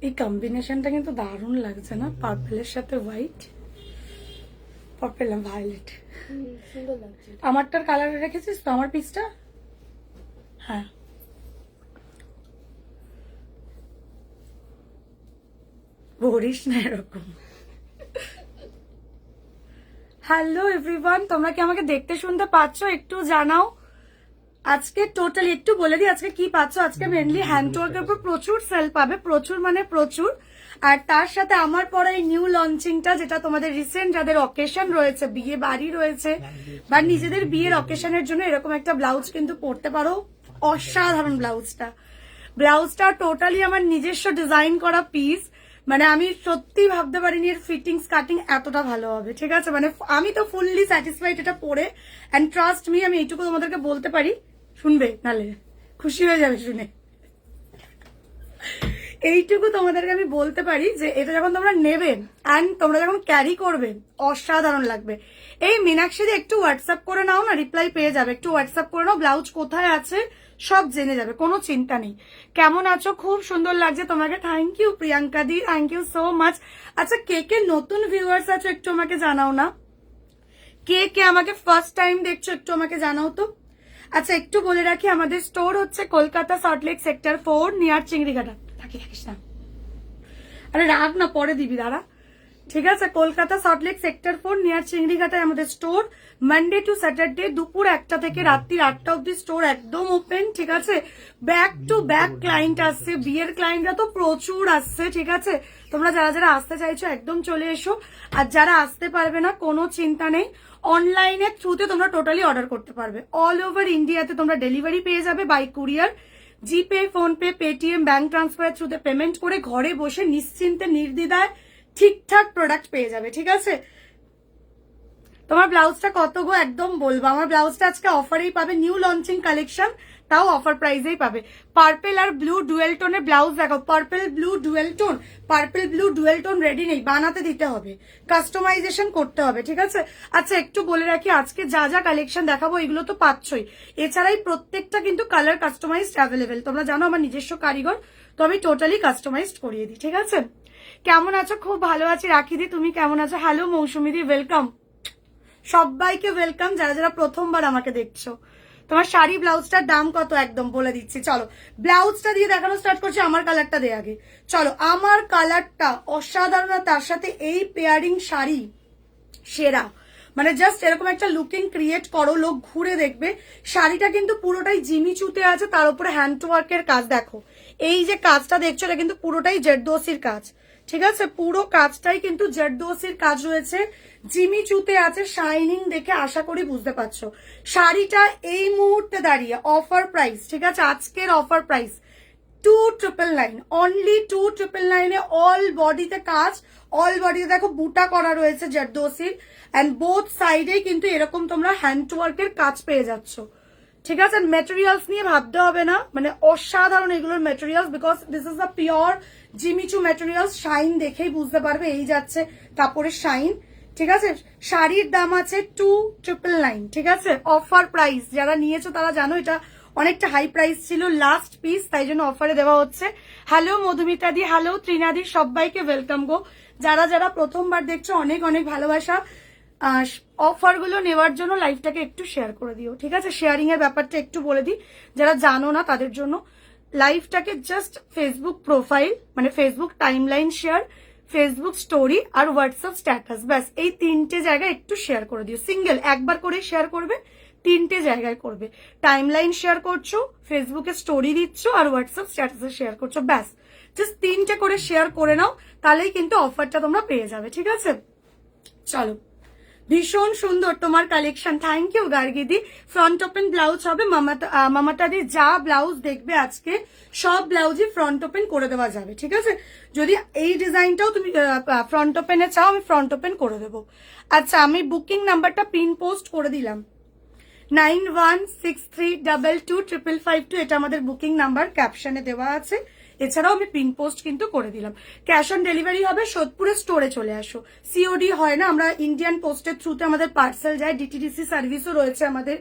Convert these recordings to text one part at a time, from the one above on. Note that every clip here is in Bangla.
এই কম্বিনেশনটা কিন্তু দারুণ লাগছে না, পার্পলের সাথে হোয়াইট, পার্পল আর ভায়োলেট। সুন্দর লাগছে। আমারটার কালার রেখেছিস তো আমার পিসটা? হ্যাঁ, বলিস না এরকম। হ্যালো এভরিওয়ান, তোমরা কি আমাকে দেখতে শুনতে পাচ্ছ? একটু জানাও। আজকে টোটালি একটু বলে দিই আজকে কি পাচ্ছ। আজকে মেনলি হ্যান্ডওয়ার্কের উপর প্রচুর সেল পাবে, প্রচুর মানে প্রচুর। আর তার সাথে আমার পরে এই নিউ লঞ্চিংটা, যেটা তোমাদের রিসেন্ট যাদের অকেশন রয়েছে, বিয়ে বাড়ি রয়েছে বা নিজেদের বিয়ের অকেশনের জন্য এরকম একটা ব্লাউজ কিন্তু পরতে পারো। অসাধারণ ব্লাউজটা টোটালি আমার নিজস্ব ডিজাইন করা পিস। মানে আমি সত্যি ভাবতে পারিনি এর ফিটিংস কাটিং এতটা ভালো হবে। ঠিক আছে, মানে আমি তো ফুললি স্যাটিসফাইড এটা পরে। অ্যান্ড ট্রাস্ট মি, আমি এইটুকু তোমাদেরকে বলতে পারি, শুনবে নালে খুশি হয়ে যাবে শুনে, এইটুকু তোমাদেরকে আমি বলতে পারি যে এটা যখন তোমরা নেবে অ্যান্ড তোমরা যখন ক্যারি করবে অসাধারণ লাগবে। এই মীনাক্ষী একটু হোয়াটসঅ্যাপ করে নাও না, রিপ্লাই পেয়ে যাবে। একটু হোয়াটসঅ্যাপ করে নাও, ব্লাউজ কোথায় আছে সব জেনে যাবে, কোনো চিন্তা নেই। কেমন আছো? খুব সুন্দর লাগছে তোমাকে। থ্যাংক ইউ প্রিয়াঙ্কা দি, থ্যাংক ইউ সো মাচ। আচ্ছা, কে কে নতুন ভিউয়ার্স আছো একটু আমাকে জানাও না। কে কে আমাকে ফার্স্ট টাইম দেখছো একটু আমাকে জানাও তো। আচ্ছা, একটু বলে রাখি, আমাদের স্টোর হচ্ছে কলকাতা সল্টলেক সেক্টর 4 নিয়ার চিংড়িঘাটা। থাকিস না, আরে রাগ না, পরে দিবি, দাঁড়া। ঠিক আছে, কলকাতা সল্টলেক সেক্টর 4 নিয়ার চিংড়িঘাটায় আমাদের স্টোর। মানডে টু স্যাটারডে দুপুর 1টা থেকে রাত্রি 8টা অব্দি স্টোর একদম ওপেন। ঠিক আছে, ব্যাক টু ব্যাক ক্লায়েন্ট আসছে, বিয়ের ক্লায়েন্টরা তো প্রচুর আসছে। ঠিক আছে, তোমরা যারা যারা আসতে চাইছো একদম চলে এসো। আর যারা আসতে পারবে না কোনো চিন্তা নেই, অনলাইনের থ্রুতে তোমরা টোটালি অর্ডার করতে পারবে। অল ওভার ইন্ডিয়াতে তোমরা ডেলিভারি পেয়ে যাবে by courier. GPay, PhonePe, Paytm, bank transfer থ্রুতে পেমেন্ট করে ঘরে বসে নিশ্চিন্তে নির্দ্বিধায় ঠিকঠাক প্রোডাক্ট পেয়ে যাবে। ঠিক আছে, তোমার ব্লাউজটা কত গো একদম বলবো। আমার ব্লাউজটা আজকে অফারেই পাবে, নিউ লঞ্চিং কালেকশন, তাও অফার প্রাইসেই পাবে। পার্পেল আর ব্লু ডুয়েল টোনের ব্লাউজ দেখো, purple blue dual tone ready নেই, বানাতে দিতে হবে, কাস্টমাইজেশন করতে হবে। ঠিক আছে, আচ্ছা একটু বলে রাখি, আজকে যা যা কালেকশন দেখাবো এগুলো তো পাচ্ছই, এছাড়াই প্রত্যেকটা কিন্তু কালার কাস্টমাইজড অ্যাভেলেবেল। তোমরা জানো আমার নিজস্ব কারিগর, তো আমি টোটালি কাস্টমাইজড করিয়ে দিই। ঠিক আছে, কেমন আছো? খুব ভালো আছি রাখিদি, তুমি কেমন আছো? হ্যালো মৌসুমিদি, ওয়েলকাম সবাইকে, ওয়েলকাম যারা যারা প্রথমবার আমাকে দেখছো। তোমার শাড়ি ব্লাউজটার দাম কত একদম বলে দিচ্ছি, চলো ব্লাউজটা দিয়ে দেখানো স্টার্ট করছি। আমার কালারটা দে আগে, চলো। আমার কালারটা অসাধারণ, তার সাথে এই পেয়ারিং শাড়ি সেরা। মানে জাস্ট এরকম একটা লুকিং ক্রিয়েট করো, লোক ঘুরে দেখবে। শাড়িটা কিন্তু পুরোটাই জিমিচুতে আছে, তার উপরে হ্যান্ডওয়ার্কের কাজ দেখো। এই যে কাজটা দেখছো এটা কিন্তু পুরোটাই জেরদোসির কাজ। ঠিক আছে, পুরো কাজটাই কিন্তু জেরদোসির কাজ রয়েছে, জিমিচুতে আছে, শাইনিং দেখে আশা করি বুঝতে পারছো। শাড়িটা এই মুহূর্তে দাঁড়িয়ে অফার প্রাইস, ঠিক আছে, আজকের অফার প্রাইস 2,999, অনলি 2,999-এ অল বডিতে কাজ, অল বডিতে দেখো বুটা করা রয়েছে জেরদোসির, এন্ড বোথ সাইডেই কিন্তু এরকম তোমরা হ্যান্ডওয়ার্কের কাজ পেয়ে যাচ্ছ। ঠিক আছে, মেটেরিয়ালস নিয়ে ভাবতে হবে না, মানে অসাধারণ এগুলোর materials, because this is a pure Jimmy Choo materials. Shine দেখেই বুঝতে পারবে এই যাচ্ছে কাপড়ের শাইন। ঠিক আছে, শাড়ির দাম আছে 2,999। ঠিক আছে, অফার প্রাইস, যারা নিয়েছো তারা জানো এটা অনেকটা হাই প্রাইস ছিল, লাস্ট পিস, তাই জন্য অফারে দেওয়া হচ্ছে। হ্যালো মধুমিতা দি, হ্যালো ত্রিনাদি, সবাইকে ওয়েলকাম গো। যারা যারা প্রথমবার দেখছো অনেক অনেক ভালোবাসা। অফার গুলো নেওয়ার জন্য লাইভটাকে একটু শেয়ার করে দিও। ঠিক আছে, শেয়ারিং এর ব্যাপারটা একটু বলে দিই যারা জানো না তাদের জন্য। লাইভটাকে জাস্ট ফেসবুক প্রোফাইল মানে Facebook timeline share, Facebook story আর হোয়াটসঅ্যাপ স্ট্যাটাস, ব্যাস এই 3টে জায়গায় একটু শেয়ার করে দিও। সিঙ্গেল একবার করে শেয়ার করবে, 3টে জায়গায় করবে। টাইমলাইন শেয়ার করছো, ফেসবুকে স্টোরি দিচ্ছ আর হোয়াটসঅ্যাপ স্ট্যাটাসে শেয়ার করছো, ব্যাস জাস্ট 3টে করে শেয়ার করে নাও, তাহলেই কিন্তু অফারটা তোমরা পেয়ে যাবে। ঠিক আছে, চলো। ভীষণ সুন্দর তোমার কালেকশন, থ্যাংক ইউ গার্গিদি। ফ্রন্ট ওপেন ব্লাউজ হবে, মামাটাদি যা ব্লাউজ দেখবে আজকে সব ব্লাউজই ফ্রন্ট ওপেন করে দেওয়া যাবে। ঠিক আছে, যদি এই ডিজাইনটাও তুমি ফ্রন্ট ওপেনে চাও আমি ফ্রন্ট ওপেন করে দেবো। আচ্ছা, আমি বুকিং নাম্বারটা পিন পোস্ট করে দিলাম, 9163222552, এটা আমাদের বুকিং নাম্বার, ক্যাপশনে দেওয়া আছে। এছাড়াও আমি পিন পোস্ট কিন্তু করে দিলাম। ক্যাশ অন ডেলিভারি হবে, সোদপুরের স্টোরে চলে আসো। সিওডি হয় না, আমরা ইন্ডিয়ান পোস্টের থ্রুতে আমাদের পার্সেল যায়, ডিটিডিসি সার্ভিসও রয়েছে, আমাদের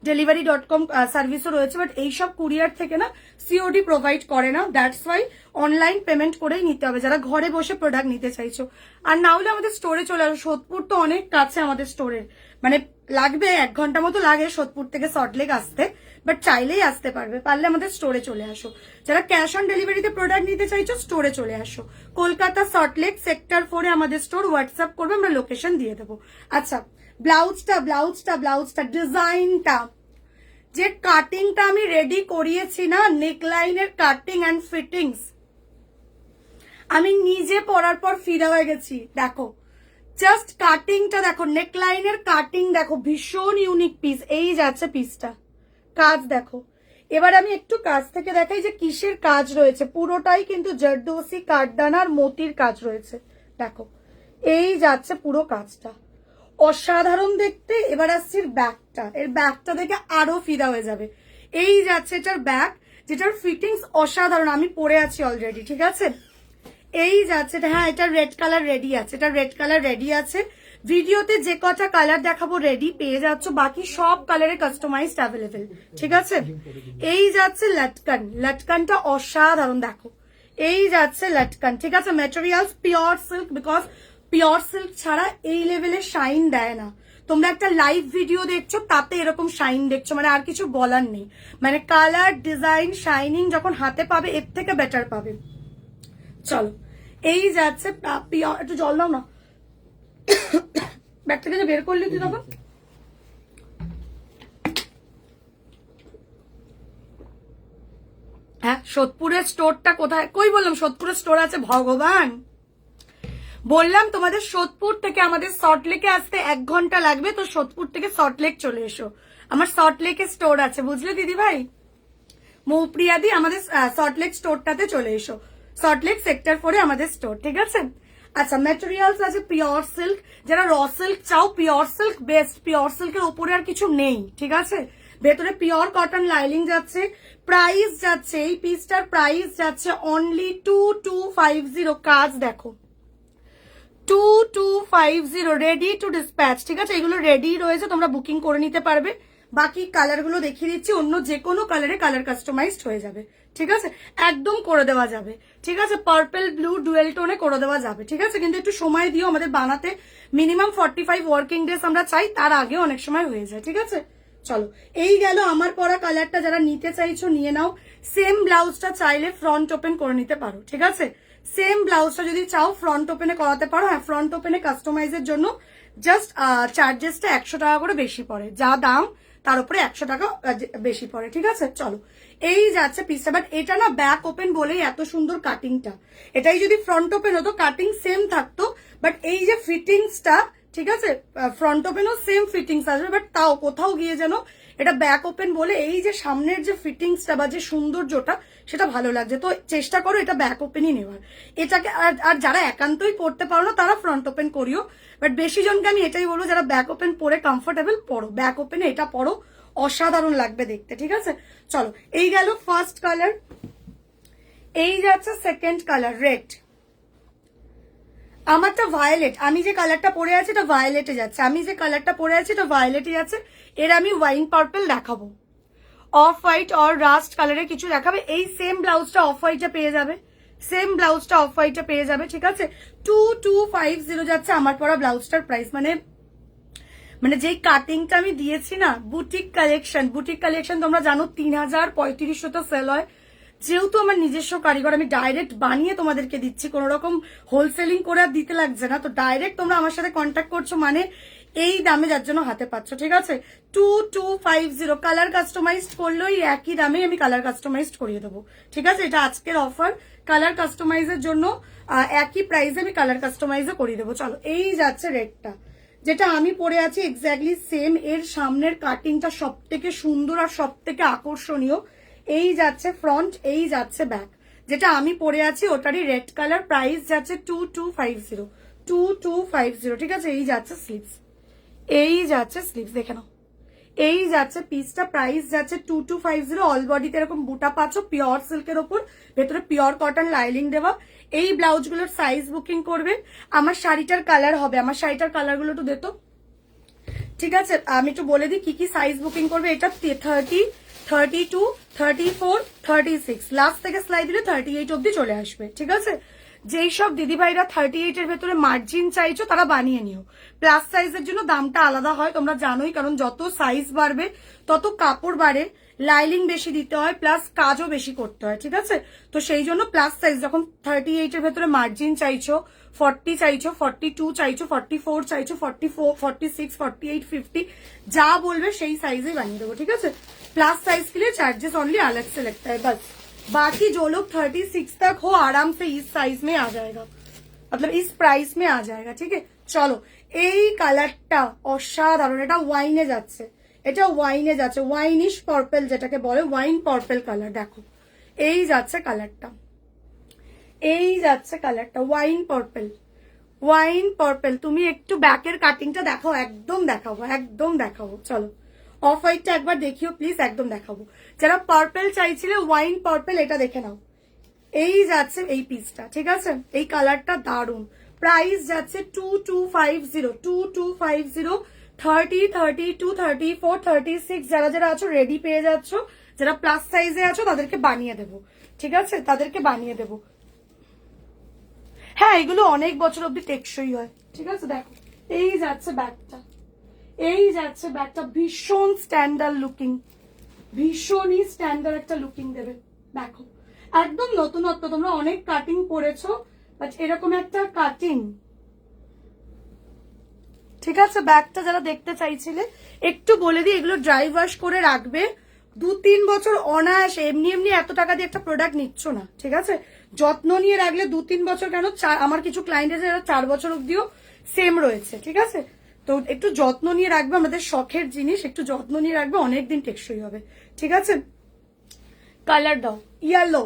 delivery.com সার্ভিসও রয়েছে, বাট এইসব কুরিয়ার থেকে না সিওডি প্রোভাইড করে না, দ্যাটস ওয়াই অনলাইন পেমেন্ট করেই নিতে হবে যারা ঘরে বসে প্রোডাক্ট নিতে চাইছো। আর না হলে আমাদের স্টোরে চলে আসো, সোদপুর তো অনেক কাছে আমাদের স্টোরের, মানে লাগবে 1 ঘন্টা মতো লাগে সোদপুর থেকে সল্টলেক আসতে, বাট চাইলেই আসতে পারবে, পারলে আমাদের স্টোরে চলে আসো। যারা ক্যাশ অন ডেলিভারিতে প্রোডাক্ট নিতে চাইছো স্টোরে চলে আসো, কলকাতা সল্টলেক সেক্টর 4-এ আমাদের স্টোর, হোয়াটসঅ্যাপ করবে, আমরা লোকেশন দিয়ে দেবো। আচ্ছা, ব্লাউজটা ডিজাইনটা, যে কাটিংটা আমি রেডি করিয়েছি না, নেকলাইনের কাটিং অ্যান্ড ফিটিংস, আমি নিজে পরার পর ফিদা হয়ে গেছি। দেখো জাস্ট কাটিংটা দেখো, নেকলাইনের কাটিং দেখো, ভীষণ ইউনিক পিস। এই যাচ্ছে পিসটা, কাজ দেখো। এবার আমি একটু কাজ থেকে দেখাই যে কিসের কাজ রয়েছে। পুরোটাই কিন্তু জারদোসি কাঠদানার মোতির কাজ রয়েছে। দেখো এই যাচ্ছে পুরো কাজটা, অসাধারণ দেখতে। এবার আসছে ব্যাগটা, এর ব্যাগটা দেখে আরো ফিদা হয়ে যাবে। এই যাচ্ছে এটার ব্যাগ, যেটার ফিটিংস অসাধারণ, আমি পরে আছি অলরেডি, ঠিক আছে। এই যাচ্ছে, হ্যাঁ এটা রেড কালার রেডি আছে, এটা রেড কালার রেডি আছে। ভিডিওতে যে কটা কালার দেখাবো রেডি পেয়ে যাচ্ছ, বাকি সব কালারে কাস্টমাইজড অ্যাভেলেবেল, ঠিক আছে। এই যাচ্ছে লটকান, লটকানটা অসাধারণ দেখো। এই যাচ্ছে লটকান, ঠিক আছে। Materials pure silk, because pure silk ছাড়া এই লেভেলের শাইন দেয় না। তোমরা একটা লাইভ ভিডিও দেখছো তাতে এরকম শাইন দেখছো, মানে আর কিছু বলার নেই। মানে কালার, ডিজাইন, শাইনিং যখন হাতে পাবে এর থেকে বেটার পাবে। চলো এই যাচ্ছে পিওর, একটু জল দাও না, ব্যাগ থেকে যে বের করলি তুই তখন। হ্যাঁ, সোদপুরের স্টোরটা কোথায়? কই বললাম সোদপুরের স্টোর আছে, ভগবান বললাম তোমাদের সোদপুর থেকে আমাদের সল্টলেকে আসতে 1 ঘন্টা লাগবে, তো সোদপুর থেকে সল্টলেক চলে এসো, আমার সল্টলেকে স্টোর আছে, বুঝলে দিদি ভাই। মৌপ্রিয়া দি আমাদের সল্টলেক স্টোরটাতে চলে এসো, সল্টলেক সেক্টর 4-এ আমাদের স্টোর, ঠিক আছে। আচ্ছা, ম্যাটেরিয়ালস আছে পিওর সিল্ক, যারা র সিল্ক চাও পিওর সিল্ক বেস্ট, পিওর সিল্কের ওপরে আর কিছু নেই, ঠিক আছে। ভেতরে পিওর কটন লাইনিং যাচ্ছে। প্রাইস যাচ্ছে, এই পিসটার প্রাইস যাচ্ছে অনলি 2250। কাজ দেখো 2250, রেডি টু ডিসপ্যাচ, ঠিক আছে। এগুলো রেডি রয়েছে, তোমরা বুকিং করে নিতে পারবে। বাকি কালার গুলো দেখিয়ে দিচ্ছি, অন্য যে কোনো কালারে কালার কাস্টমাইজড হয়ে যাবে, ঠিক আছে, একদম করে দেওয়া যাবে, ঠিক আছে। পার্পল ব্লু ডুয়েল টোনে করে দেওয়া যাবে, ঠিক আছে, কিন্তু একটু সময় দিও আমাদের বানাতে, মিনিমাম 45 ওয়ার্কিং ডেজ আমরা চাই, তার আগে অনেক সময় হয়ে যায়, ঠিক আছে। চলো এই গেল আমার পরা কালারটা, যারা নিতে চাইছো নিয়ে নাও। সেম ব্লাউজটা চাইলে ফ্রন্ট ওপেন করে নিতে পারো, ঠিক আছে। সেম ব্লাউজটা যদি চাও ফ্রন্ট ওপেনে করাতে পারো। হ্যাঁ, ফ্রন্ট ওপেনে কাস্টমাইজের জন্য জাস্ট চার্জেসটা 100 টাকা করে বেশি পড়ে, যা দাম তার উপরে 100 টাকা বেশি পড়ে, ঠিক আছে। চলো এই যাচ্ছে পিসটা, বাট এটা না ব্যাক ওপেন বলেই এত সুন্দর কাটিংটা। এটাই যদি ফ্রন্ট ওপেন হতো কাটিং সেম থাকতো, বাট এই যে ফিটিংসটা, ঠিক আছে, ফ্রন্ট ওপেনও সেম ফিটিংস আসবে, বাট তাও কোথাও গিয়ে যেন এটা ব্যাক ওপেন বলে এই যে সামনের যে ফিটিংসটা বা যে সৌন্দর্যটা সেটা ভালো লাগছে। তো চেষ্টা করো এটা ব্যাক ওপেনই নেওয়ার। এটাকে আর যারা একান্তই পড়তে পারো না তারা ফ্রন্ট ওপেন করিও, বাট বেশি জনকে আমি এটাই বলবো যারা ব্যাক ওপেন পরে কমফোর্টেবল পড়ো, ব্যাক ওপেনে এটা পড়ো, অসাধারণ লাগবে দেখতে, ঠিক আছে। চলো এই গেল ফার্স্ট কালার। এই যাচ্ছে সেকেন্ড কালার রেড, আমারটা ভায়োলেট, আমি যে কালারটা পরে আছি এটা ভায়োলেটে যাচ্ছে, আমি যে কালারটা পরে আছি এটা ভায়োলেটে যাচ্ছে। এর আমি ওয়াইন পার্পল দেখাবো, অফ হোয়াইট অর রাস্ট কালারের কিছু দেখাবে। এই সেম ব্লাউজটা অফ হোয়াইটে পেয়ে যাবে, সেম ব্লাউজটা অফ হোয়াইটে পেয়ে যাবে, ঠিক আছে। 2250 যাচ্ছে আমার পরা ব্লাউজটার প্রাইস। মানে যেই কাটিংটা আমি দিয়েছি না, বুটিক কালেকশন তোমরা জানো 3000-3500 তো সেল হয়। যেহেতু আমার নিজস্ব কারিগর, আমি ডাইরেক্ট বানিয়ে তোমাদেরকে দিচ্ছি, কোনো রকম হোলসেলিং করে আর দিতে লাগছে না। তো ডাইরেক্ট তোমরা আমার সাথে কন্ট্যাক্ট করছো, মানে এই দামে যার জন্য হাতে পাচ্ছ, ঠিক আছে। 2250, কালার কাস্টমাইজড করলেও একই দামে আমি কালার কাস্টমাইজড করিয়ে দেবো, ঠিক আছে। এটা আজকের অফার, কালার কাস্টমাইজের জন্য একই প্রাইসে আমি কালার কাস্টমাইজও করিয়ে দেবো। চলো এই যাচ্ছে রেডটা, যেটা আমি পরে আছি এক্স্যাক্টলি সেম। এর সামনের কাটিংটা সব থেকে সুন্দর আর সব থেকে আকর্ষণীয়। এই যাচ্ছে ফ্রন্ট, এই যাচ্ছে ব্যাক, যেটা আমি পরে আছি ওটারই রেড কালার। প্রাইস যাচ্ছে 2250, ঠিক আছে। এই যাচ্ছে স্লিভস, এই যাচ্ছে স্লিভস, দেখে নাও। এই যাচ্ছে পিসটা, প্রাইস যাচ্ছে 2250। অল বডিতে এরকম বুটা পাচ্ছ পিওর সিল্কের ওপর, ভেতরে পিওর কটন লাইলিং দেওয়া। এই ব্লাউজগুলোর সাইজ বুকিং করবে। আমার শাড়িটার কালার হবে, আমার শাড়িটার কালারগুলো একটু দেখো, ঠিক আছে? আমি একটু বলে দিই কি কি সাইজ বুকিং করবে। এটা 30, 32, 34, 36, লাস্ট থেকে সেলাই দিলে 38 অব্দি চলে আসবে, ঠিক আছে? যেই সব দিদিভাইরা 38 এর ভেতরে মার্জিন চাইছো তারা বানিয়ে নিও। প্লাস সাইজের জন্য দামটা আলাদা হয়, তোমরা জানোই, কারণ যত সাইজ বাড়বে তত কাপড় বাড়ে, লাইলিং বেশি দিতে হয়, প্লাস কাজও বেশি করতে হয়, ঠিক আছে? তো সেই জন্য প্লাস সাইজ, যখন 38 এর ভেতরে মার্জিন চাইছো, 40 চাইছো, 42 চাইছো, 44 চাইছো, 44, 46, 48, 50 যা বলবে সেই साइज ही বানিয়ে দেবো, ঠিক আছে? प्लस साइज के लिए चार्जेस ओनली अलग से लगता है बस। बाकी जो लोग 36 तक हो आराम से इस साइज में आ जाएगा, मतलब इस प्राइस में आ जाएगा, ठीक है? চলো, এই কালারটা অসাধারণ, এটা ওয়াইনে যাচ্ছে, এটা ওয়াইনে যাচ্ছে, ওয়াইনিশ পার্পল যেটাকে বলে, ওয়াইন পার্পল কালার। দেখো এই যাচ্ছে কালারটা, এই যাচ্ছে কালারটা ওয়াইন পার্পল, ওয়াইন পার্পল। তুমি একটু ব্যাকের কাটিংটা দেখাও, একদম দেখাবো, একদম দেখাবো। চলো অফ হোয়াইটটা একবার দেখিও প্লিজ, একদম দেখাবো। যারা পার্পল চাইছিলে ওয়াইন পার্পল, এটা দেখে নাও। এই যাচ্ছে এই পিসটা, ঠিক আছে? এই কালারটা দারুন। প্রাইস যাচ্ছে 2250, 2250। 30, 32, 34, 36 যারা যারা আছো রেডি পেয়ে যাচ্ছ। যারা প্লাস সাইজে আছো তাদেরকে বানিয়ে দেবো, ঠিক আছে? তাদেরকে বানিয়ে দেবো। হ্যাঁ, এগুলো অনেক বছর অব্দি টেকসই হয়, ঠিক আছে? দেখো এই যাচ্ছে ব্যাগটা, এই যাচ্ছে ব্যাগটা, ভীষণ স্ট্যান্ডার্ড লুকিং, ভীষণই স্ট্যান্ডার্ড একটা লুকিং দেবে। দেখো একদম নতুনত্ব, তোমরা অনেক কাটিং করেছো, বাট এরকম একটা কাটিং, ঠিক আছে? ব্যাগটা যারা দেখতে চাইছিলে একটু বলে দিই, এগুলো ড্রাই ওয়াশ করে রাখবে 2-3 বছর অনায়াসে। এমনি এমনি এত টাকা দিয়ে একটা প্রোডাক্ট নিচ্ছ না, ঠিক আছে? যত্ন নিয়ে রাখলে 2-3 বছর, কেন আমার কিছু ক্লায়েন্ট আছে যারা 4 বছর অব্দিও সেম রয়েছে, ঠিক আছে? তো একটু যত্ন নিয়ে রাখবে, আমাদের শখের জিনিস, একটু যত্ন নিয়ে রাখবে, অনেকদিন টেকসই হবে, ঠিক আছে? কালার দাও, ইয়েলো,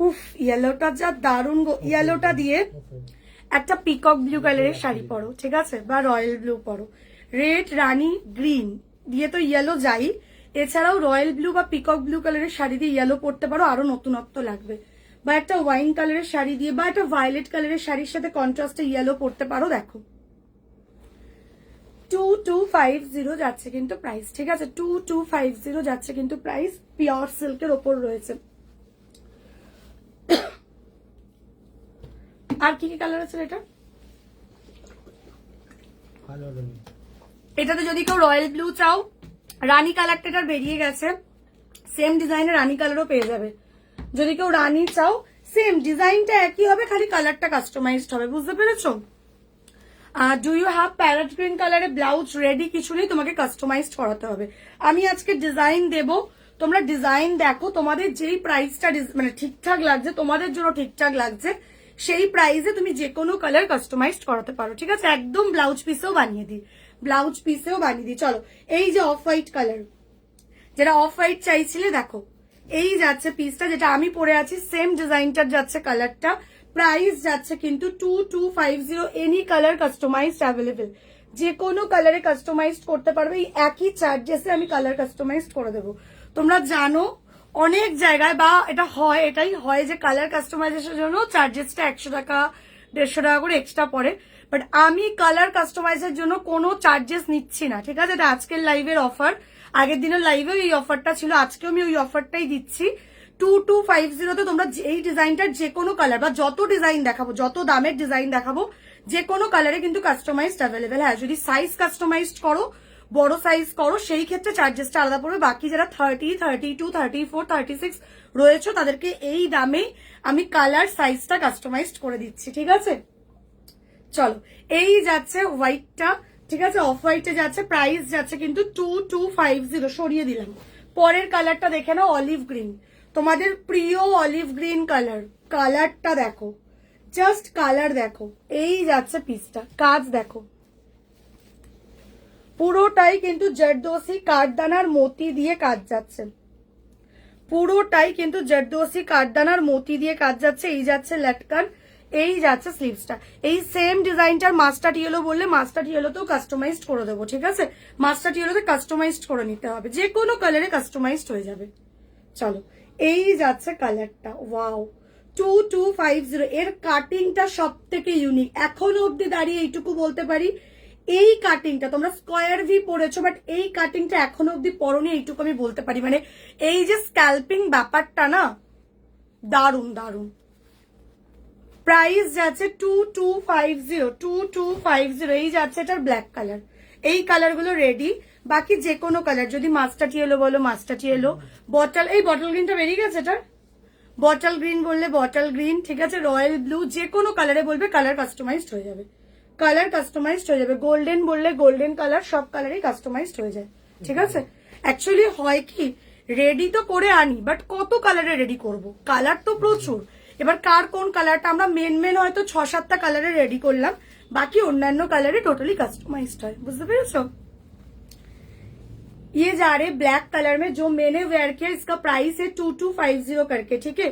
উফ ইয়েলোটা যা দারুন গো। ইয়েলোটা দিয়ে একটা পিকক ব্লু কালারের শাড়ি পরো, ঠিক আছে? বা রয়্যাল ব্লু পরো, রেড, রানী, গ্রিন দিয়ে তো ইয়েলো যাই, এছাড়াও রয়্যাল ব্লু বা পিকক ব্লু কালারের শাড়ি দিয়ে ইয়েলো পরতে পারো, আরো নতুনত্ব লাগবে। বা একটা ওয়াইন কালারের শাড়ি দিয়ে বা একটা ভায়োলেট কালারের শাড়ির সাথে কন্ট্রাস্টে ইয়েলো পরতে পারো। দেখো 2250 যাচ্ছে কিন্তু প্রাইস, ঠিক আছে? 2250 যাচ্ছে কিন্তু প্রাইস, পিওর সিল্কের ওপর রয়েছে। আর কি কি কালার আছে এটা? এটাতে যদি কেউ রয়্যাল ব্লু চাও, রানী কালারটা এটার বেরিয়ে গেছে, সেম ডিজাইনের রানী কালারও পেয়ে যাবে। যদি কেউ রানী চাও, সেম ডিজাইনটা একই হবে, খালি কালারটা কাস্টমাইজড হবে, বুঝতে পেরেছো? Do you have parrot green কালারে ব্লাউজ রেডি? কিছু নেই, তোমাকে কাস্টমাইজড করাতে হবে। আমি আজকে ডিজাইন দেব, তোমরা ডিজাইন দেখো, তোমাদের যেই প্রাইসটা মানে ঠিকঠাক লাগছে, তোমাদের জন্য ঠিকঠাক লাগছে, সেই প্রাইসে তুমি যে কোনো কালার কাস্টমাইজড করাতে পারো, ঠিক আছে? একদম ব্লাউজ পিসেও বানিয়ে দিই, ব্লাউজ পিসেও বানিয়ে দিই। চলো এই যে অফ হোয়াইট কালার, যেটা অফ হোয়াইট চাইছিলে, দেখো এই যাচ্ছে পিসটা, যেটা আমি পরে আছি, সেম ডিজাইনটার যাচ্ছে কালারটা। প্রাইস যাচ্ছে কিন্তু 2250। এনি কালার কাস্টমাইজড অ্যাভেলেবেল, যে কোনো কালারে কাস্টমাইজড করতে পারবে। এই একই চার্জেসে আমি কালার কাস্টমাইজড করে দেবো। তোমরা জানো অনেক জায়গায় বা এটা হয়, এটাই হয় যে কালার কাস্টমাইজেশনের জন্য চার্জেসটা 100 টাকা 150 টাকা করে এক্সট্রা পড়ে, বাট আমি কালার কাস্টমাইজের জন্য কোনো চার্জেস নিচ্ছি না, ঠিক আছে? এটা আজকের লাইভের অফার, আগের দিনের লাইভেও এই অফারটা ছিল, আজকেও আমি ওই অফারটাই দিচ্ছি। 2250 তোমরা এই ডিজাইনটার যে কোনো কালার বা যত ডিজাইন দেখাবো, যত দামের ডিজাইন দেখাবো, যে কোনো কালারে কিন্তু কাস্টমাইজড অ্যাভেলেবেল। হ্যাঁ, যদি সাইজ কাস্টমাইজড করো, বড় সাইজ করো, সেই ক্ষেত্রে চার্জেসটা আলাদা পড়বে। বাকি যারা 30, 32, 34, 36 রয়েছে তাদেরকে এই দামে আমি কালার সাইজটা কাস্টমাইজড করে দিচ্ছি, ঠিক আছে? চলো এই যাচ্ছে হোয়াইটটা, ঠিক আছে? অফ হোয়াইটে যাচ্ছে, প্রাইস যাচ্ছে কিন্তু 2250, সরিয়ে দিলাম। পরের কালারটা দেখে নাও, অলিভ গ্রিন, তোমাদের প্রিয় অলিভ গ্রিন কালার। কালারটা দেখো, জাস্ট কালার দেখো। এই যাচ্ছে পিসটা, কাজ দেখো, পুরোটাই কিন্তু জর্দোসি কাঠদানার মতি দিয়ে কাজ যাচ্ছে, পুরোটাই কিন্তু জর্দোসি কাঠদানার মতি দিয়ে কাজ যাচ্ছে। এই যাচ্ছে লটকান, এই যাচ্ছে স্লিভসটা, এই সেম ডিজাইনটার মাস্টার্ড ইয়েলো বললে মাস্টার্ড ইয়েলোতেও কাস্টমাইজড করে দেবো, ঠিক আছে? মাস্টার্ড ইয়েলোতে কাস্টমাইজড করে নিতে হবে, যে কোনো কালারে কাস্টমাইজড হয়ে যাবে। চলো, এই যাচ্ছে কালারটা, ওয়াও 2250। এর কাটিংটা সব থেকে ইউনিক, এখনো অব্দি দাঁড়িয়ে এইটুকু বলতে পারি, এই কাটিংটা তোমরা স্কোয়ার ভি পরেছো বাট এই কাটিংটা এখনো অব্দি পরনি, এইটুকু আমি বলতে পারি। মানে এই যে স্ক্যাল্পিং ব্যাপারটা না, দারুন দারুন। প্রাইস যাচ্ছে 2250, এই যাচ্ছে এটার ব্ল্যাক কালার। এই কালার গুলো রেডি, বাকি যে কোনো কালার, যদি মাস্টার্ড ইয়েলো বলো মাস্টার্ড ইয়েলো, বটল, এই বটল গ্রিনটা বেরিয়ে গেছে এটার, বটল গ্রিন বললে বটল গ্রিন, ঠিক আছে? রয়্যাল ব্লু, যে কোনো কালারে বলবে কালার কাস্টমাইজড হয়ে যাবে, কালার কাস্টমাইজড হয়ে যাবে। গোল্ডেন বললে গোল্ডেন কালার, সব কালারই কাস্টমাইজড হয়ে যায়, ঠিক আছে? অ্যাকচুয়ালি হয় কি, রেডি তো করে আনি বাট কত কালারে রেডি করব, কালার তো প্রচুর। এবার কার কোন কালারটা, আমরা মেন হয়তো 6-7টা কালারে রেডি করলাম, বাকি অন্যান্য কালারে টোটালি কাস্টমাইজড হয়, বুঝতে পেরেছো? ये जा रहे ब्लैक कलर में, जो मैंने वेयर किया इसका प्राइस है 2250 करके, ठीक है?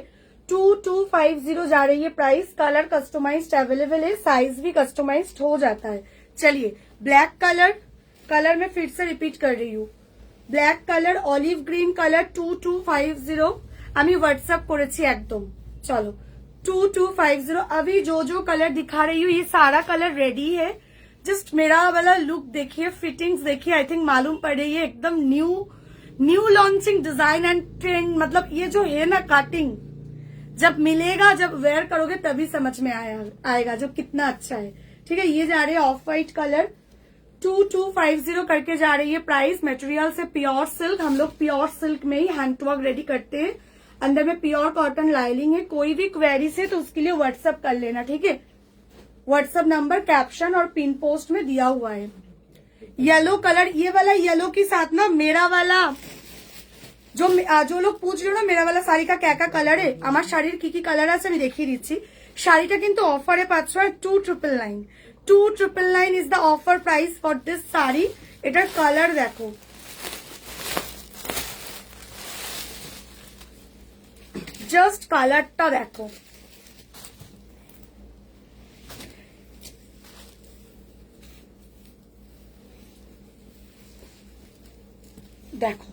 2250 जा रही है प्राइस। कलर कस्टमाइज्ड अवेलेबल है, साइज भी कस्टमाइज्ड हो जाता है। चलिए, ब्लैक कलर, कलर में फिर से रिपीट कर रही हूँ, black colour, olive green colour 2250 আমি হোয়াটসঅ্যাপ করেছি একদম। चलो 2250। अभी जो जो कलर दिखा रही हूँ ये सारा कलर रेडी है, जस्ट मेरा वाला लुक देखिए, फिटिंग्स देखिए, आई थिंक मालूम पड़ रही है एकदम new launching design and trend. मतलब ये जो है ना काटिंग, जब मिलेगा, जब वेयर करोगे तभी समझ में आएगा जो कितना अच्छा है, ठीक है? ये जा रही है ऑफ व्हाइट कलर, 2250 करके जा रही है प्राइस। मटेरियल से प्योर सिल्क, हम लोग प्योर सिल्क में ही हैंड वर्क रेडी करते हैं, अंदर में प्योर कॉटन लाइनिंग है। कोई भी क्वेरीज है तो उसके लिए व्हाट्सएप कर लेना, ठीक है? व्हाट्सएप नंबर कैप्शन और पिन पोस्ट में दिया हुआ है। येलो कलर, ये वाला येलो के साथ ना मेरा वाला, जो लोग पूछ रहे हो ना मेरा वाला শাড়ি का क्या कलर है, আমার শাড়ির কি কি কালার আছে আমি দেখিয়ে দিচ্ছি। শাড়িটা কিন্তু অফারে পাচ্ছ 2999, 2999 is the offer price for this sari. এটার কালার দেখো, জাস্ট কালারটা দেখো, দেখো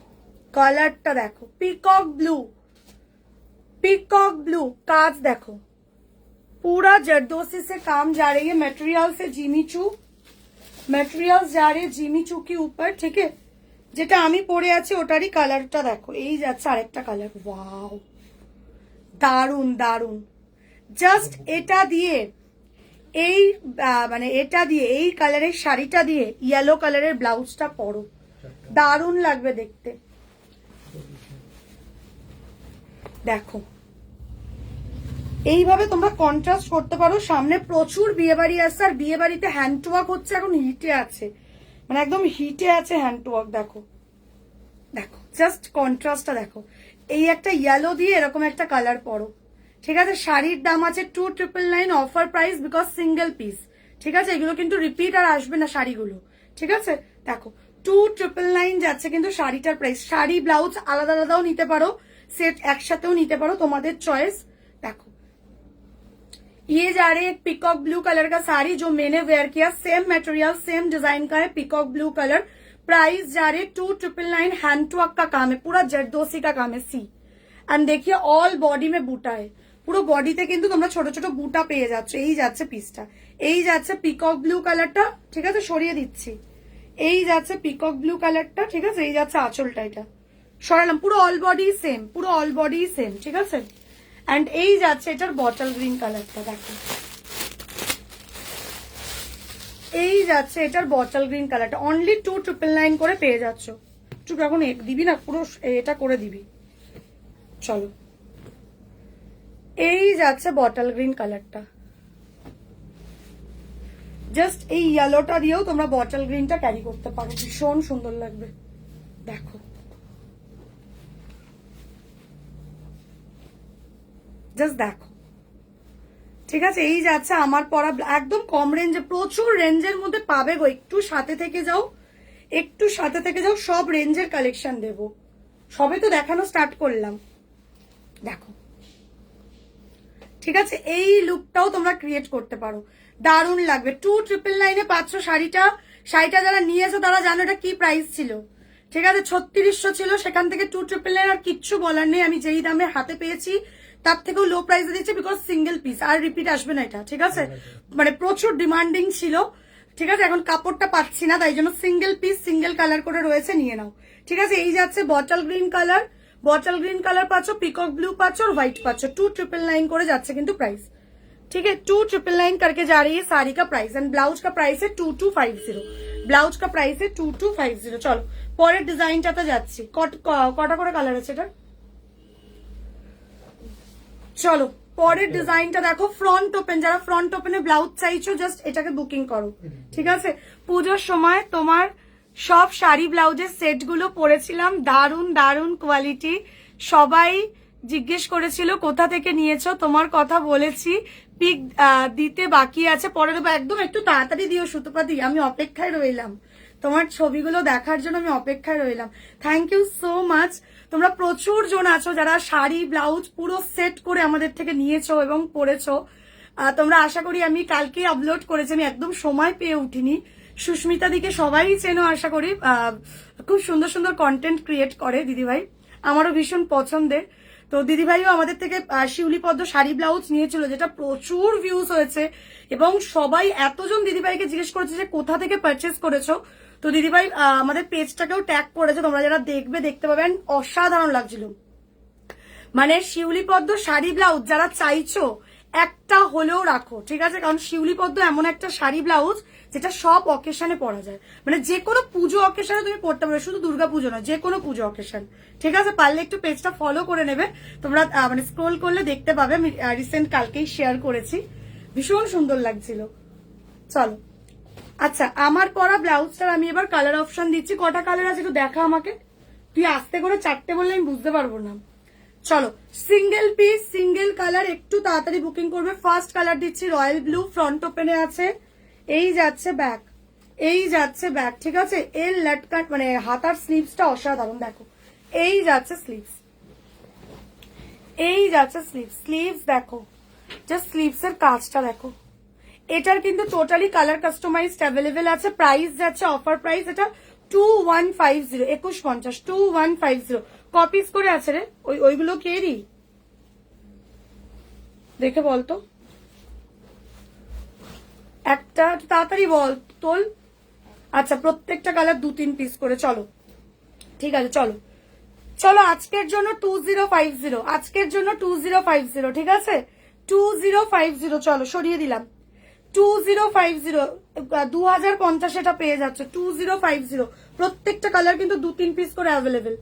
কালারটা দেখো, পিকক ব্লू, पिकॉक ब्लू, काज देखो, पूरा जरदोसी से काम जा रही है। मटेरियल से जिमीचू, मटेरियल जा रही है जिमीचू के ऊपर, ठीक है? যেটা আমি পরে আছি ওটারই কালারটা দেখো, এই যাচ্ছে আরেকটা কালার, ওয়াও দারুন দারুন। জাস্ট এটা দিয়ে এই মানে এটা দিয়ে এই কালারের শাড়িটা দিয়ে ইয়েলো কালারের ব্লাউজটা পরো, দারুন লাগবে দেখতে। দেখো এইভাবে তোমরা কন্ট্রাস্ট করতে পারো। সামনে প্রচুর বিয়ে বাড়ি আসছে, আর বিয়ে বাড়িতে হ্যান্ড ওয়ার্ক হচ্ছে, এখন হিটে আছে, মানে একদম হিটে আছে হ্যান্ড ওয়ার্ক। দেখো দেখো জাস্ট কন্ট্রাস্টটা দেখো, এই একটা ইয়েলো দিয়ে এরকম একটা কালার পরো, ঠিক আছে? শাড়ির দাম আছে 2999 offer price, because single piece, ঠিক আছে? এগুলো কিন্তু রিপিট আর আসবে না শাড়িগুলো, ঠিক আছে? দেখো 2999 যাচ্ছে কিন্তু শাড়িটার প্রাইস। শাড়ি ব্লাউজ আলাদা আলাদাও নিতে পারো, সেট একসাথেও নিতে পারো, তোমাদের চয়েস। দেখো ये जा रही है एक पिकॉक ब्लू कलर का साड़ी, जो मैंने वेयर किया, सेम मटेरियल सेम डिजाइन का है, पिकॉक ब्लू कलर। प्राइस जा रही है 2999, हैंड वर्क का काम है, पूरा जरदोसी का काम है। सी एंड देखिए ऑल बॉडी में बुटा है, পুরো বডিতে কিন্তু তোমরা ছোট ছোট বুটা পেয়ে যাচ্ছ। এই যাচ্ছে পিসটা, এই যাচ্ছে পিকক ব্লু কালারটা, ঠিক আছে? সরিয়ে দিচ্ছি, এই যাচ্ছে পিকক ব্লু কালারটা, ঠিক আছে? এই যাচ্ছে আঁচলটা, এটা সরালাম, পুরো অল বডি সেম, পুরো অল বডি সেম, ঠিক আছে? এন্ড এই যাচ্ছে এটার বটল গ্রিন কালারটা, দেখো এই যাচ্ছে এটার বটল গ্রিন কালারটা, অনলি 2999 করে পেয়ে যাচ্ছ। চুপ এখন এক দিবি না, পুরো এটা করে দিবি। চলো, এই যাচ্ছে বটল গ্রিন কালারটা, জাস্ট এই ইয়েলোটা দিয়েও তোমরা বটল গ্রিনটা ক্যারি করতে পারো, ভীষণ সুন্দর লাগবে। দেখো জাস্ট দেখো, ঠিক আছে? এই যাচ্ছে আমার পরা, একদম কম রেঞ্জে, প্রচুর রেঞ্জের মধ্যে পাবে গো, একটু সাথে থেকে যাও, একটু সাথে থেকে যাও, সব রেঞ্জের কালেকশন দেব, সবে তো দেখানো স্টার্ট করলাম। দেখো ঠিক আছে, এই লুকটাও তোমরা ক্রিয়েট করতে পারো, দারুণ লাগবে। 2999 পাচ্ছ শাড়িটা। শাড়িটা যারা নিয়েছো তারা জানো এটা কি প্রাইস ছিল, ঠিক আছে, 3600 ছিল, সেখান থেকে 2999 আর কিচ্ছু বলার নেই। আমি যেই দামে হাতে পেয়েছি তার থেকেও লো প্রাইসে দিচ্ছি, বিকজ সিঙ্গেল পিস, আর রিপিট আসবে না এটা, ঠিক আছে, মানে প্রচুর ডিমান্ডিং ছিল, ঠিক আছে, এখন কাপড়টা পাচ্ছি না, তাই জন্য সিঙ্গেল পিস সিঙ্গেল কালার করে রয়েছে, নিয়ে নাও, ঠিক আছে। এই যাচ্ছে bottle green colour, bottle green colour পাচ্ছ, পিকক ব্লু পাচ্ছ আর হোয়াইট পাচ্ছ, 2999 করে যাচ্ছে কিন্তু প্রাইস, ठीक है। 2999 करके जा रही है साड़ी का प्राइस, एंड ब्लाउज का प्राइस है 2250, ব্লাউজ का प्राइस है 2250। চলো পরের ডিজাইনটাতে যাচ্ছি। কটা করে কালার আছে এটা? চলো পরের ডিজাইনটা দেখো, ফ্রন্ট ওপেন। যারা ফ্রন্ট ওপেনে ব্লাউজ চাইছো জাস্ট এটাকে বুকিং করো, ঠিক আছে। পুজোর সময় তোমার সব শাড়ি ব্লাউজের সেট গুলো পরেছিলাম, দারুন দারুন কোয়ালিটি। সবাই জিজ্ঞেস করেছিল কোথা থেকে নিয়েছো, তোমার কথা বলেছি, পিক দিতে বাকি আছে, পরে দেবো একদম। একটু তাড়াতাড়ি দিও সুতপাদি, আমি অপেক্ষায় রইলাম, তোমার ছবিগুলো দেখার জন্য আমি অপেক্ষায় রইলাম। Thank you so much. তোমরা প্রচুর জন আছো যারা শাড়ি ব্লাউজ পুরো সেট করে আমাদের থেকে নিয়েছো এবং পরেছো। তোমরা আশা করি, আমি কালকে আপলোড করেছি, আমি একদম সময় পেয়ে উঠিনি। সুস্মিতা দিকে সবাই চেনো আশা করি, খুব সুন্দর সুন্দর কন্টেন্ট ক্রিয়েট করে দিদিভাই, আমারও ভীষণ পছন্দের। তো দিদিভাইও আমাদের থেকে শিউলি পদ্ম শাড়ি ব্লাউজ নিয়েছিল, যেটা প্রচুর ভিউজ হয়েছে এবং সবাই এতজন দিদিভাইকে জিজ্ঞেস করেছে যে কোথা থেকে পারচেস করেছো। তো দিদিভাই আমাদের পেজটাকেও ট্যাগ করেছে, তোমরা যারা দেখবে দেখতে পাবেন, অসাধারণ লাগছিল। মানে শিউলি পদ্ম শাড়ি ব্লাউজ যারা চাইছো একটা হলেও রাখো, ঠিক আছে, কারণ শিউলি পদ্ম এমন একটা শাড়ি ব্লাউজ যেটা সব অকেশনে পরা যায়, মানে যে কোনো পুজো অকেশনে তুমি পড়তে পারবে, শুধু দুর্গা পুজো নয়, যে কোনো পুজো অকেশন, ঠিক আছে। পারলে একটু পেজটা ফলো করে নেবে তোমরা, মানে স্ক্রোল করলে দেখতে পাবে, আমি রিসেন্ট কালকেই শেয়ার করেছি, ভীষণ সুন্দর লাগছিল। চলো আচ্ছা, আমার পরা ব্লাউজটার আমি এবার কালার অপশন দিচ্ছি। কটা কালার আছে একটু দেখা আমাকে, তুই আস্তে করে চারটে বললে আমি বুঝতে পারবো না। চলো সিঙ্গেল পিস সিঙ্গেল কালার একটু তাড়াতাড়ি বুকিং করবে। ফার্স্ট কালার দিচ্ছি রয়্যাল ব্লু, ফ্রন্ট ওপেনে আছে, এই যাচ্ছে ব্যাক, এই যাচ্ছে ব্যাক, ঠিক আছে। এর লটকাট মানে হাতার স্লিভসটা অসাধারণ, দেখো এই যাচ্ছে স্লিভস, এই যাচ্ছে স্লিভস, স্লিভস দেখো, জাস্ট স্লিভস এর কাজটা দেখো। এটার কিন্তু টোটালি কালার কাস্টমাইজড অ্যাভেলেবেল আছে। প্রাইস যাচ্ছে অফার প্রাইস, এটা 2150, 2150, 2150। কপিস করে আছে রে, ওইগুলো কেরি দেখে বলতো, একটা তাড়াতাড়ি বল তোল। আচ্ছা প্রত্যেকটা কালার 2-3 পিস করে, চলো ঠিক আছে। চলো চলো আজকের জন্য 2050, আজকের জন্য 2050, ঠিক আছে 2050। চলো সরিয়ে দিলাম 2050, 2050 এটা পেয়ে যাচ্ছে 2050। প্রত্যেকটা কালার কিন্তু 2-3 পিস করে অ্যাভেলেবেল।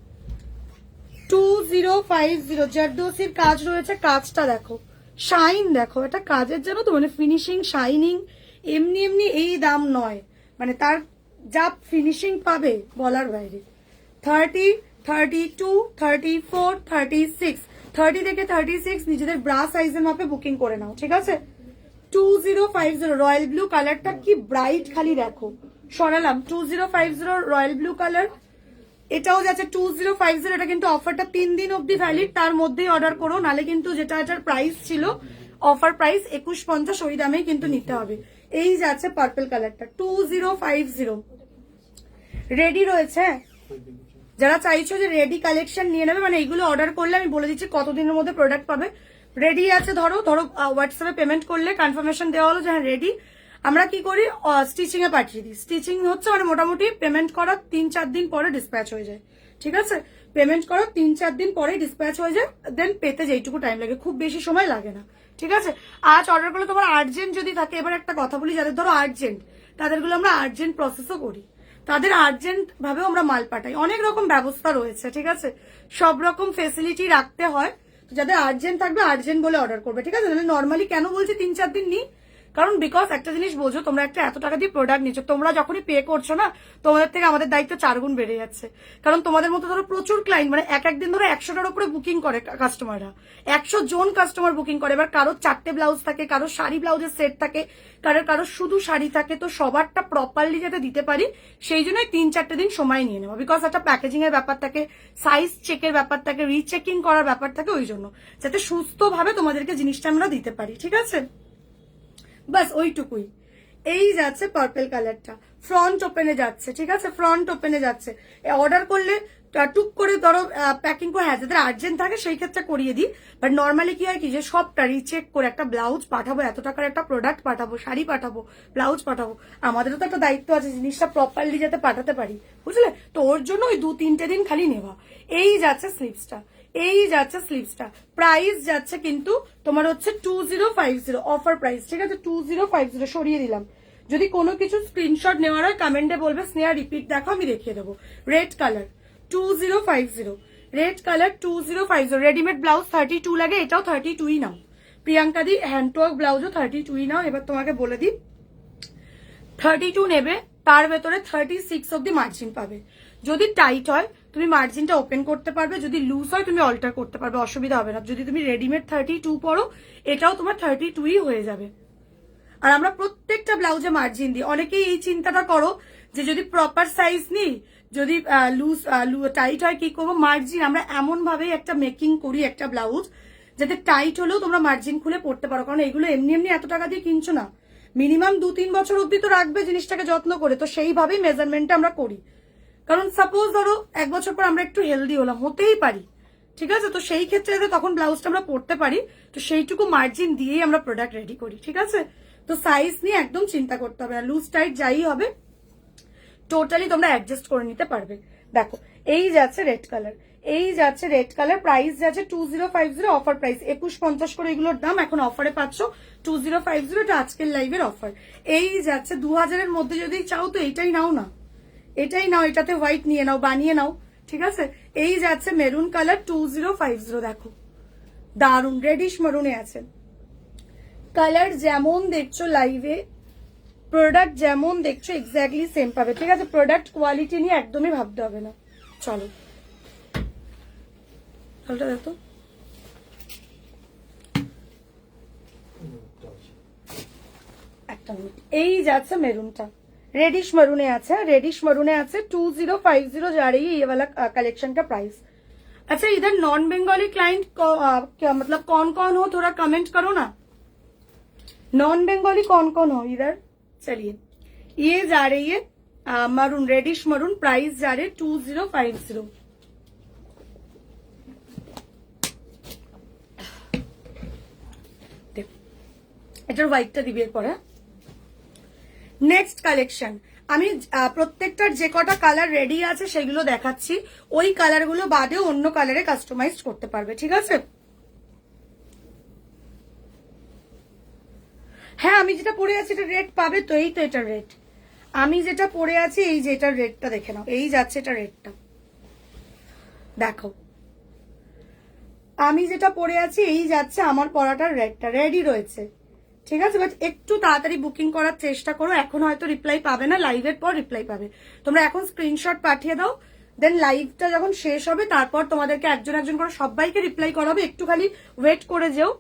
2050 জারদোসির কাজ রয়েছে, কাজটা দেখো, শাইন দেখো, এটা কাজের জন্য তো, মানে ফিনিশিং শাইনিং, এমনি এমনি এই দাম নয়, মানে তার যা ফিনিশিং পাবে বলার বাইরে। 30, 32, 34, 36, 30 থেকে 36 নিজেদের ব্রা সাইজের মাপে বুকিং করে নাও, ঠিক আছে। 2050 রয়্যাল ব্লু কালারটা কি ব্রাইট, খালি দেখো, সরালাম 2050 রয়্যাল ব্লু কালার। এটাও যাচ্ছে 2050, এটা কিন্তু অফারটা 3 দিন অব্দি ভ্যালিড, তার মধ্যেই অর্ডার করো, নালে কিন্তু যেটা এটার প্রাইস ছিল অফার প্রাইস 2150, ওই দামেই কিন্তু নিতে হবে। এই যাচ্ছে পার্পল কালারটা 2050 রেডি রয়েছে। যারা চাইছো যে রেডি কালেকশন নিয়ে নেবে, মানে এইগুলো অর্ডার করলে আমি বলে দিচ্ছি কতদিনের মধ্যে প্রোডাক্ট পাবে। রেডি আছে, ধরো হোয়াটসঅ্যাপে পেমেন্ট করলে কনফার্মেশন দেওয়া হলো যে হ্যাঁ রেডি, আমরা কি করি স্টিচিং এ পাঠিয়ে দিই। স্টিচিং হচ্ছে মানে মোটামুটি পেমেন্ট করার 3-4 দিন পরে ডিসপ্যাচ হয়ে যায়, ঠিক আছে। পেমেন্ট করার 3-4 দিন পরে ডিসপ্যাচ হয়ে যায়, দেন পেতে যেইটুকু টাইম লাগে, খুব বেশি সময় লাগে না, ঠিক আছে। আজ অর্ডার করলে তোমার আর্জেন্ট যদি থাকে, এবার একটা কথা বলি, যাদের ধরো আর্জেন্ট, তাদেরগুলো আমরা আর্জেন্ট প্রসেসও করি, তাদের আর্জেন্ট ভাবেও আমরা মাল পাঠাই, অনেক রকম ব্যবস্থা রয়েছে, ঠিক আছে। সব রকম ফেসিলিটি রাখতে হয়, যাদের আর্জেন্ট থাকবে আর্জেন্ট বলে অর্ডার করবে, ঠিক আছে। নাহলে নর্মালি কেন বলছি 3-4 দিন নিই, কারণ বিকজ একটা জিনিস বোঝো, তোমরা একটা এত টাকা দিয়ে প্রোডাক্ট নিচ্ছ, তোমরা যখনই পে করছো না, তোমাদের থেকে আমাদের দায়িত্ব 4 গুণ বেড়ে যাচ্ছে। কারণ তোমাদের মতো ধরো প্রচুর ক্লায়েন্ট, মানে এক একদিন ধরো 100টার উপরে বুকিং করে কাস্টমাররা, 100 জন কাস্টমার বুকিং করে। এবার কারোর 4টে ব্লাউজ থাকে, কারোর শাড়ি ব্লাউজের সেট থাকে, কারোর শুধু শাড়ি থাকে। তো সবারটা প্রপারলি যাতে দিতে পারি সেই জন্যই 3-4টে দিন সময় নিয়ে নেওয়া। বিকজ একটা প্যাকেজিং এর ব্যাপার থাকে, সাইজ চেকের ব্যাপার থাকে, রিচেকিং করার ব্যাপার থাকে, ওই জন্য যাতে সুস্থভাবে তোমাদেরকে জিনিসটা আমরা দিতে পারি। ঠিক আছে, বাস ওইটুকুই। এই যাচ্ছে পার্পল কালারটা, ফ্রন্ট ওপেনে যাচ্ছে। ঠিক আছে, ফ্রন্ট ওপেনে যাচ্ছে। অর্ডার করলে টুক করে ধরো প্যাকিং করে, হ্যাঁ যাদের আর্জেন্ট থাকে সেই ক্ষেত্রে করিয়ে দিই। বাট নর্মালি কি হয় কি, যে সবটা রিচেক করে একটা ব্লাউজ পাঠাবো, এত টাকার একটা প্রোডাক্ট পাঠাবো, শাড়ি পাঠাবো, ব্লাউজ পাঠাবো, আমাদেরও তো একটা দায়িত্ব আছে জিনিসটা প্রপারলি যাতে পাঠাতে পারি, বুঝলে? তো ওর জন্য ওই 2-3টে দিন খালি নেওয়া। এই যাচ্ছে স্লিভসটা, এই যাচ্ছে স্লিভসটা। প্রাইস যাচ্ছে কিন্তু তোমার হচ্ছে 2050 অফার প্রাইস। ঠিক আছে, 2050 সরিয়ে দিলাম। যদি কোনো কিছু স্ক্রিনশট নেওয়ার হয় কমেন্টে বলবে স্নেহা রিপিট দেখো, আমি দেখিয়ে দেবো। Red colour 2050, red colour 2050। Readymade blouse 32 লাগে, এটাও 32ই নাও। প্রিয়াঙ্কা দি হ্যান্ডওয়ার্ক ব্লাউজও 32ই নাও। এবার তোমাকে বলে দিই, 32 নেবে, তার ভেতরে 36 অব্দি মার্জিন পাবে। যদি টাইট হয় তুমি মার্জিনটা ওপেন করতে পারবে, যদি লুজ হয় তুমি অল্টার করতে পারবে, অসুবিধা হবে না। যদি তুমি রেডিমেড 32 পরো, এটাও তোমার 32ই হয়ে যাবে। আর আমরা প্রত্যেকটা ব্লাউজে মার্জিন দিই। অনেকেই এই চিন্তাটা করো যে যদি প্রপার সাইজ নিই, যদি লুজ টাইট হয় কি করবো। মার্জিন আমরা এমন ভাবে একটা মেকিং করি একটা ব্লাউজ, যাতে টাইট হলেও তোমরা মার্জিন খুলে পড়তে পারো। কারণ এগুলো এমনি এমনি এত টাকা দিয়ে কিনছো না, মিনিমাম 2-3 বছর অব্দি তো রাখবে জিনিসটাকে যত্ন করে। তো সেইভাবেই মেজারমেন্টটা আমরা করি। কারণ সাপোজ ধরো 1 বছর পর আমরা একটু হেলদি হলাম, হতেই পারি, ঠিক আছে? তো সেই ক্ষেত্রে যাতে তখন ব্লাউজটা আমরা পরতে পারি, তো সেইটুকু মার্জিন দিয়েই আমরা প্রোডাক্ট রেডি করি। ঠিক আছে, তো সাইজ নিয়ে একদম চিন্তা করতে হবে না, লুজ টাইট যাই হবে টোটালি তোমরা অ্যাডজাস্ট করে নিতে পারবে। দেখো এই যাচ্ছে রেড কালার, এই যাচ্ছে রেড কালার। প্রাইস যাচ্ছে 2050 অফার প্রাইস, 2150 করে এগুলোর দাম। এখন অফারে পাচ্ছ 2050, এটা আজকের লাইভের অফার। এই যাচ্ছে 2000-এর মধ্যে যদি চাও তো এইটাই নাও না, এটাই নাও, এটাতে হোয়াইট নিয়ে নাও, বানিয়ে নাও। ঠিক আছে, এই যাচ্ছে মেরুন কালার 2050। দেখো দারুন রেডিশ মেরুনে আছে। কালার যেমন দেখছো লাইভে, প্রোডাক্ট যেমন দেখছো এক্স্যাক্টলি সেম পাবে। ঠিক আছে, প্রোডাক্ট কোয়ালিটি নিয়ে একদমই ভাবতে হবে না। চলো চলটা দেখো, একটা মিনিট। এই যাচ্ছে মেরুনটা, रेडिश मरून আছে, रेडिश मरून আছে 2050 जा रही है ये वाला कलेक्शन का प्राइस। अच्छा इधर नॉन बंगाली क्लाइंट क्या मतलब कौन कौन हो, थोड़ा कमेंट करो ना, नॉन बंगाली कौन कौन हो इधर। चलिए ये जा रही है मरून, रेडिश मरून, प्राइस जा रही है 2050। এটার হোয়াইটটা দিবি এরপরে। নেক্সট কালেকশন আমি প্রত্যেকটার যে কটা কালার রেডি আছে সেগুলো দেখাচ্ছি, ওই কালারগুলো বাদেও অন্য কালারে কাস্টমাইজ করতে পারবে। ঠিক আছে, হ্যাঁ আমি যেটা পরে আছি এটা রেড পাবে তো, এই তো এটা রেড। আমি যেটা পরে আছি এই যে এটার রেডটা দেখে নাও, এই যাচ্ছে এটা রেডটা, দেখো আমি যেটা পরে আছি এই যাচ্ছে আমার পরাটার রেডটা, রেডি রয়েছে। ঠিক আছে, বাট একটু তাড়াতাড়ি বুকিং করার চেষ্টা করো, এখন হয়তো রিপ্লাই পাবে না, লাইভের পর রিপ্লাই পাবে। তোমরা এখন স্ক্রিনশট পাঠিয়ে দাও, দেন লাইভটা যখন শেষ হবে তারপর তোমাদেরকে একজন একজন করে সবাইকে রিপ্লাই করা হবে। একটু খালি ওয়েট করে যেও,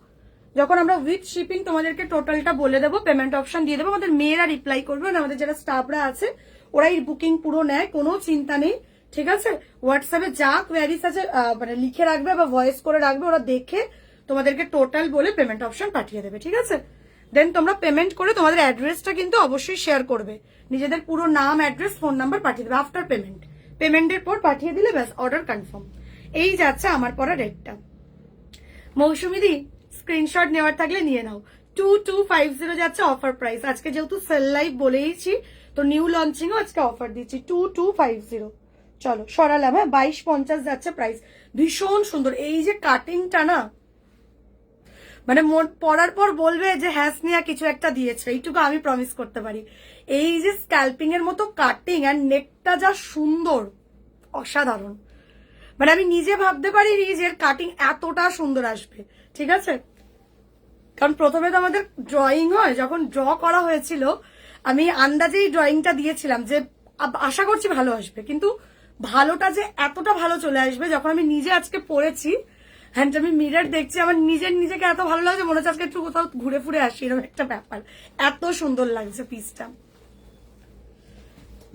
যখন আমরা উইথ শিপিং তোমাদেরকে টোটালটা বলে দেবো, পেমেন্ট অপশন দিয়ে দেবো, আমাদের মেয়েরা রিপ্লাই করবে, আমাদের যারা স্টাফরা আছে ওরাই বুকিং পুরো নেয়, কোনো চিন্তা নেই। ঠিক আছে, হোয়াটসঅ্যাপে যা কোয়ারিজ আছে মানে লিখে রাখবে বা ভয়েস করে রাখবে, ওরা দেখে তোমাদেরকে টোটাল বলে পেমেন্ট অপশন পাঠিয়ে দেবে। ঠিক আছে, দেন তোমরা পেমেন্ট করে তোমাদের অ্যাড্রেসটা কিন্তু অবশ্যই শেয়ার করবে, নিজেদের পুরো নাম অ্যাড্রেস ফোন নাম্বার পাঠিয়ে দেবে আফটার পেমেন্ট। পেমেন্টের পর পাঠিয়ে দিলে ব্যাস অর্ডার কনফার্ম। এই যাচ্ছে আমার পরা রেটটা। মৌসুমি দি স্ক্রিনশট নেওয়ার থাকলে নিয়ে নাও। 2250 যাচ্ছে অফার প্রাইস, আজকে যেহেতু সেল লাইভ বলেইছি তো নিউ লঞ্চিংও আজকে অফার দিচ্ছি 2250। চলো সরালাম, হ্যাঁ 2250 যাচ্ছে প্রাইস, ভীষণ সুন্দর। এই যে কাটিংটা না, মানে পরার পর বলবে যে হ্যাঁ স্নেহা কিছু একটা দিয়েছে, এইটুকু আমি প্রমিস করতে পারি। এই যে স্ক্যাল্পিং এর মতো কাটিং আর নেকটা যা সুন্দর, অসাধারণ, মানে আমি নিজে ভাবতে পারিনি যে এর কাটিং এতটা সুন্দর আসবে। ঠিক আছে, কারণ প্রথমে তো আমাদের ড্রয়িং হয়, যখন ড্র করা হয়েছিল আমি আন্দাজেই ড্রয়িংটা দিয়েছিলাম যে আশা করছি ভালো আসবে, কিন্তু ভালোটা যে এতটা ভালো চলে আসবে যখন আমি নিজে আজকে পড়েছি, হ্যান্ড আমি মিরর দেখছি, আমার নিজেকে এত ভালো লাগছে, মনে হচ্ছে আজকে একটু কোথাও ঘুরে ফুরে আসি, এরকম একটা ব্যাপার। এত সুন্দর লাগছে পিসটা।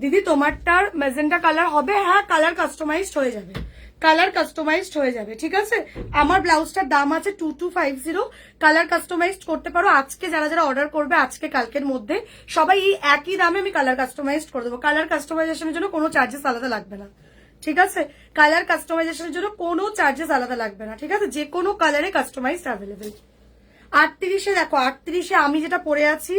দিদি তোমারটার ম্যাজেন্টা কালার হবে? হ্যাঁ, কালার কাস্টমাইজড হয়ে যাবে, কালার কাস্টমাইজড হয়ে যাবে, ঠিক আছে। আমার ব্লাউজটার দাম আছে 2250, কালার কাস্টমাইজড করতে পারো। আজকে যারা যারা অর্ডার করবে আজকে কালকের মধ্যে সবাই এই একই দামে আমি কালার কাস্টমাইজড করে দেবো। কালার কাস্টমাইজেশনের জন্য কোনো চার্জেস আলাদা লাগবে না, ঠিক আছে। কালার কাস্টমাইজেশনের জন্য কোনো চার্জেস আলাদা লাগবে না, ঠিক আছে। যে কোনো কালারে কাস্টমাইজড অ্যাভেলেবেল। 38-এ দেখো, 38-এ আমি যেটা পরে আছি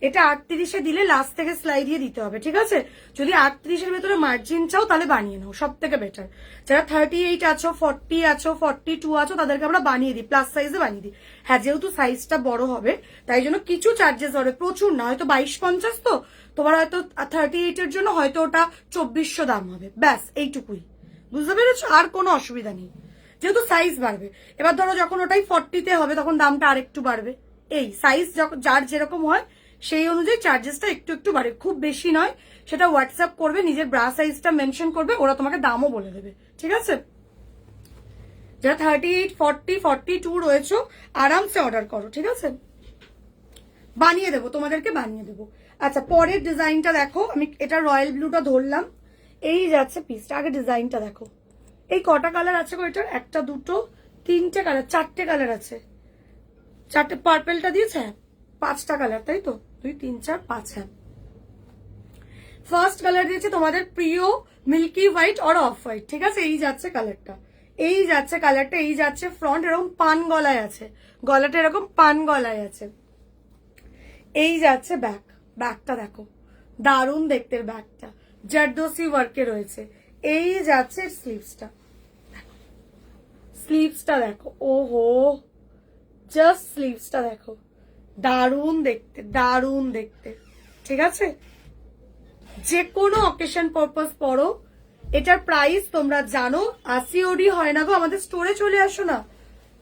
এটা 38-এ দিলে লাস্ট থেকে সেলাই দিয়ে দিতে হবে, ঠিক আছে। যদি 38-এর ভেতরে মার্জিন চাও তাহলে বানিয়ে নাও, সব থেকে বেটার। যারা 38 আছো, 40 আছো, 42 আছো, তাদেরকে আমরা বানিয়ে দিই, প্লাস সাইজে বানিয়ে দিই। হ্যাঁ, যেহেতু সাইজটা বড় হবে তাই জন্য কিছু চার্জেস হবে, প্রচুর না, হয়তো 2250, তো তোমার হয়তো 38-এর জন্য হয়তো ওটা 2400 দাম হবে, ব্যাস এইটুকুই, বুঝতে পেরেছো? আর কোনো অসুবিধা নেই, যেহেতু সাইজ বাড়বে। এবার ধরো যখন ওটাই 40-তে হবে তখন দামটা আরেকটু বাড়বে। এই সাইজ যার যেরকম হয় সেই অনুযায়ী চার্জেসটা একটু একটু বাড়ে, খুব বেশি নয়। সেটা হোয়াটসঅ্যাপ করবে, নিজের ব্রা সাইজটা মেনশন করবে, ওরা তোমাকে দামও বলে দেবে, ঠিক আছে। যারা 38, 40, 42 রয়েছো আরামসে অর্ডার করো, ঠিক আছে, বানিয়ে দেবো, তোমাদেরকে বানিয়ে দেবো। আচ্ছা, পরের ডিজাইনটা দেখো, আমি এটা রয়্যাল ব্লুটা ধরলাম, এই যাচ্ছে পিসটা। আগে ডিজাইনটা দেখো, এই কটা কালার আছে গো এটার? একটা, দুটো, তিনটে কালার, চারটে কালার আছে, চারটে। পার্পেলটা দিয়েছে, 5টা কালার, তাই তো? 2, 3, 4, 5, হ্যাঁ। ফার্স্ট কালার দিয়েছে তোমাদের প্রিয় মিল্কি হোয়াইট আর অফ হোয়াইট, ঠিক আছে। এই যাচ্ছে কালারটা, এই যাচ্ছে কালারটা, এই যাচ্ছে ফ্রন্ট, এরকম পান গলায় আছে, গলাটা এরকম পান গলায় আছে। এই যাচ্ছে ব্যাক, ব্যাকটা দেখো, দারুণ দেখতে ব্যাকটা, জারদোসি ওয়ার্কে রয়েছে। এই যাচ্ছে স্লিভসটা, স্লিভসটা দেখো, ওহো, জাস্ট স্লিভসটা দেখো, দারুণ দেখতে, দারুণ দেখতে, ঠিক আছে। যে কোনো অকেশন পারপাস পরো। এটার প্রাইস তোমরা জানো, 80 হয় না গো, আমাদের স্টোরে চলে আসো না।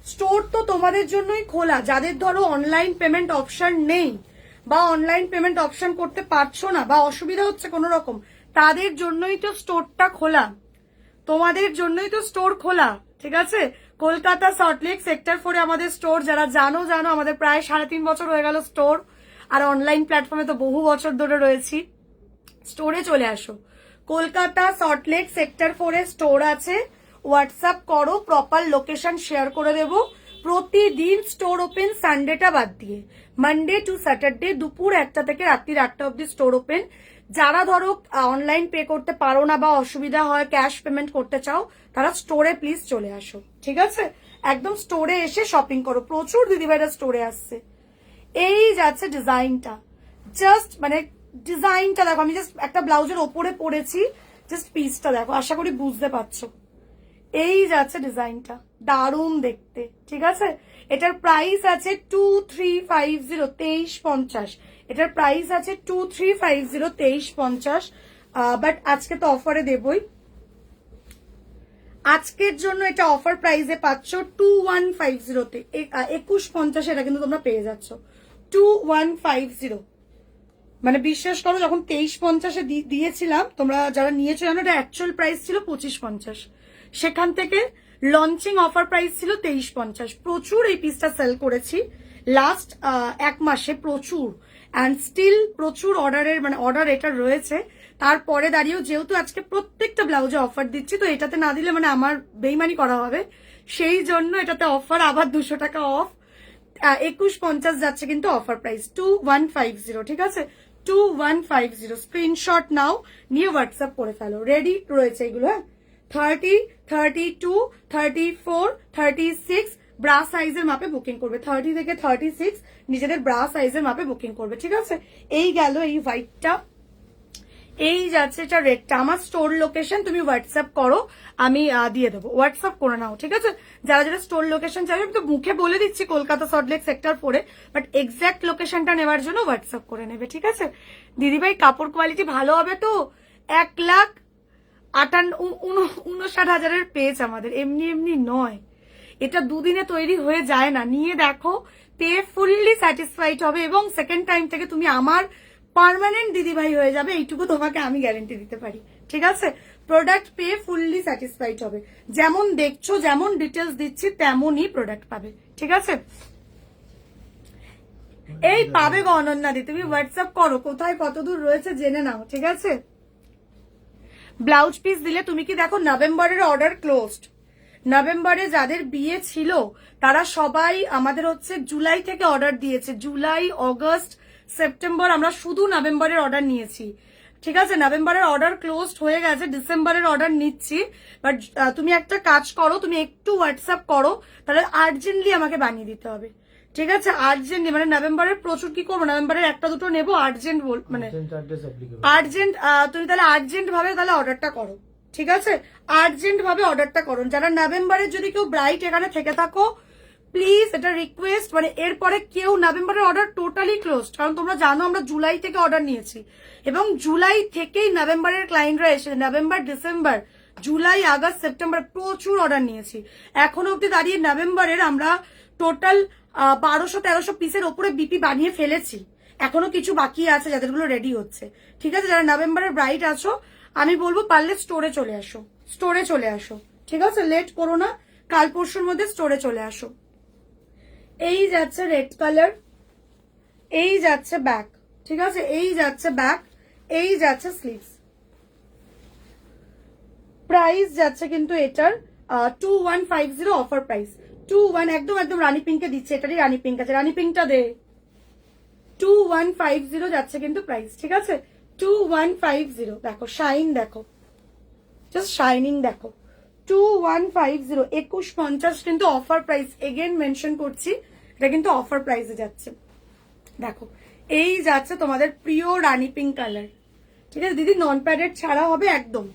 স্টোর তো তোমাদের জন্যই খোলা, যাদের ধরো অনলাইন পেমেন্ট অপশন নেই বা অনলাইন পেমেন্ট অপশন করতে পারছো না বা অসুবিধা হচ্ছে কোনো রকম, তাদের জন্যই তো স্টোরটা খোলা, তোমাদের জন্যই তো স্টোর খোলা, ঠিক আছে। কলকাতা সল্টলেক সেক্টর 4-এ আমাদের স্টোর, যারা জানো আমাদের প্রায় 3.5 বছর হয়ে গেল স্টোর, আর অনলাইন প্ল্যাটফর্মে তো বহু বছর ধরে রয়েছি। স্টোরে চলে আসো, কলকাতা সল্টলেক সেক্টর 4-এ স্টোর আছে। হোয়াটসঅ্যাপ করো, প্রপার লোকেশন শেয়ার করে দেবো। প্রতিদিন স্টোর ওপেন, সানডেটা বাদ দিয়ে, মানডে টু স্যাটারডে দুপুর 1টা থেকে রাত্রি 8টা অব্দি স্টোর ওপেন। যারা ধরো অনলাইন পে করতে পারো না বা অসুবিধা হয়, ক্যাশ পেমেন্ট করতে চাও, তারা স্টোরে প্লিজ চলে আসো, ঠিক আছে। একদম স্টোরে এসে শপিং করো, প্রচুর দিদিভাইরা স্টোরে আসছে। এই যাচ্ছে ডিজাইনটা, জাস্ট মানে ডিজাইনটা দেখো, আমি জাস্ট একটা ব্লাউজের ওপরে পরেছি, জাস্ট পিসটা দেখো, আশা করি বুঝতে পারছো। এই যাচ্ছে ডিজাইনটা, দারুণ দেখতে, ঠিক আছে। এটার প্রাইস আছে 2350, 2350। এটার প্রাইস আছে 2350, 2350। বাট আজকে তো অফারে দেবই, আজকের জন্য এটা অফার প্রাইসে পাচ্ছ 2150-তে, 2150 এটা কিন্তু তোমরা পেয়ে যাচ্ছ 2150। মানে বিশ্বাস করো, যখন 2350-এ দিয়েছিলাম, তোমরা যারা নিয়েছো জানো, এটা অ্যাকচুয়াল প্রাইস ছিল 2550, সেখান থেকে লঞ্চিং অফার প্রাইস ছিল 2350। প্রচুর এই পিসটা সেল করেছি লাস্ট 1 মাসে, প্রচুর, অ্যান্ড স্টিল প্রচুর অর্ডারের মানে অর্ডার এটা রয়েছে। তারপরে দাঁড়িয়েও যেহেতু আজকে প্রত্যেকটা ব্লাউজে অফার দিচ্ছি, তো এটাতে না দিলে মানে আমার বেইমানি করা হবে, সেই জন্য এটাতে অফার, আবার 200 টাকা অফ। 2150 যাচ্ছে কিন্তু অফার প্রাইস 2150, ঠিক আছে, 2150। স্ক্রিনশট নাও, নিয়ে হোয়াটসঅ্যাপ করে ফেলো। রেডি রয়েছে এগুলো, হ্যাঁ। 30, 32, 34, 36 ব্রা সাইজের মাপে বুকিং করবে, 30 থেকে 36 নিজেদের ব্রা সাইজের মাপে বুকিং করবে, ঠিক আছে। এই গেল এই হোয়াইটটা, এই যাচ্ছে এটা রেডটা। আমার স্টোর লোকেশন তুমি হোয়াটসঅ্যাপ করো, আমি দিয়ে দেবো, হোয়াটসঅ্যাপ করে নাও, ঠিক আছে। যারা যারা স্টোর লোকেশন চাইবে, আমি তো মুখে বলে দিচ্ছি কলকাতা সল্টলেক সেক্টর 4-এ, বাট এক্সাক্ট লোকেশনটা নেওয়ার জন্য হোয়াটসঅ্যাপ করে নেবে, ঠিক আছে। দিদিভাই কাপড় কোয়ালিটি ভালো হবে তো? 1,59,000-এর পেজ আমাদের, এমনি এমনি নয়। এটা দুদিনে তৈরি হয়ে যায় না, নিয়ে দেখো, পেয়ে ফুললি স্যাটিসফাইড হবে এবং সেকেন্ড টাইম থেকে তুমি আমার পার্মানেন্ট দিদিভাই হয়ে যাবে, এইটুকু তোমাকে আমি গ্যারেন্টি দিতে পারি। ঠিক আছে, প্রোডাক্ট পেয়ে ফুললি স্যাটিসফাইড হবে, যেমন দেখছো যেমন ডিটেলস দিচ্ছি তেমনই প্রোডাক্ট পাবে। ঠিক আছে, এই পাবে গো অনন্যাদি, তুমি হোয়াটসঅ্যাপ করো, কোথায় কত দূর রয়েছে জেনে নাও। ঠিক আছে, ব্লাউজ পিস দিলে তুমি কি দেখো নভেম্বরের অর্ডার ক্লোজড, নভেম্বরে যাদের বিয়ে ছিল তারা সবাই আমাদের হচ্ছে জুলাই থেকে অর্ডার দিয়েছে, জুলাই অগস্ট সেপ্টেম্বর আমরা শুধু নভেম্বরের অর্ডার নিয়েছি। ঠিক আছে, নভেম্বরের অর্ডার ক্লোজড হয়ে গেছে, ডিসেম্বরের অর্ডার নিচ্ছি। বাট তুমি একটা কাজ করো, তুমি একটু হোয়াটসঅ্যাপ করো, তাহলে আর্জেন্টলি আমাকে বানিয়ে দিতে হবে। ঠিক আছে, আর্জেন্টলি, মানে নভেম্বরের প্রচুর কি করবো, নভেম্বরের একটা দুটো নেবো, আর্জেন্ট মানে আর্জেন্ট, তুমি তাহলে আর্জেন্ট ভাবে তাহলে অর্ডারটা করো। ঠিক আছে, আর্জেন্ট ভাবে অর্ডারটা করো। যারা নভেম্বরের যদি কেউ ব্রাইট এখানে থেকে থাকো, প্লিজ এটা রিকোয়েস্ট, মানে এরপরে কেউ নভেম্বরের অর্ডার টোটালি ক্লোজড, কারণ তোমরা জানো আমরা জুলাই থেকে অর্ডার নিয়েছি এবং জুলাই থেকেই নভেম্বরের ক্লায়েন্টরা এসে November December July August September প্রচুর অর্ডার নিয়েছি। এখনো অব্দি দাঁড়িয়ে নভেম্বরের আমরা টোটাল 1200-1300 পিসের ওপরে বিপি বানিয়ে ফেলেছি, এখনো কিছু বাকি আছে যাদেরগুলো রেডি হচ্ছে। ঠিক আছে, যারা নভেম্বরের ব্রাইট আছো আমি বলবো পারলে স্টোরে চলে আসো, স্টোরে চলে আসো। ঠিক আছে, লেট করো না, কাল পরশুর মধ্যে স্টোরে চলে আসো। এই যাচ্ছে রেড কালার, এই যাচ্ছে ব্যাক। ঠিক আছে, এই যাচ্ছে ব্যাক, এই যাচ্ছে স্লিভস। প্রাইস যাচ্ছে কিন্তু এটার 2150 অফার প্রাইস, 21 একদম একদম রানী পিঙ্কে দিচ্ছে, এটারই রানী পিঙ্ক আছে, রানী পিঙ্কটা দে। 2150 যাচ্ছে কিন্তু প্রাইস। ঠিক আছে, 2150, দেখো শাইন, দেখো জাস্ট শাইনিং দেখো, 2150, 2150 কিন্তু অফার প্রাইস, এগেন মেনশন করছি এটা কিন্তু অফার প্রাইসে যাচ্ছে। দেখো এই যাচ্ছে তোমাদের প্রিয় রানী পিঙ্ক কালার। ঠিক আছে দিদি, নন প্যাডেড ছাড়া হবে একদম,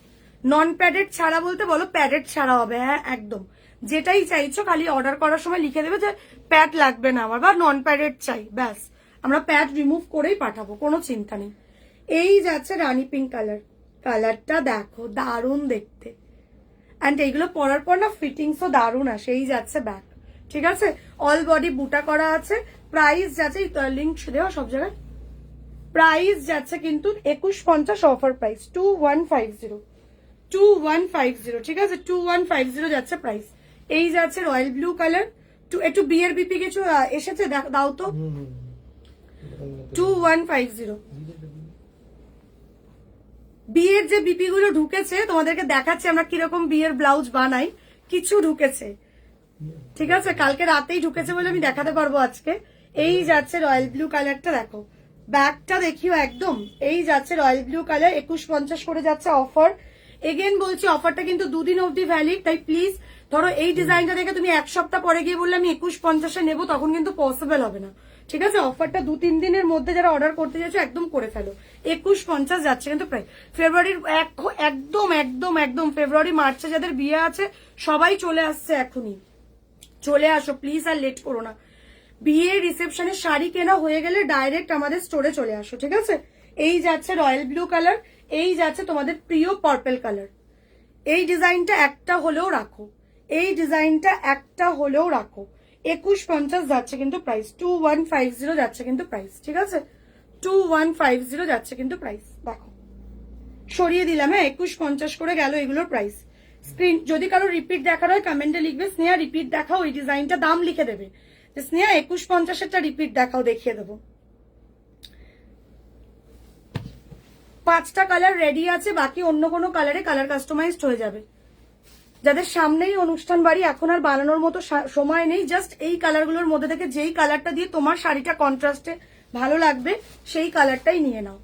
নন প্যাডেড ছাড়া বলতে বলো প্যাডেড ছাড়া হবে, হ্যাঁ একদম, যেটাই চাইছো খালি অর্ডার করার সময় লিখে দেবে যে প্যাড লাগবে না আমার বা নন প্যাডেড চাই, ব্যাস আমরা প্যাড রিমুভ করেই পাঠাবো, কোনো চিন্তা নেই। এই যাচ্ছে রানী পিঙ্ক কালার, কালারটা দেখো দারুণ দেখতে, অ্যান্ড এইগুলো পরার পর না ফিটিংসও দারুণ আসে। এই যাচ্ছে ব্যাক। ঠিক আছে, অল বডি বুটা করা আছে। প্রাইস যাচ্ছে লিঙ্ক দেওয়া সব জায়গায়, প্রাইস যাচ্ছে কিন্তু 2150 অফার প্রাইস, 2150, 2150। ঠিক আছে, 2150 যাচ্ছে প্রাইস। এই যাচ্ছে রয়্যাল ব্লু কালার, একটু বিয়ের বিপি কিছু এসেছে দাও তো, 2150। বিয়ের যে বিপি গুলো ঢুকেছে তোমাদেরকে দেখাচ্ছি আমরা কিরকম বিয়ের ব্লাউজ বানাই, কিছু ঢুকেছে। ঠিক আছে, কালকে রাতেই ঢুকেছে বলে আমি দেখাতে পারবো আজকে। এই যাচ্ছে রয়্যাল ব্লু কালারটা, দেখো ব্যাকটা দেখিও একদম। এই যাচ্ছে রয়্যাল ব্লু কালার, 2150 করে যাচ্ছে অফার। এগেন বলছি অফারটা কিন্তু দুদিন অবধি ভ্যালিড, তাই প্লিজ ধরো এই ডিজাইনটা দেখে তুমি এক সপ্তাহ পরে গিয়ে বললে আমি 2150-এ নেবো, তখন কিন্তু পসিবল হবে না। ঠিক আছে, অফারটা 2-3 দিনের মধ্যে যারা অর্ডার করতে যাচ্ছে একদম করে ফেলো। 2150 যাচ্ছে কিন্তু প্রায় ফেব্রুয়ারির একদম একদম একদম ফেব্রুয়ারি মার্চে যাদের বিয়ে আছে সবাই চলে আসছে এখনই, চলে আসো প্লিজ, আর লেট করো না। বিয়ে রিসেপশনের শাড়ি কেনা হয়ে গেলে ডাইরেক্ট আমাদের স্টোরে চলে আসো। ঠিক আছে, এই যাচ্ছে রয়্যাল ব্লু কালার, এই যাচ্ছে তোমাদের প্রিয় পার্পল কালার। এই ডিজাইনটা একটা হলেও রাখো, এই ডিজাইনটা একটা হলেও রাখো। 2150 যাচ্ছে কিন্তু প্রাইস, 2150 যাচ্ছে কিন্তু প্রাইস। ঠিক আছে, 2150 যাচ্ছে কিন্তু প্রাইস। দেখো সরিয়ে দিলাম, হ্যাঁ 2150 করে গেল এগুলোর প্রাইস। স্ক্রিন যদি কারো রিপিট দেখার হয় কমেন্টে লিখবে স্নেহা রিপিট দেখাও, ওই ডিজাইনটা দাম লিখে দেবে স্নেহা 2150-এরটা রিপিট দেখাও, দেখিয়ে দেবো। 5টা কালার রেডি আছে, বাকি অন্য কোনো কালারে কালার কাস্টমাইজড হয়ে যাবে। যাদের সামনেই অনুষ্ঠান বাড়ি, এখন আর বানানোর মতো সময় নেই, জাস্ট এই কালারগুলোর মধ্যে থেকে যেই কালারটা দিয়ে তোমার শাড়িটা কন্ট্রাস্টে ভালো লাগবে সেই কালারটাই নিয়ে নাও।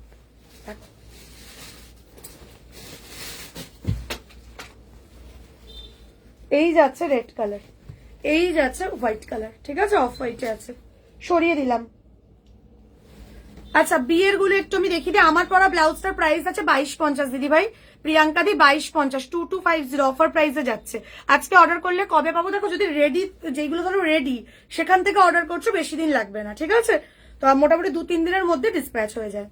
এই যাচ্ছে রেড কালার, এই যাচ্ছে হোয়াইট কালার। ঠিক আছে, অফ হোয়াইটে আছে, সরিয়ে দিলাম। আচ্ছা বিয়ের গুলো একটু আমি দেখি দিই। আমার পরা ব্লাউজটার প্রাইস আছে 2250 দিদি ভাই, প্রিয়াঙ্কা দি 2250, 2250 অফার প্রাইসে যাচ্ছে। আজকে অর্ডার করলে কবে পাবো দেখো, যদি রেডি যেগুলো ধরো রেডি সেখান থেকে অর্ডার করছো বেশি দিন লাগবে না। ঠিক আছে, তো মোটামুটি 2-3 দিনের মধ্যে ডিসপ্যাচ হয়ে যায়।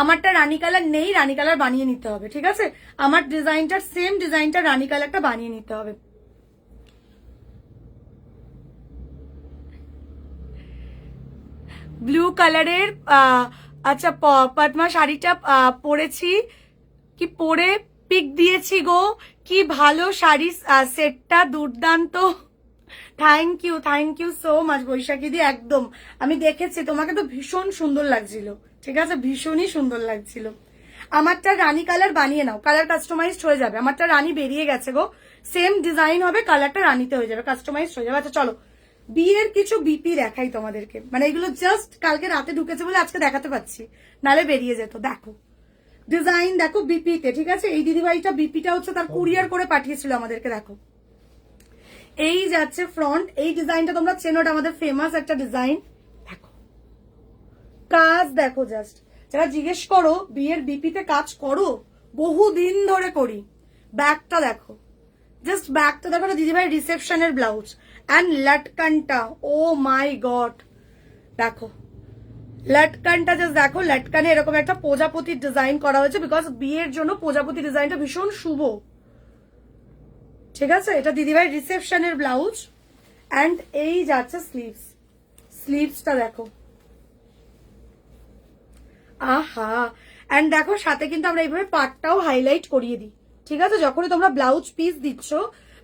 আমারটা রানী কালার নেই, রানী কালার বানিয়ে নিতে হবে। ঠিক আছে, আমার ডিজাইনটার সেম ডিজাইনটা রানী কালারটা বানিয়ে নিতে হবে। ব্লু কালারের আচ্ছা পদ্মা শাড়িটা পরেছি, কি পরে পিক দিয়েছি গো, কি ভালো শাড়ি সেটটা, দুর্দান্ত। থ্যাংক ইউ সো মাচ বৈশাখী দি। একদম আমি দেখেছি, তোমাকে তো ভীষণ সুন্দর লাগছিল, ঠিক আছে, ভীষণই সুন্দর লাগছিল। আমারটা রানী কালার বানিয়ে নাও, কালার কাস্টমাইজড হয়ে যাবে। আমারটা রানী বেরিয়ে গেছে গো, সেম ডিজাইন হবে, কালারটা রানীতে হয়ে যাবে, কাস্টমাইজড হয়ে যাবে। আচ্ছা চলো বিয়ের কিছু বিপি দেখাই তোমাদেরকে, মানে এগুলো জাস্ট কালকে রাতে ঢুকেছে বলে আজকে দেখাতে পাচ্ছি, নালে বেরিয়ে যেত। দেখো ডিজাইন দেখো বিপিতে, ঠিক আছে। এই দিদিভাইটা বিপিটা হচ্ছে তার কুরিয়ার করে পাঠিয়েছিল আমাদেরকে। দেখো এই যাচ্ছে ফ্রন্ট, এই ডিজাইনটা তোমরা চেনো, এটা আমাদের ফেমাস একটা ডিজাইন। দেখো কাজ দেখো, জাস্ট যারা জিজ্ঞেস করো বিয়ের বিপিতে কাজ করো, বহুদিন ধরে করি। ব্যাগটা দেখো, জাস্ট ব্যাগটা দেখো, দিদিভাই রিসেপশনের ব্লাউজ অ্যান্ড লাটকানটা, ও মাই গড দেখো লাটকানটা, জাস্ট দেখো লাটকানে এরকম একটা প্রজাপতির ডিজাইন করা হয়েছে, বিকজ বিয়ের জন্য প্রজাপতি ডিজাইনটা ভীষণ শুভ, ঠিক আছে। এটা দিদিভাই রিসেপশনের ব্লাউজ অ্যান্ড এই যাচ্ছে স্লিভস, স্লিভসটা দেখো, আহা। অ্যান্ড দেখো সাথে কিন্তু আমরা এইভাবে পার্টটাও হাইলাইট করিয়ে দিই, ঠিক আছে। যখনই তোমরা ব্লাউজ পিস দিচ্ছ,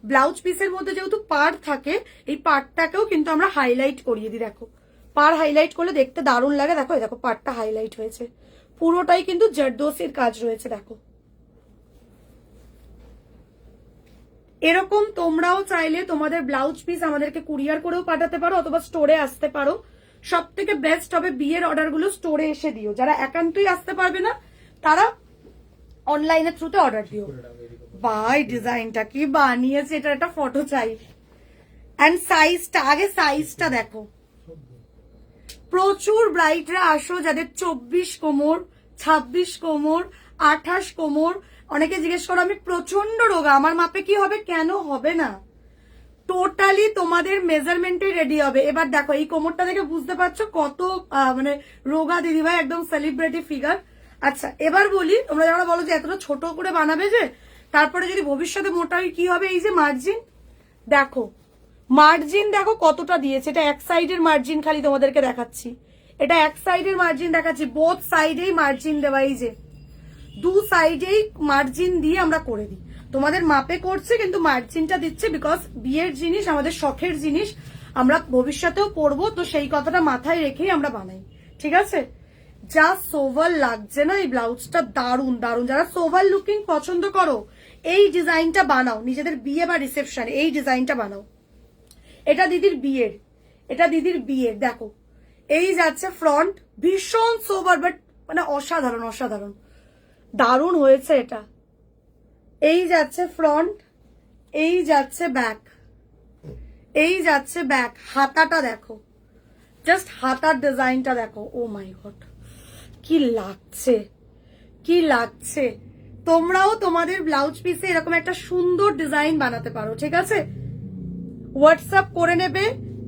ব্লাউজ পিসের মধ্যে যেহেতু পার্ট থাকে, এই পার্টটাকেও কিন্তু আমরা হাইলাইট করিয়ে দিই। দেখো পার হাইলাইট করলে দেখতে দারুণ লাগে। দেখো দেখো পার্টটা হাইলাইট হয়েছে, পুরোটাই কিন্তু জারদোসির কাজ রয়েছে। দেখো এরকম তোমরাও চাইলে তোমাদের ব্লাউজ পিস আমাদেরকে কুরিয়ার করেও পাঠাতে পারো, অথবা স্টোরে আসতে পারো। সব থেকে বেস্ট হবে বিয়ের অর্ডারগুলো স্টোরে এসে দিও, যারা একান্তই আসতে পারবে না তারা অনলাইনের থ্রুতে অর্ডার দিও। ভাই ডিজাইনটা কি বানিয়েছে, এটা একটা ফটো চাই। এন্ড সাইজটা, আগে সাইজটা দেখো। প্রচুর ব্রাইডরা আসো যাদের 24 কোমর, 26 কোমর, 28 কোমর। অনেকে জিজ্ঞেস করো আমি প্রচন্ড রোগা, আমার মাপে কি হবে? কেন হবে না, টোটালি তোমাদের মেজারমেন্টে রেডি হবে। এবার দেখো এই কোমরটা দেখে বুঝতে পারছো কত মানে রোগা দিদিভাই, একদম সেলিব্রিটি ফিগার। আচ্ছা এবার বলি, তোমরা যারা বলো যে এতটা ছোট করে বানাবে যে, তারপরে যদি ভবিষ্যতে মোটা হয় কি হবে? এই যে মার্জিন দেখো, মার্জিন দেখো কতটা দিয়েছে। এটা এক সাইডের মার্জিন খালি তোমাদেরকে দেখাচ্ছি, এটা এক সাইডের মার্জিন দেখাচ্ছি, বোথ সাইডেই মার্জিন দেওয়া, এই যে দু সাইডেই মার্জিন দিয়ে আমরা করে দিই। তোমাদের মাপে করছে কিন্তু মার্জিনটা দিচ্ছে, বিকজ বিয়ের জিনিস আমাদের শখের জিনিস, আমরা ভবিষ্যতেও পরবো, তো সেই কথাটা মাথায় রেখেই আমরা বানাই, ঠিক আছে। যা সোভার লাগছে না এই ব্লাউজটা, দারুন দারুন। যারা সোভার লুকিং পছন্দ করো এই ডিজাইনটা বানাও, নিজেদের বিয়ে বা রিসেপশন এই ডিজাইনটা বানাও। এটা দিদির বিয়ের, এটা দিদির বিয়ের। দেখো এই যাচ্ছে ফ্রন্ট, ভীষণ সোভার বাট মানে অসাধারণ অসাধারণ, দারুণ হয়েছে এটা। এই যাচ্ছে ফ্রন্ট, এই যাচ্ছে ব্যাক, এই যাচ্ছে ব্যাক। হাতাটা দেখো, জাস্ট হাতার ডিজাইনটা দেখো, ও মাই গড কি লাগছে, কি লাগছে। তোমরাও তোমাদের ব্লাউজ পিসে এরকম একটা সুন্দর ডিজাইন বানাতে পারো, ঠিক আছে। হোয়াটসঅ্যাপ করে নেবে,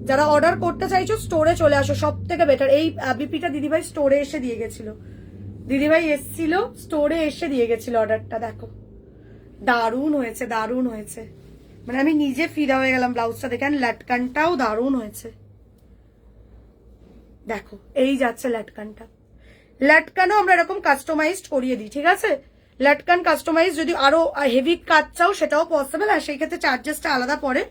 যারা অর্ডার করতে চাইছো স্টোরে চলে আসো, সব থেকে বেটার। এই বিপিটা দিদিভাই স্টোরে এসে দিয়ে গেছিল, দিদিভাই এসছিল স্টোরে এসে দিয়ে গেছিল অর্ডারটা। দেখো দারুণ হয়েছে, দারুণ হয়েছে, মানে আমি নিজে ফিদা হয়ে গেলাম ব্লাউজটা দেখে। লাটকানটাও দারুণ হয়েছে, দেখো এই যাচ্ছে লাটকানটা। লাটকানও আমরা এরকম কাস্টমাইজড করিয়ে দিই, ঠিক আছে। লাটকান কাস্টমাইজ যদি আরো হেভি কাজ চাও সেটাও পসিবল, আর সেই ক্ষেত্রে চার্জেসটা আলাদা পড়ে।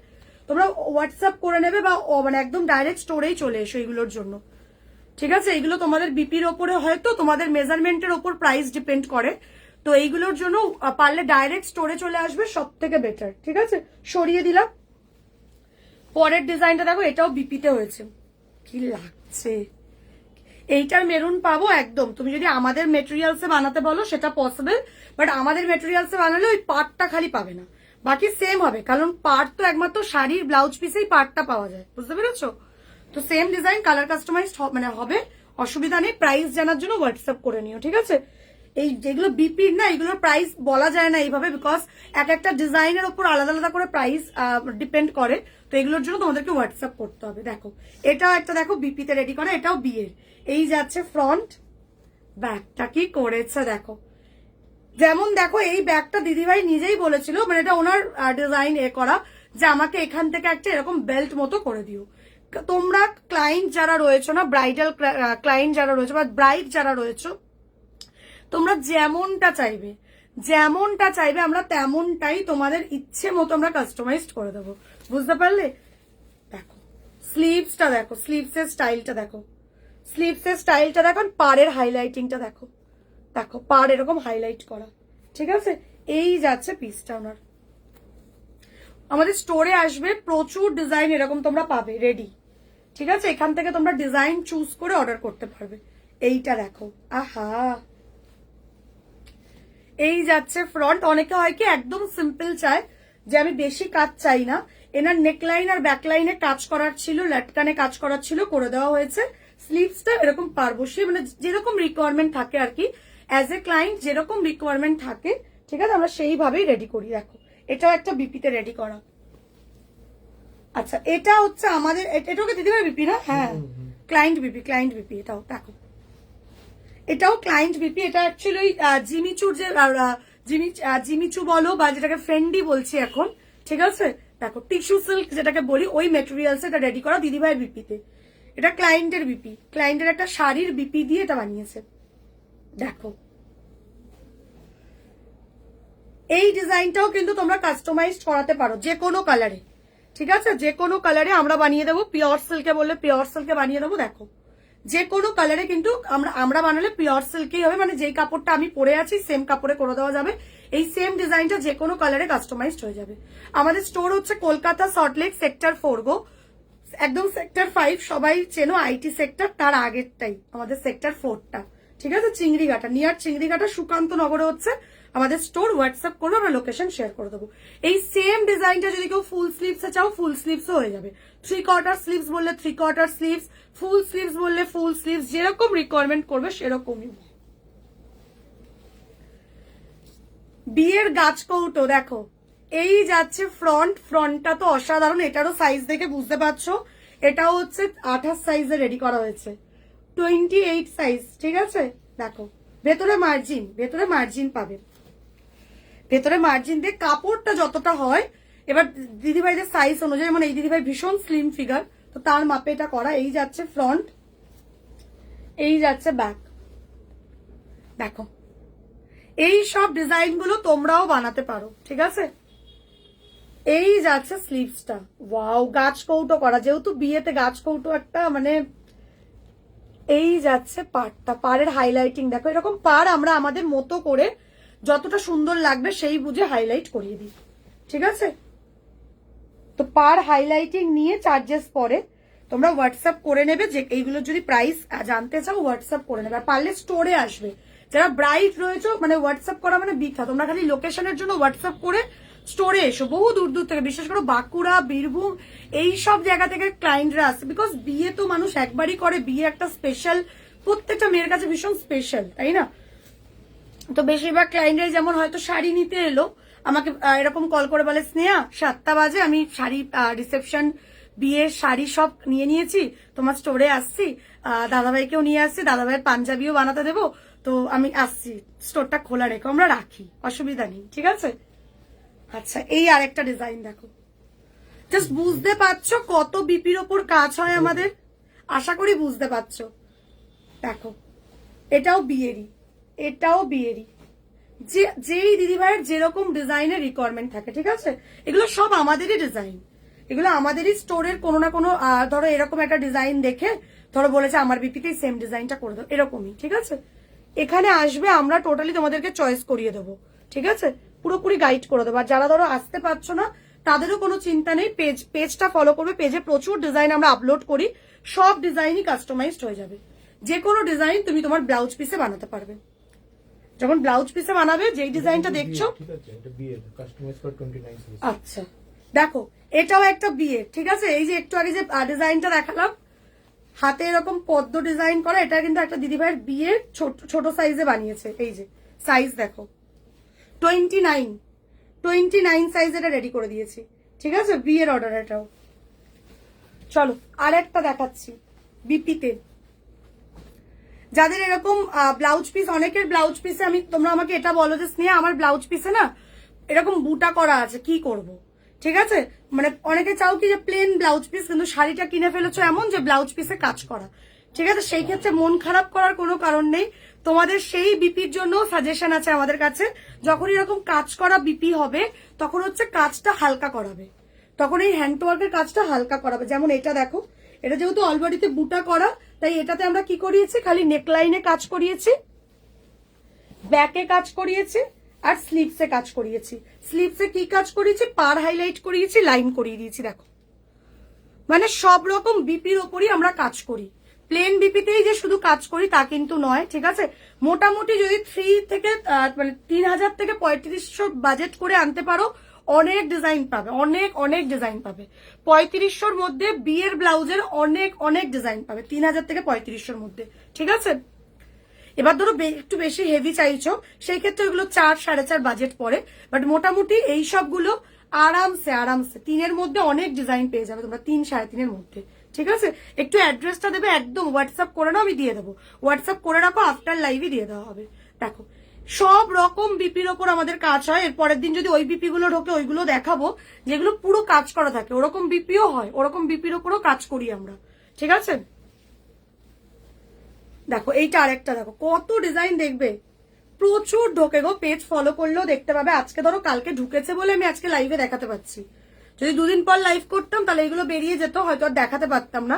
তোমরা হোয়াটসঅ্যাপ করে নেবে বা মানে একদম ডাইরেক্ট স্টোরেই চলে এসো এইগুলোর জন্য, ঠিক আছে। এইগুলো তোমাদের বিপির ওপরে হয়তো তোমাদের মেজারমেন্টের ওপর প্রাইস ডিপেন্ড করে, তো এইগুলোর জন্য পারলে ডাইরেক্ট স্টোরে চলে আসবে, সব থেকে বেটার, ঠিক আছে। সরিয়ে দিলাম। পরের ডিজাইনটা দেখো, এটাও বিপিতে হয়েছে, কি লাগছে। এইটার মেরুন পাবো একদম, তুমি যদি আমাদের মেটেরিয়ালসে বানাতে বলো সেটা পসিবল, বাট আমাদের মেটেরিয়ালসে বানালে ওই পার্টটা খালি পাবে না, বাকি সেম হবে, কারণ পার্ট তো একমাত্র শাড়ির ব্লাউজ পিসেই পার্টটা পাওয়া যায়, বুঝতে পেরেছো। তো সেম ডিজাইন কালার কাস্টমাইজ মানে হবে, অসুবিধা নেই। প্রাইস জানার জন্য হোয়াটসঅ্যাপ করে নিও, ঠিক আছে। এই যেগুলো বিপির না, এগুলোর প্রাইস বলা যায় না এইভাবে, বিকজ এক একটা ডিজাইনের উপর আলাদা আলাদা করে প্রাইস ডিপেন্ড করে, তো এগুলোর জন্য তোমাদেরকে হোয়াটসঅ্যাপ করতে হবে। দেখো এটাও একটা দেখো বিপিতে রেডি করা, এটাও বিয়ের। এই যাচ্ছে ফ্রন্ট, ব্যাগটা কি করেছে দেখো। যেমন দেখো এই ব্যাগটা দিদিভাই নিজেই বলেছিল, মানে এটা ওনার ডিজাইন করা, যে আমাকে এখান থেকে একটা এরকম বেল্ট মতো করে দিও। তোমরা ক্লায়েন্ট যারা রয়েছো না, ব্রাইডাল ক্লায়েন্ট যারা রয়েছে বা ব্রাইড যারা রয়েছো, তোমরা যেমনটা চাইবে আমরা তেমনটাই তোমাদের ইচ্ছে মতো আমরা কাস্টমাইজড করে দেবো। বুঝতে পারলে? দেখো স্লিভসটা দেখো, স্লিভসের স্টাইলটা দেখো, পাড়ের হাইলাইটিংটা দেখো, দেখো পাড় এরকম হাইলাইট করা, ঠিক আছে? এই যাচ্ছে পিসটা ওনার। আমাদের স্টোরে আসবে, প্রচুর ডিজাইন এরকম তোমরা পাবে রেডি, ঠিক আছে? এখান থেকে তোমরা ডিজাইন চুজ করে অর্ডার করতে পারবে। এইটা দেখো, আহা, এই যাচ্ছে ফ্রন্ট। অনেকে হয় কি একদম সিম্পল চায় যে আমি বেশি কাজ চাই না, এনার নেকলাইন আর ব্যাকলাইনে কাজ করার ছিল, লাটকানে কাজ করার ছিল, করে দেওয়া হয়েছে। স্লিভসটা এরকম পার বসিয়ে, মানে যেরকম রিকোয়ারমেন্ট থাকে আর কি, অ্যাজ এ ক্লায়েন্ট যেরকম রিকোয়ারমেন্ট থাকে, ঠিক আছে, আমরা সেইভাবেই রেডি করি। দেখো এটাও একটা বিপিতে রেডি করা। আচ্ছা, এটা হচ্ছে আমাদের, এটাকে দিদি ভাই বিপি না? হ্যাঁ, ক্লায়েন্ট বিপি। এটাও দেখো, এটাও ক্লায়েন্ট বিপি। এটা অ্যাকচুয়ালি জিমিচুর যে জিমিচু বলো বা যেটাকে ফ্রেন্ডি বলছি এখন, ঠিক আছে? দেখো টিস্যু সিল্ক যেটাকে বলি, ওই মেটেরিয়ালস এটা রেডি করা দিদিভাইয়ের বিপিতে। এটা ক্লায়েন্টের বিপি, ক্লায়েন্টের একটা শাড়ির বিপি দিয়ে এটা বানিয়েছে। দেখো এই ডিজাইনটাও কিন্তু তোমরা কাস্টমাইজ করাতে পারো যে কোনো কালারে, ঠিক আছে? যে কোনো কালারে আমরা বানিয়ে দেবো। পিওর সিল্কে বললে পিওর সিল্কে বানিয়ে দেবো। দেখো যে কোনো কালারে কিন্তু আমরা বানালে পিওর সিল্কেই হবে, মানে যেই কাপড়টা আমি পরে আছি সেম কাপড়ে করে দেওয়া যাবে। এই সেম ডিজাইনটা যে কোনো কালারে কাস্টমাইজড হয়ে যাবে। আমাদের স্টোর হচ্ছে কলকাতা সল্টলেক সেক্টর 4 গো, একদম সেক্টর 5 সবাই চেনো, আইটি সেক্টর, তার আগেরটাই আমাদের সেক্টর 4টা, ঠিক আছে? চিংড়িঘাটা, নিয়ার চিংড়িঘাটা সুকান্ত নগরে হচ্ছে আমাদের স্টোর। হোয়াটসঅ্যাপ করবো, আমরা লোকেশন শেয়ার করে দেবো। এই সেম ডিজাইনটা যদি কেউ ফুল স্লিভসে চাও, ফুল স্লিভসও হয়ে যাবে। 3/4 স্লিভস বললে 3/4 স্লিভস, ফুল স্লিভস বললে ফুল স্লিভস, যেরকম রিকোয়ারমেন্ট করবে সেরকমই। বিয়ের গাছ কৌটো দেখো, এই যাচ্ছে ফ্রন্টটা তো অসাধারণ। এটারও সাইজ দেখে বুঝতে পারছো, এটাও হচ্ছে 28 সাইজে রেডি করা হয়েছে, 28 সাইজ, ঠিক আছে? দেখো ভেতরে মার্জিন পাবে, ভেতরে মার্জিন দিয়ে কাপড়টা যতটা হয়, এবার দিদিভাইদের সাইজ অনুযায়ী, মানে এই দিদিভাই ভীষণ স্লিম ফিগার, তো তার মাপে এটা করা। এই যাচ্ছে ফ্রন্ট, এই যাচ্ছে ব্যাক। দেখো এই সব ডিজাইন গুলো তোমরাও বানাতে পারো, ঠিক আছে? এই যাচ্ছে স্লিভসটা, ওয়াও, গাছ কৌটো করা, যেহেতু বিয়েতে গাছ কৌটো একটা মানে। এই যাচ্ছে পাড়টা, পাড়ের হাইলাইটিং দেখো, এরকম পাড় আমরা আমাদের মতো করে যতটা সুন্দর লাগবে সেই বুঝে হাইলাইট করিয়ে দিই, ঠিক আছে? তো পার হাইলাইটিং নিয়ে চার্জেস পরে তোমরা হোয়াটসঅ্যাপ করে নেবে। যে এইগুলো যদি প্রাইস জানতে চাও হোয়াটসঅ্যাপ করে নেবে, আর পারলে স্টোরে আসবে। যারা ব্রাইট রয়েছে, মানে হোয়াটসঅ্যাপ করা মানে বৃথা, তোমরা খালি লোকেশনের জন্য হোয়াটসঅ্যাপ করে স্টোরে এসো। বহু দূর দূর থেকে, বিশেষ করে বাঁকুড়া, বীরভূম, এই সব জায়গা থেকে ক্লায়েন্টরা আসে। বিকজ বিয়ে তো মানুষ একবারই করে, বিয়ে একটা স্পেশাল, প্রত্যেকটা মেয়ের কাছে ভীষণ স্পেশাল, তাই না? তো বেশিরভাগ ক্লায়েন্টরাই যেমন হয়তো শাড়ি নিতে এলো, আমাকে এরকম কল করে বলে, স্নেহা 7টা বাজে, আমি শাড়ি রিসেপশন, বিয়ের শাড়ি সব নিয়ে নিয়েছি, তোমার স্টোরে আসছি, দাদাভাইকেও নিয়ে আসছি, দাদাভাইয়ের পাঞ্জাবিও বানাতে দেবো, তো আমি আসছি, স্টোরটা খোলা রেখো। আমরা রাখি, অসুবিধা নেই, ঠিক আছে? আচ্ছা, এই আরেকটা ডিজাইন দেখো, জাস্ট বুঝতে পারছো কত বিপির ওপর কাজ হয় আমাদের, আশা করি বুঝতে পারছো। দেখো এটাও বিয়েরই, যেই দিদিভাইয়ের যেরকম ডিজাইনের রিকোয়ারমেন্ট থাকে, ঠিক আছে? এগুলো সব আমাদেরই ডিজাইন, এগুলো আমাদেরই স্টোরের কোনো না কোনো, ধরো এরকম একটা ডিজাইন দেখে ধরো বলেছে আমার বিপিতেই সেম ডিজাইনটা করে দাও, এরকমই, ঠিক আছে? এখানে আসবে, আমরা টোটালি তোমাদেরকে চয়েস করিয়ে দেবো, ঠিক আছে? পুরোপুরি গাইড করে দেবো। আর যারা ধরো আসতে পারছো না, তাদেরও কোনো চিন্তা নেই, পেজটা ফলো করবে। পেজে প্রচুর ডিজাইন আমরা আপলোড করি, সব ডিজাইনই কাস্টমাইজড হয়ে যাবে। যে কোনো ডিজাইন তুমি তোমার ব্লাউজ পিসে বানাতে পারবে। যখন ব্লাউজ পিসে বানাবে, যেই ডিজাইনটা দেখছো, আচ্ছা দেখো এটাও একটা বিয়ে, ঠিক আছে? এই যে একটু আগে যে ডিজাইনটা দেখালাম, হাতে এরকম পদ্ম ডিজাইন করা, এটা কিন্তু একটা দিদিভাইয়ের বিয়ে ছোট সাইজে বানিয়েছে। এই যে সাইজ দেখো, 29 সাইজ এটা রেডি করে দিয়েছি, ঠিক আছে? বিয়ের অর্ডার এটাও। চলো আর একটা দেখাচ্ছি বিপিতে, যাদের এরকম ব্লাউজ পিস, অনেকের ব্লাউজ পিসে তোমরা আমাকে এটা বলো যে স্নেহা আমার ব্লাউজ পিসে না এরকম বুটা করা আছে, কি করব? ঠিক আছে? মানে অনেকে চাও কি যে প্লেন ব্লাউজ পিস, কিন্তু শাড়িটা কিনে ফেলেছো এমন যে ব্লাউজ পিসে কাজ করা, ঠিক আছে? সেই ক্ষেত্রে মন খারাপ করার কোনো কারণ নেই, তোমাদের সেই বিপির জন্য সাজেশন আছে আমাদের কাছে। যখন এরকম কাজ করা বিপি হবে তখন হচ্ছে কাজটা হালকা করাবে, তখন এই হ্যান্ড ওয়ার্কের কাজটা হালকা করাবে। যেমন এটা দেখো, এটা যেহেতু অলবডিতে বুটা করা, তাই এটাতে আমরা কি করিয়েছি, খালি নেকলাইনে কাজ করিয়েছি, ব্যাকে কাজ করিয়েছি, আর স্লিভসে কাজ করিয়েছি। স্লিভসে কি কাজ করিয়েছি, পার হাইলাইট করিয়েছি, লাইন করিয়ে দিয়েছি। দেখো, মানে সব রকম বিপির ওপরই আমরা কাজ করি, প্লেন বিপিতেই যে শুধু কাজ করি তা কিন্তু নয়, ঠিক আছে? মোটামুটি যদি 3 থেকে মানে 3000 থেকে 3500 বাজেট করে আনতে পারো, অনেক ডিজাইন পাবে, অনেক অনেক ডিজাইন পাবে। 3500-র মধ্যে বিয়ের ব্লাউজের অনেক অনেক ডিজাইন পাবে, 3000 থেকে 3500-র মধ্যে, ঠিক আছে? এবার ধরো একটু বেশি হেভি চাইছো, সেই ক্ষেত্রে ওগুলো 4-4.5 বাজেট পড়ে, বাট মোটামুটি এই সবগুলো আরামসে আরামসে 3-এর মধ্যে অনেক ডিজাইন পেয়ে যাবে তোমরা, 3-3.5-এর মধ্যে, ঠিক আছে? একটু অ্যাড্রেসটা দেবে, একদম হোয়াটসঅ্যাপ করে নাও, আমি দিয়ে দেবো। হোয়াটসঅ্যাপ করে রাখো, আফটার লাইভই দিয়ে দেওয়া হবে। দেখো, সব রকম বিপির ওপর আমাদের কাজ হয়। এর পরের দিন যদি ওই বিপি গুলো ঢোকে, ওইগুলো দেখাবো, যেগুলো পুরো কাজ করা থাকে। ওরকম বিপিও হয়, ওরকম বিপির ওপরও কাজ করি আমরা, ঠিক আছে? দেখো এইটা আরেকটা, দেখো কত ডিজাইন দেখবে, প্রচুর ঢোকে গো। পেজ ফলো করলেও দেখতে পাবে। আজকে ধরো কালকে ঢুকেছে বলে আমি আজকে লাইভে দেখাতে পাচ্ছি, যদি 2 দিন পর লাইভ করতাম তাহলে এগুলো বেরিয়ে যেত, হয়তো আর দেখাতে পারতাম না,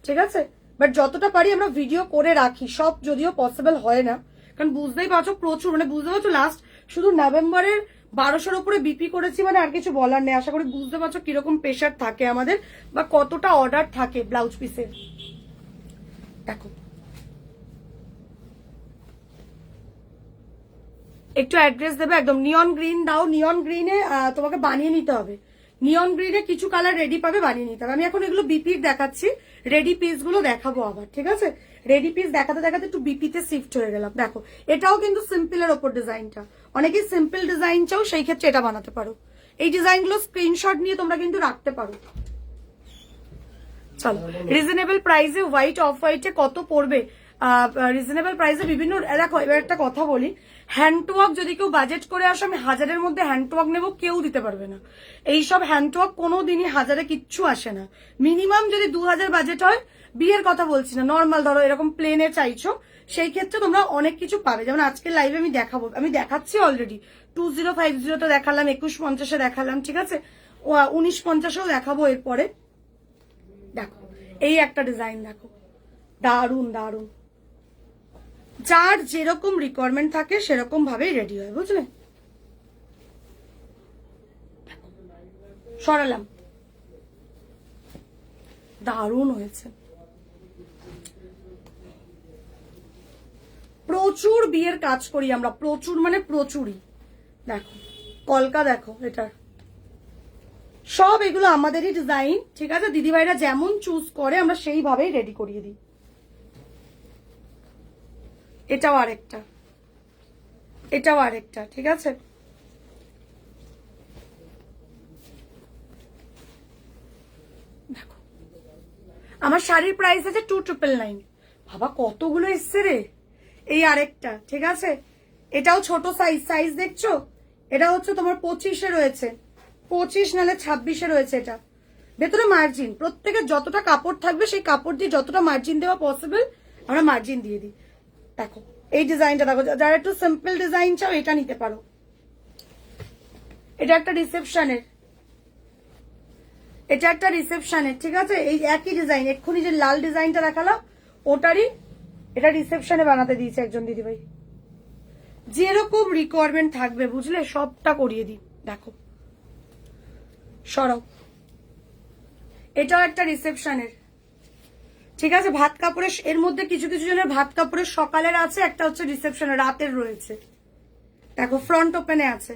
ঠিক আছে? বাট যতটা পারি আমরা ভিডিও করে রাখি, সব যদিও পসিবল হয় না, কারণ বুঝতেই পারছো প্রচুর, মানে বুঝতে পারছো লাস্ট শুধু নভেম্বরের 1200-র উপরে বিপি করেছি, মানে আর কিছু বলার নেই। আশা করি বুঝতে পারছো কিরকম প্রেশার থাকে আমাদের, বা কতটা অর্ডার থাকে ব্লাউজ পিসের। দেখো, একটু অ্যাড্রেস দেবে, একদম নিয়ন গ্রিন দাও। নিয়ন গ্রিনে তোমাকে বানিয়ে নিতে হবে, নিয়ন গ্রিনে কিছু কালার রেডি পাবে, বানিয়ে নিতে হবে। আমি এখন এগুলো বিপির দেখাচ্ছি, রেডি পিস গুলো দেখাবো আবার, ঠিক আছে? রেডি পিস দেখাতে দেখাতে একটু বিপিতে শিফট হয়ে গেলাম। দেখো, এটাও কিন্তু সিম্পলের ওপর ডিজাইনটা, অনেকেই সিম্পল ডিজাইন চাও, সেই ক্ষেত্রে এটা বানাতে পারো। এই ডিজাইনগুলো স্ক্রিনশট নিয়ে তোমরা কিন্তু রাখতে পারো। চলো, রিজনেবল প্রাইসে হোয়াইট অফ হোয়াইটে কত পড়বে? রিজনেবল প্রাইসে বিভিন্ন, দেখো এবার একটা কথা বলি, হ্যান্ডওয়ার্ক যদি কেউ বাজেট করে আসো, আমি 1000-এর মধ্যে হ্যান্ডওয়ার্ক নেবো, কেউ দিতে পারবে না। এইসব হ্যান্ডওয়ার্ক কোনোদিনই 1000-এ কিচ্ছু আসে না। মিনিমাম যদি 2000 বাজেট হয়, বিয়ের কথা বলছি না, নর্মাল ধরো এরকম প্লেনে চাইছো, সেই ক্ষেত্রে তোমরা অনেক কিছু পাবে। যেমন আজকে লাইভে আমি দেখাবো, আমি দেখাচ্ছি অলরেডি, 2050-তে দেখালাম, 2150-এ দেখালাম, ঠিক আছে? 1950-এও দেখাবো এরপরে। দেখো, এই একটা ডিজাইন দেখো, দারুন দারুন। যার যেরকম রিকোয়ারমেন্ট থাকে সেরকম ভাবেই রেডি হয়, বুঝলে? সরালাম, দারুণ হয়েছে। প্রচুর বিয়ের কাজ করি আমরা, প্রচুর মানে প্রচুরই। দেখো কলকা, দেখো এটার সব এগুলো আমাদেরই ডিজাইন, ঠিক আছে? দিদিভাইরা যেমন চুজ করে আমরা সেইভাবেই রেডি করিয়ে দিই। এটাও আরেকটা, এটাও আরেকটা, ঠিক আছে? দেখো, আমার শাড়ির প্রাইস আছে 2999। বাবা কতগুলো এসছে রে। এই আরেকটা, ঠিক আছে? এটাও ছোট সাইজ, সাইজ দেখছো? এটা হচ্ছে তোমার 25-এ রয়েছে, 25 নালে 26-এ রয়েছে। এটা ভেতরে মার্জিন, প্রত্যেকের যতটা কাপড় থাকবে সেই কাপড় দিয়ে যতটা মার্জিন দেওয়া পসিবল আমরা মার্জিন দিয়ে দিই। দেখো এই ডিজাইনটা দেখো, যারা একটু সিম্পল ডিজাইন চাও এটা নিতে পারো। এটা একটা রিসেপশনের, এটা একটা রিসেপশনের, ঠিক আছে? এই একই ডিজাইন, এক্ষুনি যে লাল ডিজাইনটা দেখালাম ওটারই এটা রিসেপশনে বানাতে দিয়েছে একজন দিদিভাই। যেরকম রিকোয়ারমেন্ট থাকবে, বুঝলে, সবটা করিয়ে দিই। দেখো, সরাও, এটাও একটা রিসেপশনের, ঠিক আছে? ভাত কাপড়ের, এর মধ্যে কিছু কিছু জনের ভাত কাপড়ের সকালের আছে, একটা হচ্ছে রিসেপশনের রাতের রয়েছে। দেখো ফ্রন্ট ওপেনে আছে,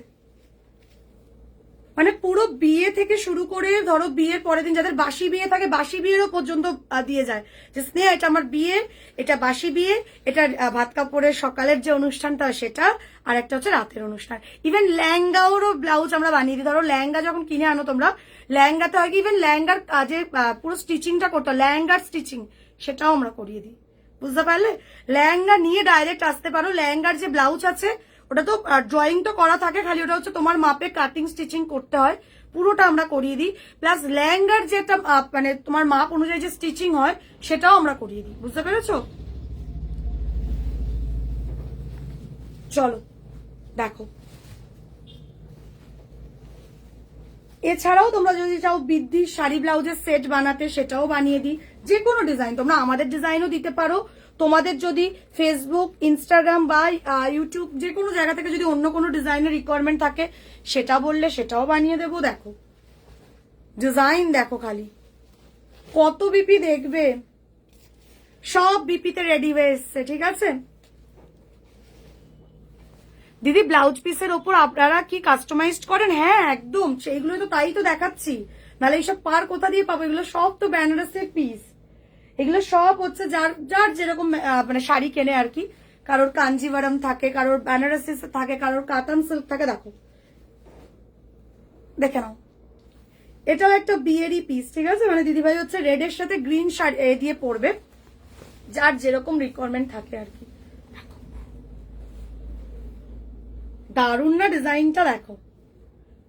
মানে পুরো বিয়ে থেকে শুরু করে ধরো বিয়ের পরের দিন যাদের বাসি বিয়ে থাকে, বাসি বিয়েরও পর্যন্ত দিয়ে যায় যে স্নেহা এটা আমার বিয়ে, এটা বাসি বিয়ে, এটা ভাত কাপড়ের সকালের যে অনুষ্ঠানটা সেটা, আর একটা হচ্ছে রাতের অনুষ্ঠান। ইভেন লেহেঙ্গাওরও ব্লাউজ আমরা বানিয়ে দিই। ধরো লেহেঙ্গা যখন কিনে আনো তোমরা, লেহেঙ্গাতে হয় কি, ইভেন লেহেঙ্গার কাজে পুরো স্টিচিংটা করতে হয়, লেহেঙ্গার স্টিচিং সেটাও আমরা করিয়ে দিই, বুঝতে পারলে? লেহেঙ্গা নিয়ে ডাইরেক্ট আসতে পারো। লেহেঙ্গার যে ব্লাউজ আছে ওটা তো ড্রয়িং তো করা থাকে, খালি ওটা হচ্ছে তোমার মাপে কাটিং স্টিচিং করতে হয়, পুরোটা আমরা করিয়ে দিই, প্লাস লেহেঙ্গার যেটা মানে তোমার মাপ অনুযায়ী যে স্টিচিং হয় সেটাও আমরা করিয়ে দিই। বুঝতে পেরেছো? চলো দেখো, এছাড়াও তোমরা যদি চাও বৃদ্ধির শাড়ি ব্লাউজের সেট বানাতে সেটাও বানিয়ে দিই। যে কোনো ডিজাইন তোমরা আমাদের ডিজাইনও দিতে পারো। তোমাদের যদি ফেসবুক, ইনস্টাগ্রাম বা ইউটিউব যে কোনো জায়গা থেকে যদি অন্য কোনো ডিজাইনের রিকোয়ারমেন্ট থাকে সেটা বললে সেটাও বানিয়ে দেবো। দেখো ডিজাইন দেখো, খালি কত বিপি দেখবে, সব বিপিতে রেডি হয়ে এসছে। ঠিক আছে দিদি, ব্লাউজ পিসের ওপর আপনারা কি কাস্টমাইজড করেন? হ্যাঁ একদম, সেইগুলো তো তাই তো দেখাচ্ছি, নাহলে এইসব পার কোথা দিয়ে পাবো? এগুলো সব তো বেনারসের পিস, এগুলো সব হচ্ছে যার যার যেরকম মানে শাড়ি কেনে আর কি। কারোর কাঞ্জিভারম থাকে, কারোর বেনারসি থাকে, কারোর কাতান সিল্ক থাকে। দেখো দেখে নাও, এটাও একটা বিয়েরই পিস। ঠিক আছে, মানে দিদিভাই হচ্ছে রেডের সাথে গ্রিন শাড়ি দিয়ে পরবে, যার যেরকম রিকোয়ারমেন্ট থাকে আর কি। দারুণ না ডিজাইনটা? দেখো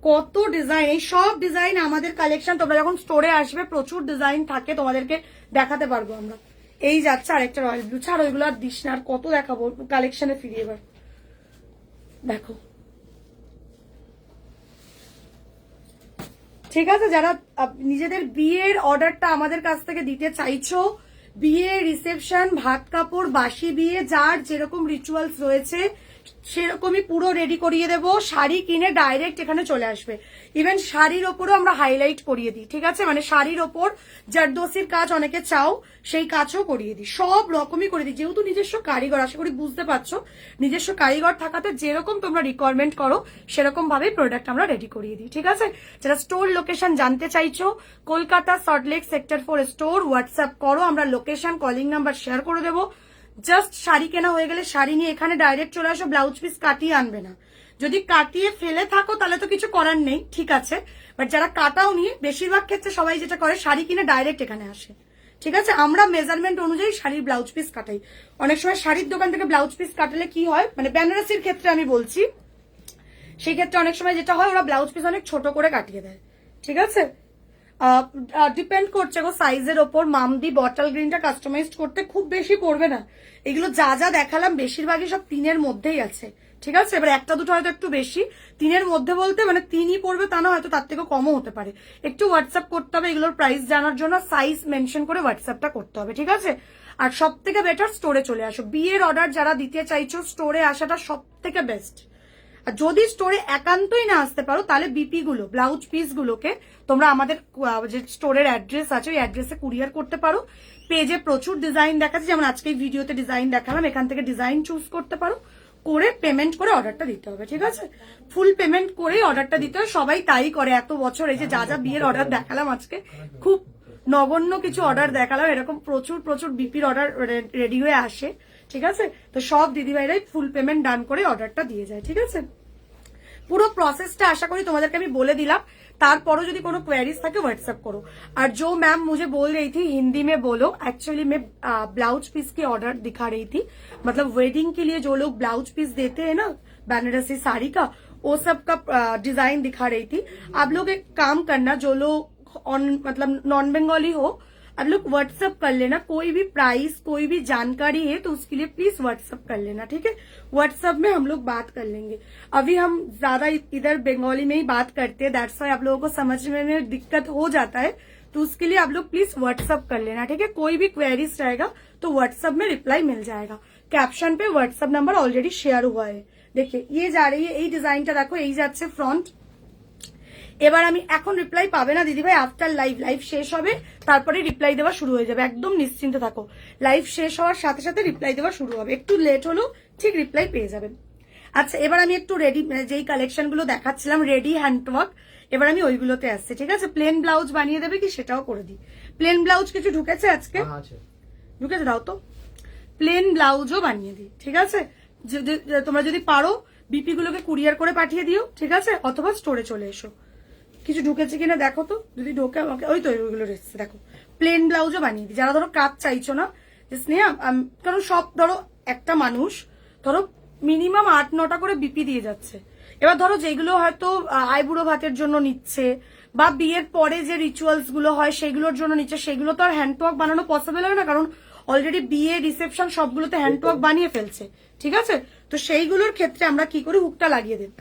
কত ডিজাইন, এই সব ডিজাইন আমাদের কালেকশন। তোমরা যখন স্টোরে আসবে প্রচুর ডিজাইন থাকে, তোমাদেরকে দেখাতে পারবো আমরা। এই যাচ্ছে আরেকটা রয়্যাল ব্লু, ছাড় ওইগুলো আর দিস না, আর কত দেখাবো। কালেকশনে ফিরি এবার। দেখো ঠিক আছে, যারা নিজেদের বিয়ের অর্ডারটা আমাদের কাছ থেকে দিতে চাইছো, বিয়ে, রিসেপশন, ভাত কাপড়, বাসি বিয়ে, যার যেরকম রিচুয়ালস রয়েছে সেরকমই পুরো রেডি করিয়ে দেবো। শাড়ি কিনে ডাইরেক্ট এখানে চলে আসবে। ইভেন শাড়ির ওপরও আমরা হাইলাইট করিয়ে দিই। ঠিক আছে, মানে শাড়ির ওপর জারদোসির কাজ অনেকে চাও, সেই কাজও করিয়ে দিই, সব রকমই করে দিই। যেহেতু নিজস্ব কারিগর, আশা করি বুঝতে পারছো, নিজস্ব কারিগর থাকাতে যেরকম তোমরা রিকোয়ারমেন্ট করো সেরকম ভাবে প্রোডাক্ট আমরা রেডি করিয়ে দিই। ঠিক আছে, যারা স্টোর লোকেশন জানতে চাইছো, Kolkata Salt Lake sector 4 store, WhatsApp করো, আমরা লোকেশন, কলিং নাম্বার শেয়ার করে দেবো। জাস্ট শাড়ি কেনা হয়ে গেলে শাড়ি নিয়ে এখানে ডাইরেক্ট চলে আসো, ব্লাউজ পিস কাটিয়ে আনবে না। যদি কাটিয়ে ফেলে থাকো তাহলে তো কিছু করার নেই, ঠিক আছে, বাট যারা কাটাও নিয়ে, বেশিরভাগ ক্ষেত্রে সবাই যেটা করে শাড়ি কিনে ডাইরেক্ট এখানে আসে। ঠিক আছে, আমরা মেজারমেন্ট অনুযায়ী শাড়ির ব্লাউজ পিস কাটাই। অনেক সময় শাড়ির দোকান থেকে ব্লাউজ পিস কাটালে কি হয়, মানে বেনারসির ক্ষেত্রে আমি বলছি, সেই ক্ষেত্রে অনেক সময় যেটা হয়, ওরা ব্লাউজ পিস অনেক ছোট করে কাটিয়ে দেয়। ঠিক আছে, ডিপেন্ড করছে গো সাইজের ওপর। মামদি বটল গ্রিনটা কাস্টমাইজড করতে খুব বেশি পড়বে না। এগুলো যা যা দেখালাম বেশিরভাগই সব 3-এর মধ্যেই আছে। ঠিক আছে, এবার একটা দুটো হয়তো একটু বেশি, 3-এর মধ্যে বলতে মানে 3ই পড়বে তা না, হয়তো তার থেকেও কমও হতে পারে। একটু হোয়াটসঅ্যাপ করতে হবে এগুলোর প্রাইস জানার জন্য, সাইজ মেনশন করে হোয়াটসঅ্যাপটা করতে হবে। ঠিক আছে, আর সব থেকে বেটার স্টোরে চলে আসো। বিয়ের অর্ডার যারা দিতে চাইছো স্টোরে আসাটা সব থেকে বেস্ট। আর যদি স্টোরে একান্তই না আসতে পারো তাহলে বিপি গুলো, ব্লাউজ পিস গুলোকে তোমরা আমাদের যে স্টোরের অ্যাড্রেস আছে ওই অ্যাড্রেসে কুরিয়ার করতে পারো। পেজে প্রচুর ডিজাইন দেখাচ্ছে, যেমন আজকে ভিডিওতে ডিজাইন দেখালাম, এখান থেকে ডিজাইন চুজ করতে পারো, করে পেমেন্ট করে অর্ডারটা দিতে হবে। ঠিক আছে, ফুল পেমেন্ট করে অর্ডারটা দিতে হবে। সবাই তাই করে এত বছর। এই যে যা যা বিয়ের অর্ডার দেখালাম আজকে, খুব নগণ্য কিছু অর্ডার দেখালাম, এরকম প্রচুর প্রচুর বিপির অর্ডার রেডি হয়ে আসে। ঠিক আছে, তো সব দিদিভাইরাই ফুল পেমেন্ট ডান করে অর্ডারটা দিয়ে যায়। ঠিক আছে, পুরো প্রসেসটা আশা করি তোমাদেরকে আমি বলে दिला। तारपरों यदि कोनो क्वेरीज থাকে व्हाट्सएप करो। और जो मैम मुझे बोल रही थी हिंदी में बोलो, एक्चुअली मैं ब्लाउज पीस की ऑर्डर दिखा रही थी। मतलब वेडिंग के लिए जो लोग ब्लाउज पीस देते हैं ना बनारसी साड़ी का, वो सब का डिजाइन दिखा रही थी। आप लोग एक काम करना, जो लोग मतलब नॉन बंगाली हो, आप लोग व्हाट्सएप कर लेना। कोई भी प्राइस, कोई भी जानकारी है तो उसके लिए प्लीज व्हाट्सएप कर लेना। ठीक है, व्हाट्सएप में हम लोग बात कर लेंगे। अभी हम ज्यादा इधर बंगाली में ही बात करते हैं, दैट्स व्हाई आप लोगों को समझने में दिक्कत हो जाता है, तो उसके लिए आप लोग प्लीज व्हाट्सएप कर लेना। ठीक है, कोई भी क्वेरीज रहेगा तो व्हाट्सएप में रिप्लाई मिल जाएगा। कैप्शन पे व्हाट्सएप नंबर ऑलरेडी शेयर हुआ है। देखिए ये जा रही है, এই ডিজাইনটা দেখো, এই যাচ্ছে ফ্রন্ট। এবার আমি এখন রিপ্লাই পাবে না দিদিভাই, আফটার লাইভ শেষ হবে তারপরে রিপ্লাই দেওয়া শুরু হয়ে যাবে। একদম নিশ্চিন্ত থাকো, লাইভ শেষ হওয়ার সাথে সাথে রিপ্লাই দেওয়া শুরু হবে। একটু লেট হলেও ঠিক রিপ্লাই পেয়ে যাবেন। আচ্ছা, এবার আমি একটু রেডি, যেই কালেকশন গুলো দেখাচ্ছিলাম রেডি হ্যান্ডওয়ার্ক, এবার আমি ওইগুলোতে আসছি। ঠিক আছে, প্লেন ব্লাউজ বানিয়ে দেবে কি সেটাও করে দিই। প্লেন ব্লাউজ কিছু ঢুকেছে আজকে? ঢুকেছে, দাও তো। প্লেন ব্লাউজও বানিয়ে দিই। ঠিক আছে, তোমরা যদি পারো বিপি গুলোকে কুরিয়ার করে পাঠিয়ে দিও। ঠিক আছে, অথবা স্টোরে চলে এসো। কিছু ঢুকেছে কিনা দেখো তো, যদি ঢোকে আমাকে, ওই তো ওইগুলো রেখেছে দেখো। প্লেন ব্লাউজও বানিয়ে দিই। যারা ধরো কাজ চাইছো না স্নেহা, কারণ সব ধরো একটা মানুষ ধরো মিনিমাম 8-9টা করে বিপি দিয়ে যাচ্ছে, এবার ধরো যেগুলো হয়তো আইবুড়ো ভাতের জন্য নিচ্ছে বা বিয়ের পরে যে রিচুয়ালস গুলো হয় সেগুলোর জন্য নিচ্ছে, সেগুলো তো আর হ্যান্ড ওয়ার্ক বানানো পসিবল হয় না, কারণ অলরেডি বিয়ে রিসেপশন সবগুলোতে হ্যান্ড ওয়ার্ক বানিয়ে ফেলছে। ঠিক আছে, তো সেইগুলোর ক্ষেত্রে আমরা কি করি, হুকটা লাগিয়ে দেব।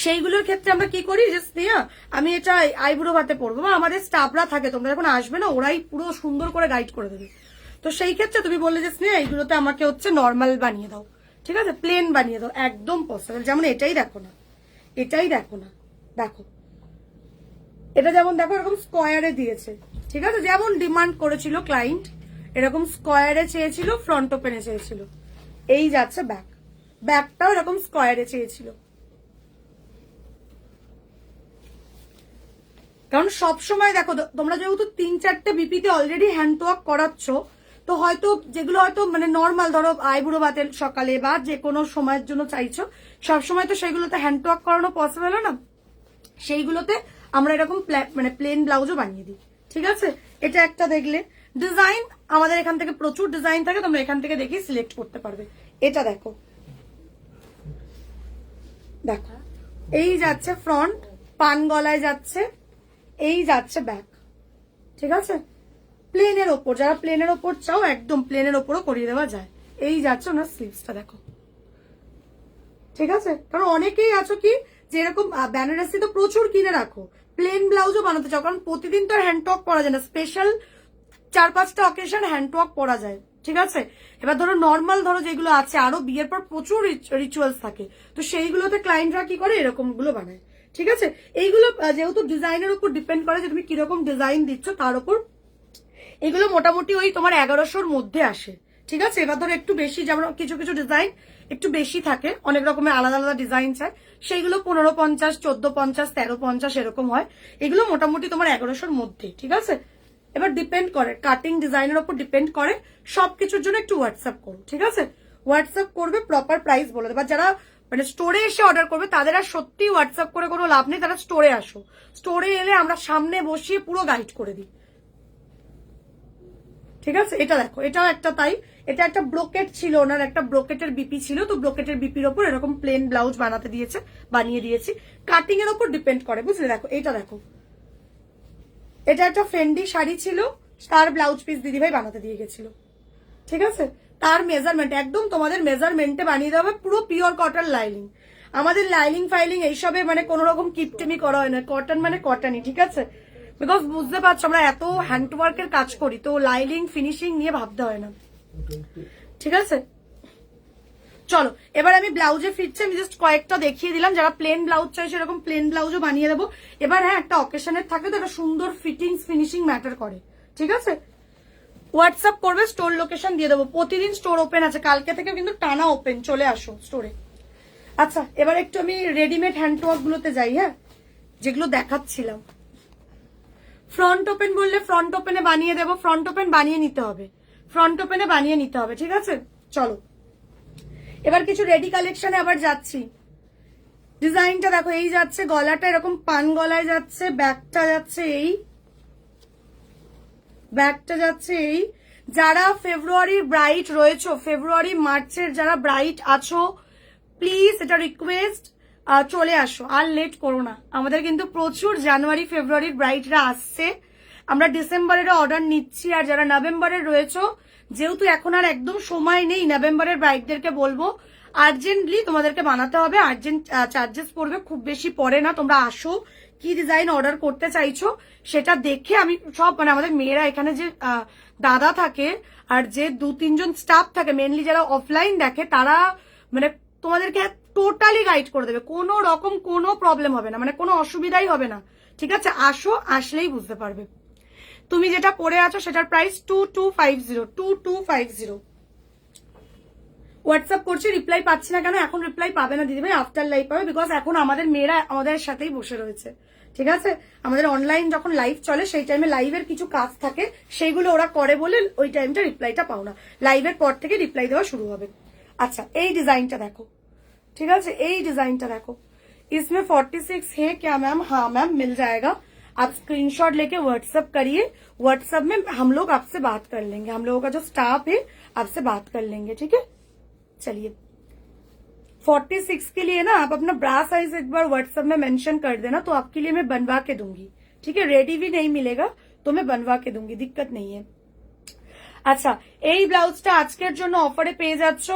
সেইগুলোর ক্ষেত্রে আমরা কি করি, যে স্নেহা আমি এটা আইবুড়ো ভাতে পরবো, বা আমাদের স্টাফরা থাকে, তোমরা যখন আসবে না ওরাই পুরো সুন্দর করে গাইড করে দেবে। তো সেই ক্ষেত্রে তুমি বললে যে স্নেহা এইগুলোতে আমাকে হচ্ছে নর্মাল বানিয়ে দাও, ঠিক আছে, প্লেন বানিয়ে দাও, একদম পসিবল। যেমন এটাই দেখো না, এটাই দেখো না, দেখো এটা যেমন দেখো এরকম স্কোয়ারে দিয়েছে, ঠিক আছে, যেমন ডিমান্ড করেছিল ক্লায়েন্ট, এরকম স্কোয়ারে চেয়েছিল, ফ্রন্ট ওপেনে চেয়েছিল। এই যাচ্ছে ব্যাক, ব্যাকটাও এরকম স্কোয়ারে চেয়েছিল। কারণ সবসময় দেখো তোমরা যেহেতু 3-4টে বিপিতে অলরেডি হ্যান্ড ওয়ার্ক করাচ্ছ, তো হয়তো যেগুলো হয়তো মানে নর্মাল ধরো আইবুড়ো ভাতের সকালে বা যে কোনো সময়ের জন্য চাইছো, সবসময় তো সেগুলোতে হ্যান্ড ওয়ার্ক করানো পসিবল হয় না, সেইগুলোতে আমরা এরকম মানে প্লেন ব্লাউজও বানিয়ে দিই। ঠিক আছে, এটা একটা দেখলে ডিজাইন, আমাদের এখান থেকে প্রচুর ডিজাইন থাকে, তোমরা এখান থেকে দেখে সিলেক্ট করতে পারবে। এটা দেখো, দেখো এই যাচ্ছে ফ্রন্ট, পান গলায় যাচ্ছে, এই যাচ্ছে ব্যাক। ঠিক আছে, প্লেনের ওপর, যারা প্লেনের ওপর চাও একদম প্লেনের ওপরও করিয়ে দেওয়া যায়। এই যাচ্ছে ওনার স্লিভসটা দেখো। ঠিক আছে, কারণ অনেকেই আছো কি যে এরকম বেনারসি তো প্রচুর কিনে রাখো, প্লেন ব্লাউজও বানাতে চাও, কারণ প্রতিদিন তো হ্যান্ড ওয়ার্ক করা যায় না, স্পেশাল 4-5টা অকেশন হ্যান্ড ওয়ার্ক করা যায়। ঠিক আছে, এবার ধরো নর্মাল ধরো যেগুলো আছে, আরো বিয়ের পর প্রচুর রিচুয়ালস থাকে, তো সেইগুলোতে ক্লায়েন্টরা কি করে এরকম গুলো বানায়। ঠিক আছে, এইগুলো যেহেতু ডিজাইনের উপর ডিপেন্ড করে যে তুমি কিরকম ডিজাইন দিচ্ছ তার উপর, এগুলো মোটামুটি ওই তোমার 1100-র মধ্যে আসে। ঠিক আছে, এবার ধরো একটু বেশি, যেমন কিছু কিছু ডিজাইন একটু বেশি থাকে, অনেক রকমের আলাদা আলাদা ডিজাইন চায়, সেইগুলো 1550, 1450, 1350 এরকম হয়। এগুলো মোটামুটি তোমার 1100-র মধ্যে। ঠিক আছে, এবার ডিপেন্ড করে কাটিং ডিজাইনের উপর ডিপেন্ড করে, সবকিছুর জন্য একটু হোয়াটসঅ্যাপ করো। ঠিক আছে, হোয়াটসঅ্যাপ করবে, প্রপার প্রাইস বলে দেবে। যারা মানে স্টোরে এসে অর্ডার করবে তাদের আর সত্যি হোয়াটসঅ্যাপ করে কোনো লাভ নেই, তারা স্টোরে আসো, স্টোরে এলে আমরা সামনে বসিয়ে পুরো গাইড করে দিই। ঠিক আছে, এটা দেখো, এটাও একটা তাই, এটা একটা ব্রোকেট ছিল, ওনার একটা ব্রোকেটের বিপি ছিল, তো ব্রোকেটের বিপির ওপর এরকম প্লেন ব্লাউজ বানিয়ে দিয়েছি, কাটিং এর ওপর ডিপেন্ড করে, বুঝলে। দেখো এটা দেখো, এটা একটা ফেন্ডি শাড়ি ছিল, তার ব্লাউজ পিস দিদিভাই বানাতে দিয়ে গেছিল। ঠিক আছে, তার মেজারমেন্ট একদম তোমাদের মেজারমেন্টে বানিয়ে দেওয়া হবে, পুরো পিওর কটন লাইনিং। আমাদের লাইনিং ফাইলিং এইসবে মানে কোনো রকম কিপটেমি করা হয় না, কটন মানে কটনই। ঠিক আছে, বিকজ বুঝতে পারছো আমরা এত হ্যান্ডওয়ার্কের কাজ করি, তো লাইনিং ফিনিশিং নিয়ে ভাবতে হয় না। ঠিক আছে, চলো এবার আমি ব্লাউজে ফিরছি, আমি জাস্ট কয়েকটা দেখিয়ে দিলাম, যারা প্লেন ব্লাউজ চাই সেরকম প্লেন ব্লাউজও বানিয়ে দেবো। এবার হ্যাঁ, একটা অকেশনের থাকে তো একটা সুন্দর ফিটিংস ফিনিশিং ম্যাটার করে। ঠিক আছে, হোয়াটসঅ্যাপ করবে, স্টোর লোকেশন দিয়ে দেবো, প্রতিদিন স্টোর ওপেন আছে, কালকে থেকে কিন্তু টানা ওপেন, চলে আসো স্টোরে। আচ্ছা, এবার একটু আমি রেডিমেড হ্যান্ডওয়ার্ক গুলোতে যাই, হ্যাঁ, যেগুলো দেখাচ্ছিলাম। ফ্রন্ট ওপেন বললে ফ্রন্ট ওপেনে বানিয়ে দেবো, ফ্রন্ট ওপেন বানিয়ে নিতে হবে, ফ্রন্ট ওপেনে বানিয়ে নিতে হবে। ঠিক আছে, চলো এবার কিছু রেডি কালেকশনে আবার যাচ্ছি। ডিজাইনটা দেখো, এই যাচ্ছে গলাটা এরকম পান গলায় যাচ্ছে, ব্যাকটা যাচ্ছে এই, ব্যাকটা যাচ্ছে এই। যারা ফেব্রুয়ারির ব্রাইট রয়েছো, ফেব্রুয়ারি মার্চের যারা ব্রাইট আছো, প্লিজ এটা রিকোয়েস্ট, চলে আসো, আর লেট করো না। আমাদের কিন্তু প্রচুর জানুয়ারি ফেব্রুয়ারির ব্রাইটরা আসছে, আমরা ডিসেম্বরের অর্ডার নিচ্ছি। আর যারা নভেম্বরের রয়েছো, যেহেতু এখন আর একদম সময় নেই, নভেম্বরের ব্রাইটদেরকে বলবো আর্জেন্টলি তোমাদেরকে বানাতে হবে, আর্জেন্ট চার্জেস পড়বে, খুব বেশি পড়ে না। তোমরা আসো, কি ডিজাইন অর্ডার করতে চাইছো সেটা দেখে আমি সব, মানে আমাদের মেয়েরা এখানে যে দাদা থাকে আর যে 2-3 জন স্টাফ থাকে, মেনলি যারা অফলাইন দেখে, তারা মানে তোমাদেরকে টোটালি গাইড করে দেবে, কোনো রকম কোনো প্রবলেম হবে না, মানে কোনো অসুবিধাই হবে না। ঠিক আছে, আসো, আসলেই বুঝতে পারবে। তুমি যেটা পরে আছো সেটার প্রাইস 2250। হোয়াটসঅ্যাপ করছি, রিপ্লাই পাচ্ছি না কেন? এখন রিপ্লাই পাবে না দিদিভাই, আফটার লাইভ পাবে, বিকজ এখন আমাদের মেয়েরা আমাদের সাথেই বসে রয়েছে। ঠিক আছে, আমাদের অনলাইন যখন লাইভ চলে সেই টাইমে লাইভের কিছু কাজ থাকে, সেইগুলো ওরা করে বলে ওই টাইমটা রিপ্লাইটা পাও না, লাইভের পর থেকে রিপ্লাই দেওয়া শুরু হবে। আচ্ছা, এই ডিজাইনটা দেখো। ঠিক আছে, এই ডিজাইনটা দেখো, इसमें 46 है क्या मैम? हाँ मैम, मिल जाएगा। आप स्क्रीनशॉट लेके व्हाट्सएप करिए, व्हाट्सएप में हम लोग आपसे बात कर लेंगे, हम लोगों का जो स्टाफ है आपसे बात कर लेंगे। ठीक है, चलिए 46 के लिए ना आप अपना ब्रा साइज एक बार व्हाट्सएप में मेंशन कर देना, तो आपके लिए मैं बनवा के दूंगी, ठीक है। रेडी भी नहीं मिलेगा तो मैं बनवा के दूंगी, दिक्कत नहीं है। আচ্ছা, এই ব্লাউজটা আজকের জন্য অফারে পেয়ে যাচ্ছ।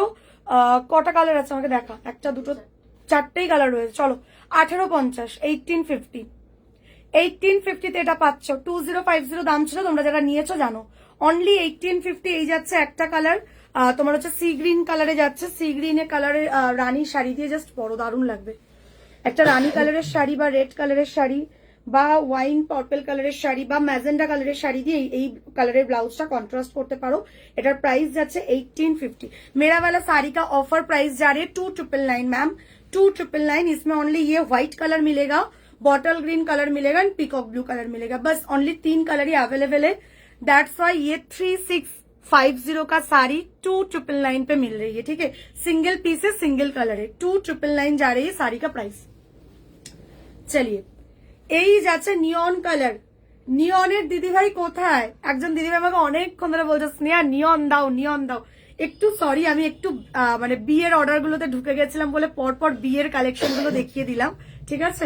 কটা কালার আছে আমাকে দেখা, একটা দুটো চারটেই কালার রয়েছে। চলো 1850, 1850, 1850 এটা পাচ্ছ। 2050 দাম ছিল, তোমরা যারা নিয়েছো জানো। অনলি 1850 এই যাচ্ছে একটা কালার, তোমার হচ্ছে সি গ্রিন কালারে যাচ্ছে। সি গ্রিনের কালারের রানী শাড়ি দিয়ে জাস্ট বড় দারুণ লাগবে। একটা রানী কালারের শাড়ি বা রেড কালারের শাড়ি বা ওয়াইন পার্পল কালারের শাড়ি বা ম্যাজেন্ডা কালারের শাড়ি দিয়ে এই কালারের ব্লাউজটা কন্ট্রাস্ট করতে পারো। এটার প্রাইস যাচ্ছে 1850। मेरा वाला साड़ी का ऑफर प्राइस जा रही है 2999 मैम, 2999। इसमें ओनली ये व्हाइट कलर मिलेगा, बॉटल ग्रीन कलर मिलेगा एंड पीकॉक ब्लू कलर मिलेगा। बस ओनली 3 कलर ही अवेलेबल है। दैट्स वाई ये 3650 का साड़ी 2999 पे मिल रही है, ठीक है। सिंगल पीस है, सिंगल कलर है, 2999 जा रही है साड़ी का प्राइस। चलिए এই যাচ্ছে নিয়ন কালার। নিয়নের দিদিভাই কোথায়? একজন দিদিভাই আমাকে অনেকক্ষণ ধরে বলছে স্নেহা নিয়ন দাও, নিয়ন দাও। একটু সরি, আমি একটু মানে বিয়ের অর্ডার গুলোতে ঢুকে গেছিলাম বলে পরপর বিয়ের কালেকশন গুলো দেখিয়ে দিলাম, ঠিক আছে।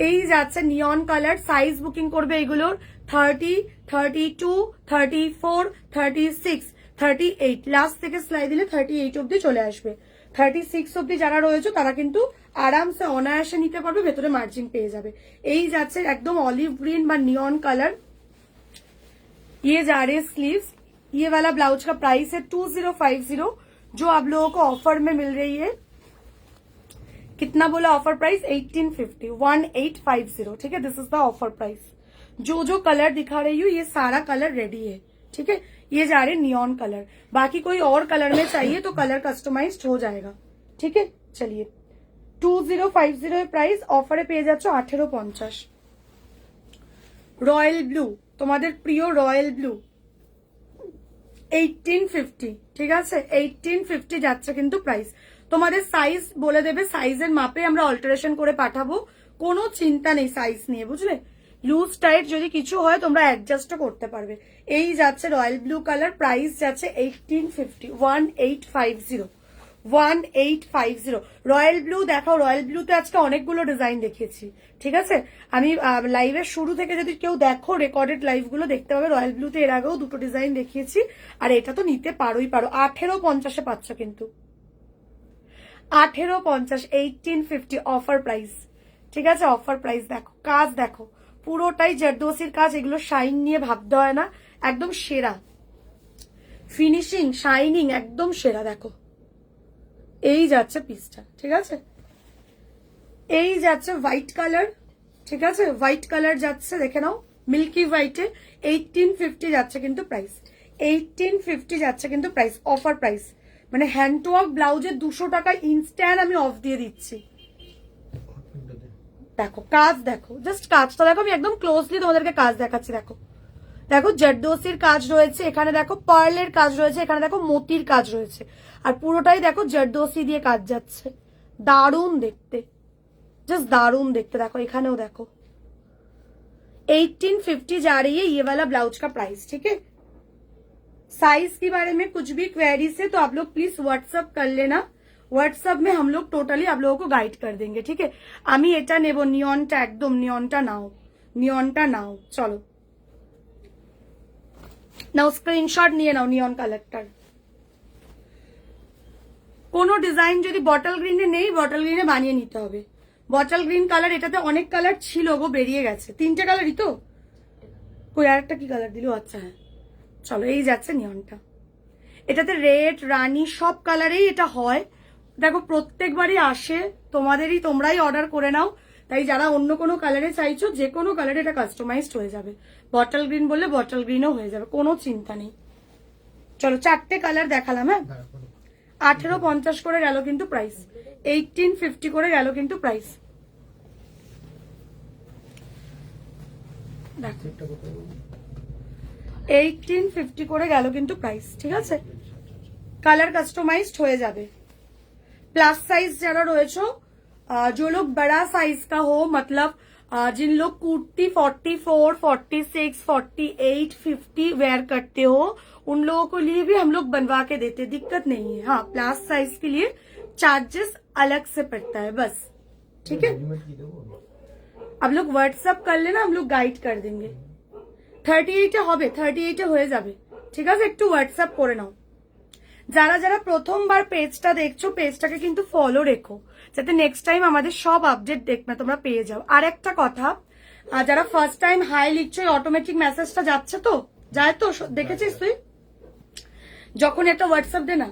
এই যাচ্ছে নিয়ন কালার। সাইজ বুকিং করবে এগুলোর 30, 32, 34, 36, 38। লাস্ট থেকে সেলাই দিলে 38 অব্দি চলে আসবে। 36 অব্দি যারা রয়েছে তারা কিন্তু আরামসে অনায়াসে নিতে পারবে, ভেতরে মার্জিন পেয়ে যাবে। এই যাচ্ছে একদম অলিভ গ্রিন বা নিয়ন कलर। ये जा रहे स्लीव्स। ये वाला ब्लाउज का प्राइस है 2050, जो आप लोगों को ऑफर में मिल रही है। कितना बोला ऑफर प्राइस? 1850, 1850, ठीक है। This is the offer price. जो जो कलर दिखा रही हूँ ये सारा कलर रेडी है, ठीक है। ये जा रहे नियॉन कलर। बाकी कोई और कलर में चाहिए तो कलर कस्टमाइज्ड हो जाएगा, ठीक है। चलिए 2050 प्राइस, ऑफारे পেয়ে যাচ্ছ 1850। রয়্যাল ব্লু, তোমাদের প্রিয় রয়্যাল ব্লু 1850, ঠিক আছে। 1850 যাচ্ছে কিন্তু প্রাইস। তোমাদের সাইজ বলে দেবে, সাইজের মাপে আমরা অল্টারেশন করে পাঠাবো, কোনো চিন্তা নেই সাইজ নিয়ে, বুঝলে। লুজ টাইট যদি কিছু হয় তোমরা অ্যাডজাস্টও করতে পারবে। এই যাচ্ছে রয়্যাল ব্লু কালার, প্রাইস যাচ্ছে 1850, 1850, 1850। রয়্যাল ব্লু দেখাও। রয়্যাল ব্লুতে আজকে অনেকগুলো ডিজাইন দেখিয়েছি, ঠিক আছে। আমি লাইভের শুরু থেকে যদি কেউ দেখো রেকর্ডেড লাইভ গুলো দেখতে পাবে। রয়্যাল ব্লুতে এর আগেও দুটো ডিজাইন দেখিয়েছি, আর এটা তো নিতে পারোই পারো। 1850 পাচ্ছ কিন্তু, 1850, 1850 অফার প্রাইস, ঠিক আছে। অফার প্রাইস দেখো, কাজ দেখো, পুরোটাই জারদোসির কাজ। এগুলো শাইন নিয়ে ভাবতে হয় না, একদম সেরা ফিনিশিং, শাইনিং একদম সেরা। দেখো এই যাচ্ছে পিসটা, ঠিক আছে। এই যাচ্ছে হোয়াইট কালার, ঠিক আছে। হোয়াইট কালার যাচ্ছে, দেখে নাও, মিল্কি হোয়াইটে 1850 যাচ্ছে কিন্তু প্রাইস। 1850 যাচ্ছে কিন্তু প্রাইস, অফার প্রাইস। মানে হ্যান্ড ওয়ার্ক ব্লাউজে 200 টাকা ইনস্ট্যান্ট আমি অফ দিয়ে দিচ্ছি। দেখো কাজ দেখো, জাস্ট কাজটা দেখো। আমি একদম ক্লোজলি তোমাদেরকে কাজ দেখাচ্ছি। দেখো দেখো জারদোসির কাজ রয়েছে এখানে, দেখো পার্লের কাজ রয়েছে এখানে, দেখো মোতির কাজ রয়েছে, আর পুরোটাই দেখো জারদোসি দিয়ে কাজ যাচ্ছে। দারুণ দেখতে, জাস্ট দারুণ দেখতে। देखो এখানেও देखो 1850 जा रही है ये वाला ब्लाउज का प्राइस, ठीक है। साइज के बारे में कुछ भी क्वेरीज है तो आप लोग प्लीज व्हाट्सएप कर लेना। व्हाट्सएप में हम लोग टोटली आप लोगों को गाइड कर देंगे, ठीक है। আমি এটা নেব, নিয়নটা একদম, নিয়নটা নাও, নিয়নটা নাও। চলো নাও স্ক্রিনশট নিয়ে নাও নিয়ন কালারটার। কোনো ডিজাইন যদি বটল গ্রিনে নেই, বটল গ্রিনে বানিয়ে নিতে হবে। বটল গ্রিন কালার, এটাতে অনেক কালার ছিল গো, বেরিয়ে গেছে। 3টে কালারই তো, কই আরেকটা কি কালার দিল? আচ্ছা হ্যাঁ, চলো এই যাচ্ছে নিয়নটা। এটাতে রেড, রানী সব কালারেই এটা হয়। দেখো প্রত্যেকবারই আসে, তোমাদেরই, তোমরাই অর্ডার করে নাও। তাই যারা অন্য কোনো কালারে চাইছো, যে কোনো কালারে এটা কাস্টমাইজড হয়ে যাবে। বটল গ্রিন বললে বটল গ্রিনও হয়ে যাবে, কোনো চিন্তা নেই। চলো 4টে কালার দেখালাম, হ্যাঁ। 1850 করে গেল কিন্তু প্রাইস, 1850 করে গেল কিন্তু প্রাইস। দেখো 1850 করে গেল কিন্তু প্রাইস, ঠিক আছে। কালার কাস্টমাইজড হয়ে যাবে। प्लस साइज जरा रहे जो लोग बड़ा साइज का हो, मतलब जिन लोग कुर्ती 44, 46, 48, 50 वेयर करते हो उन लोगों को लिए भी हम लोग बनवा के देते, दिक्कत नहीं है। हाँ, प्लस साइज के लिए चार्जेस अलग से पड़ता है बस, ठीक है। अब लोग व्हाट्सअप कर लेना, हम लोग गाइड कर देंगे। 38 হবে, 38 হয়ে যাবে, ঠিক আছে। একটু হোয়াটসঅ্যাপ করে নাও। যারা যারা প্রথমবার পেজটা দেখছো পেজটাকে কিন্তু ফলো রেখো, যাতে নেক্সট টাইম আমাদের সব আপডেট দেখবে তোমরা পেয়ে যাও। আর একটা কথা, যারা ফার্স্ট টাইম হাই লিখছো অটোমেটিক মেসেজটা যাচ্ছে তো, যায় তো, দেখেছিস তুই? যখন একটা হোয়াটসঅ্যাপ দে না,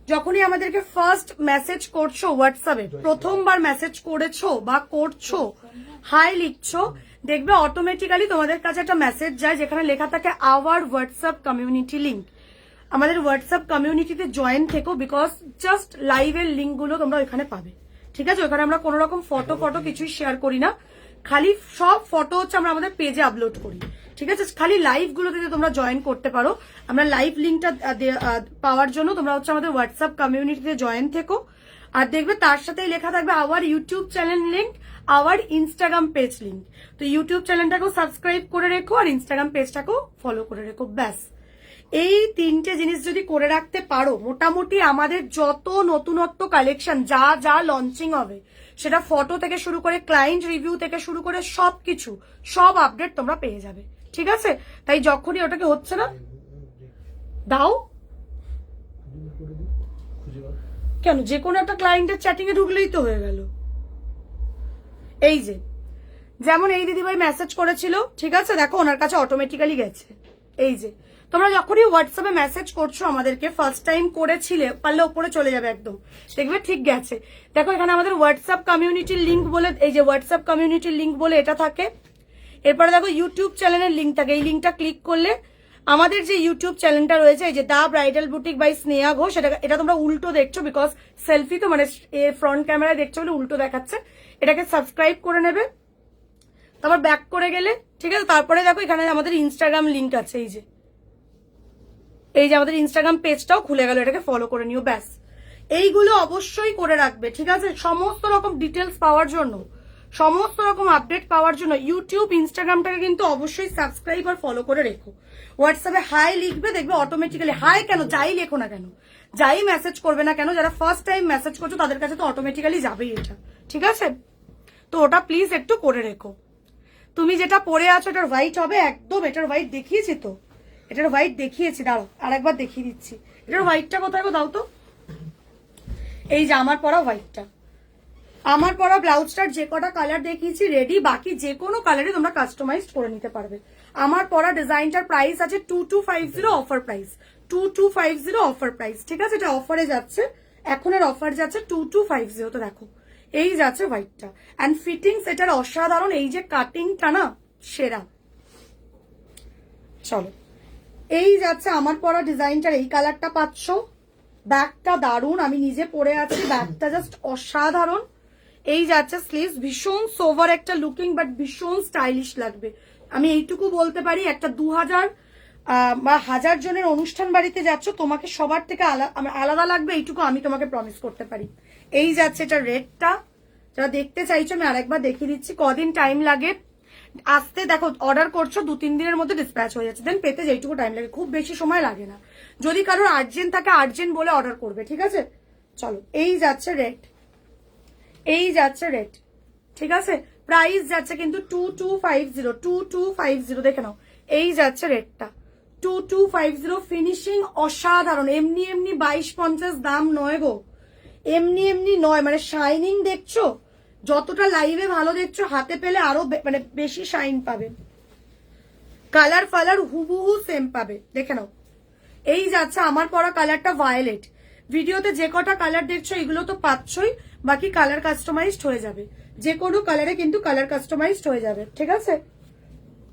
যখনই আমাদেরকে ফার্স্ট মেসেজ করছো হোয়াটসঅ্যাপে, প্রথমবার মেসেজ করেছো বা করছো, হাই লিখছো, দেখবে অটোমেটিক্যালি তোমাদের কাছে একটা মেসেজ যায় যেখানে লেখা থাকে আওয়ার হোয়াটসঅ্যাপ কমিউনিটি লিঙ্ক। আমাদের হোয়াটসঅ্যাপ কমিউনিটিতে জয়েন থেকো, বিকজ জাস্ট লাইভের লিঙ্ক গুলো তোমরা ওখানে পাবে, ঠিক আছে। ওখানে আমরা কোনো রকম ফটো কিছুই শেয়ার করি না, খালি সব ফটো হচ্ছে আমরা আমাদের পেজে আপলোড করি, ঠিক আছে। খালি লাইভ গুলোতে তোমরা জয়েন করতে পারো। আমরা লাইভ লিঙ্কটা পাওয়ার জন্য তোমরা হচ্ছে আমাদের হোয়াটসঅ্যাপ কমিউনিটিতে জয়েন থেকো। আর দেখবে তার সাথেই লেখা থাকবে our YouTube channel link, our Instagram page link. তো ইউটিউব চ্যানেলটাকেও সাবস্ক্রাইব করে রেখো আর ইনস্টাগ্রাম পেজটাকেও ফলো করে রেখো, ব্যাস। এই তিনটে জিনিস যদি করে রাখতে পারো, মোটামুটি আমাদের যত নতুনত্ব কালেকশন যা যা লঞ্চিং হবে, সেটা ফটো থেকে শুরু করে ক্লায়েন্ট রিভিউ থেকে শুরু করে সবকিছু, সব আপডেট তোমরা পেয়ে যাবে, ঠিক আছে। তাই যখনই ওটাকে হচ্ছে না দাও, কেন, যে কোনো একটা ক্লায়েন্টের চ্যাটিং এ ঢুকলেই তো হয়ে গেল। এই যে যেমন এই দিদিভাই মেসেজ করেছিল, ঠিক আছে, দেখো ওনার কাছে অটোমেটিক্যালি গেছে। এই যে তোমরা যখনই হোয়াটসঅ্যাপে মেসেজ করছো আমাদেরকে, ফার্স্ট টাইম করেছিলে, পারলে উপরে চলে যাবে একদম, দেখবে ঠিক গেছে। দেখো এখানে আমাদের হোয়াটসঅ্যাপ কমিউনিটির লিঙ্ক বলে, এই যে হোয়াটসঅ্যাপ কমিউনিটির লিঙ্ক বলে এটা থাকে। এরপরে দেখো ইউটিউব চ্যানেলের লিঙ্ক থাকে, এই লিঙ্কটা ক্লিক করলে আমাদের যে ইউটিউব চ্যানেলটা রয়েছে, এই যে the bridal boutique by Sneha Ghosh, এটা তোমরা উল্টো দেখছো, বিকজ সেলফি তো মানে ফ্রন্ট ক্যামেরায় দেখছো বলে উল্টো দেখাচ্ছে। এটাকে সাবস্ক্রাইব করে নেবে, তারপর ব্যাক করে গেলে, ঠিক আছে। তারপরে দেখো এখানে আমাদের ইনস্টাগ্রাম লিঙ্ক আছে, এই যে আমাদের ইনস্টাগ্রাম পেজটাও খুলে গেল, এটাকে ফলো করে নিও, ব্যাস। এইগুলো অবশ্যই করে রাখবে, ঠিক আছে। সমস্ত রকম ডিটেলস পাওয়ার জন্য, সমস্ত রকম আপডেট পাওয়ার জন্য ইউটিউব ইনস্টাগ্রামটাকে কিন্তু অবশ্যই সাবস্ক্রাইব আর ফলো করে রেখো। হোয়াটসঅ্যাপে হাই লিখবে, দেখবে অটোমেটিক্যালি, হাই কেন, যাই লেখো না কেন, যাই মেসেজ করবে না কেন, যারা ফার্স্ট টাইম মেসেজ করছো তাদের কাছে তো অটোমেটিক্যালি যাবেই এটা, ঠিক আছে। তো ওটা প্লিজ একটু করে রেখো। তুমি যেটা পরে আছো এটার হোয়াইট হবে একদম, এটার হোয়াইট দেখিয়েছি তো, এটার হোয়াইট দেখিয়েছি, দাঁড়াও আর একবার দেখিয়ে দিচ্ছি। এটার হোয়াইটটা কোথায় গো, দাও তো। এই যে আমার পরা হোয়াইটটা, আমার পরা ব্লাউজটার যে কটা কালার দেখিয়েছি রেডি, বাকি যে কোনো কালারে তোমরা কাস্টমাইজ করে নিতে পারবে। আমার পরা ডিজাইনটার প্রাইস আছে 2250 অফার প্রাইস, 2250 অফার প্রাইস, ঠিক আছে। এটা অফারে যাচ্ছে, এখন এর অফার যাচ্ছে 2250। তো দেখো এই যাচ্ছে হোয়াইটটা, অ্যান্ড ফিটিংস এটার অসাধারণ, এই যে কাটিংটা না সেরা। চলো এই যাচ্ছে আমার পরা ডিজাইনটার এই কালারটা পাচ্ছ, ব্যাগটা দারুণ, আমি নিজে পরে আছি, ব্যাগটা জাস্ট অসাধারণ। এই যাচ্ছে স্লিভস, ভীষণ সোভার একটা লুকিং, বাট ভীষণ স্টাইলিশ লাগবে। আমি এইটুকু বলতে পারি, একটা 2000 বা 1000 জনের অনুষ্ঠান বাড়িতে যাচ্ছ, তোমাকে সবার থেকে আলাদা লাগবে, এইটুকু আমি তোমাকে প্রমিস করতে পারি। এই যাচ্ছে এটা রেডটা, যারা দেখতে চাইছো আমি আরেকবার দেখিয়ে দিচ্ছি। কদিন টাইম লাগে আসতে, দেখো অর্ডার করছো 2-3 দিনের মধ্যে ডিসপ্যাচ হয়ে যাচ্ছে, দেন পেতে যেইটুকু টাইম লাগে, খুব বেশি সময় লাগে না। যদি কারোর আর্জেন্ট থাকে আর্জেন্ট বলে অর্ডার করবে, ঠিক আছে। চলো এই যাচ্ছে রেড, এই যাচ্ছে রেড, ঠিক আছে। প্রাইস যাচ্ছে কিন্তু 2250, দেখে নাও। এই যাচ্ছে রেডটা 2250, ফিনিশিং অসাধারণ, এমনি এমনি 2250 দাম নয় গো, এমনি এমনি নয়, মানে শাইনিং দেখছো, যতটা লাইভে ভালো দেখছো হাতে পেলে আরো মানে বেশি শাইন পাবে, কালার ফালার হুবহু সেম পাবে, দেখে নাও। এই যাচ্ছে আমার পরা কালারটা ভায়োলেট, ভিডিওতে যে কটা কালার দেখছো এগুলো তো পাচ্ছই, বাকি কালার কাস্টমাইজড হয়ে যাবে, যে কোনো কালারে কিন্তু কালার কাস্টমাইজড হয়ে যাবে, ঠিক আছে।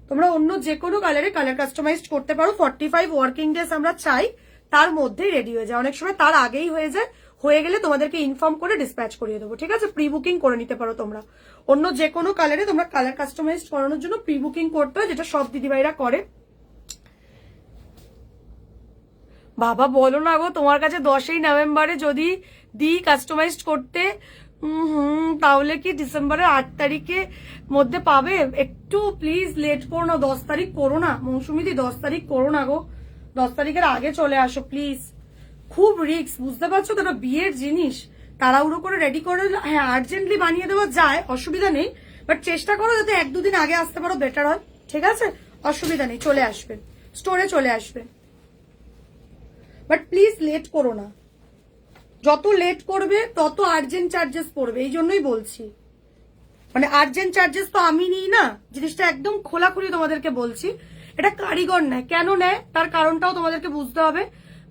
তোমরা অন্য যে কোনো কালারে কালার কাস্টমাইজড করতে পারো। 45 ওয়ার্কিং ডেজ আমরা চাই, তার মধ্যেই রেডি হয়ে যায়, অনেক সময় তার আগেই হয়ে যায়, হয়ে গেলে তোমাদেরকে ইনফর্ম করে ডিসপ্যাচ করিয়ে দেবো, ঠিক আছে। প্রি বুকিং করে নিতে পারো তোমরা, অন্য যে কোনো কালারে তোমরা কালার কাস্টমাইজ করানোর জন্য প্রি বুকিং করতে হয়, যেটা সব দিদিভাইরা করে। বাবা বলো না গো, তোমার কাছে 10ই নভেম্বরে যদি দিই কাস্টমাইজ করতে, তাহলে কি ডিসেম্বরের 8 তারিখে মধ্যে পাবে? একটু প্লিজ লেট করো না, 10 তারিখ করো না মৌসুমিদি, 10 তারিখ করো না গো, 10 তারিখের আগে চলে আসো প্লিজ। খুব রিস্ক, বুঝতে পারছো তো, বিয়ের জিনিস তাড়াহুড়ো করে রেডি করে, হ্যাঁ আর্জেন্টলি বানিয়ে দেওয়া যায়, অসুবিধা নেই, বাট চেষ্টা করো যাতে 1-2 দিন আগে আসতে পারো, বেটার হয়, ঠিক আছে? অসুবিধা নেই, চলে আসবে, স্টোরে চলে আসবে, বাট প্লিজ লেট করো না, যত লেট করবে তত আর্জেন্ট চার্জেস পড়বে, এই জন্যই বলছি। মানে আর্জেন্ট চার্জেস তো আমি নিই না, জিনিসটা একদম খোলাখুলি তোমাদেরকে বলছি। এটা কারিগর নেয়, কেন নেয় তার কারণটাও তোমাদেরকে বুঝতে হবে,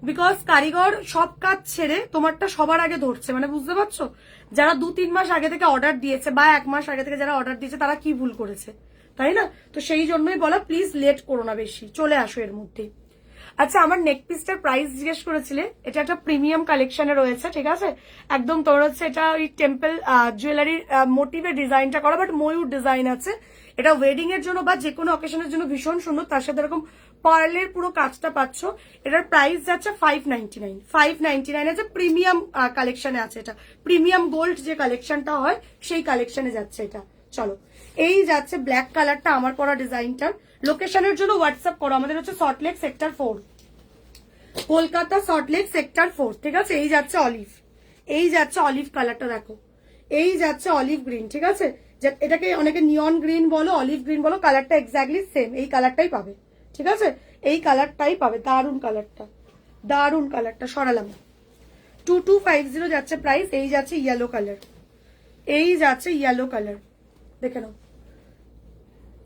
বিকজ কারিগর সব কাজ ছেড়ে তোমারটা সবার আগে ধরছে, মানে বুঝতে পারছো? যারা 2-3 মাস আগে থেকে অর্ডার দিয়েছে বা 1 মাস আগে থেকে যারা অর্ডার দিয়েছে তারা কি ভুল করেছে, তাই না? তো সেই জন্যই বলা, প্লিজ লেট করো না বেশি, চলে আসো এর মধ্যেই। আচ্ছা, আমার নেক পিসটার প্রাইস জিজ্ঞেস করেছিলে, এটা একটা প্রিমিয়াম কালেকশনে রয়েছে, ঠিক আছে? একদম তোমার হচ্ছে এটা ওই টেম্পল জুয়েলারির মোটিভের ডিজাইনটা করা, বাট ময়ূর ডিজাইন আছে। এটা ওয়েডিং এর জন্য বা যে কোনো অকেশনের জন্য ভীষণ সুন্দর, তার সাথে এরকম পার্লের পুরো কাজটা পাচ্ছ। এটার প্রাইস যাচ্ছে 599, 599 আছে, প্রিমিয়াম কালেকশনে আছে, এটা প্রিমিয়াম গোল্ড যে কালেকশনটা হয় সেই কালেকশনে যাচ্ছে এটা। চলো, এই যাচ্ছে ব্ল্যাক কালারটা আমার পরা ডিজাইনটার। লোকেশনের জন্য হোয়াটসঅ্যাপ করো, আমাদের হচ্ছে সল্টলেক সেক্টর 4, কলকাতা সল্টলেক সেক্টর 4, ঠিক আছে? এই যাচ্ছে অলিভ, এই যাচ্ছে অলিভ কালারটা দেখো, এই যাচ্ছে অলিভ গ্রিন, ঠিক আছে? এটাকে অনেকে নিয়ন গ্রিন বলো, অলিভ গ্রিন বলো, কালারটা এক্স্যাক্টলি সেম, এই কালারটাই পাবে, ঠিক আছে? এই কালারটাই পাবে, দারুন কালারটা, দারুন কালারটা। সরালাম, 2250 যাচ্ছে প্রাইস। এই যাচ্ছে ইয়েলো কালার, এই যাচ্ছে ইয়েলো কালার, দেখে নাও,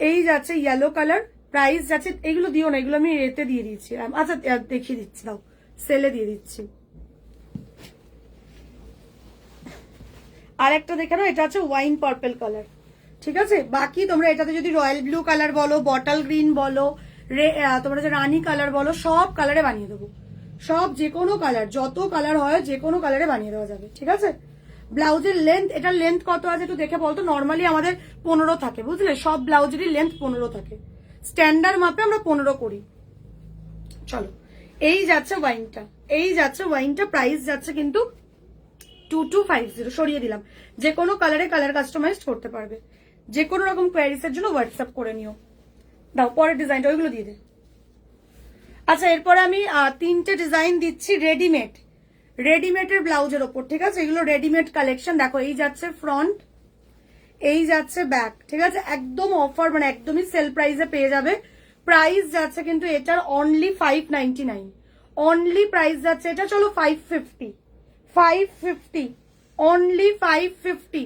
এই যাচ্ছে ইয়েলো কালার, প্রাইস যাচ্ছে, এগুলো দিও না, এগুলো আমি এতে দিয়ে দিচ্ছি, আচ্ছা দেখিয়ে দিচ্ছি, দাও সেলে দিয়ে দিচ্ছি। আর একটা দেখে নাও, এটা হচ্ছে ওয়াইন পার্পল কালার, ঠিক আছে? বাকি তোমরা এটাতে যদি রয়্যাল ব্লু কালার বলো, বটল গ্রিন বলো, তোমরা যে রানী কালার বলো, সব কালারে বানিয়ে দেবো, সব যে কোনো কালার, যত কালার হয় যে কোনো কালারে বানিয়ে দেওয়া যাবে, ঠিক আছে? ব্লাউজের লেন্থ, এটার লেন্থ কত আছে একটু দেখে বলতো। নর্মালি আমাদের 15 থাকে, বুঝলে, সব ব্লাউজেরই লেন্থ 15 থাকে, স্ট্যান্ডার্ড মাপে আমরা 15 করি। চলো, এই যাচ্ছে ওয়াইনটা, এই যাচ্ছে ওয়াইনটা, প্রাইস যাচ্ছে কিন্তু 2250, সরিয়ে দিলাম। যে কোনো কালারে কালার কাস্টমাইজ করতে পারবে, যে কোনো রকম কোয়ারিসের জন্য হোয়াটসঅ্যাপ করে নিও। দাও পরের ডিজাইনটা, ওইগুলো দিয়ে দে। আচ্ছা, এরপরে আমি 3টে ডিজাইন দিচ্ছি রেডিমেড, রেডিমেডের ব্লাউজের ওপর, ঠিক আছে? এগুলো রেডিমেড কালেকশন, দেখো এই যাচ্ছে ফ্রন্ট, এই যাচ্ছে ব্যাক, ঠিক আছে? একদম অফার, মানে একদমই সেল প্রাইসে পেয়ে যাবে। প্রাইস যাচ্ছে কিন্তু এটার অনলি 599, অনলি প্রাইস যাচ্ছে এটা, চলো 550, 550, অনলি 550।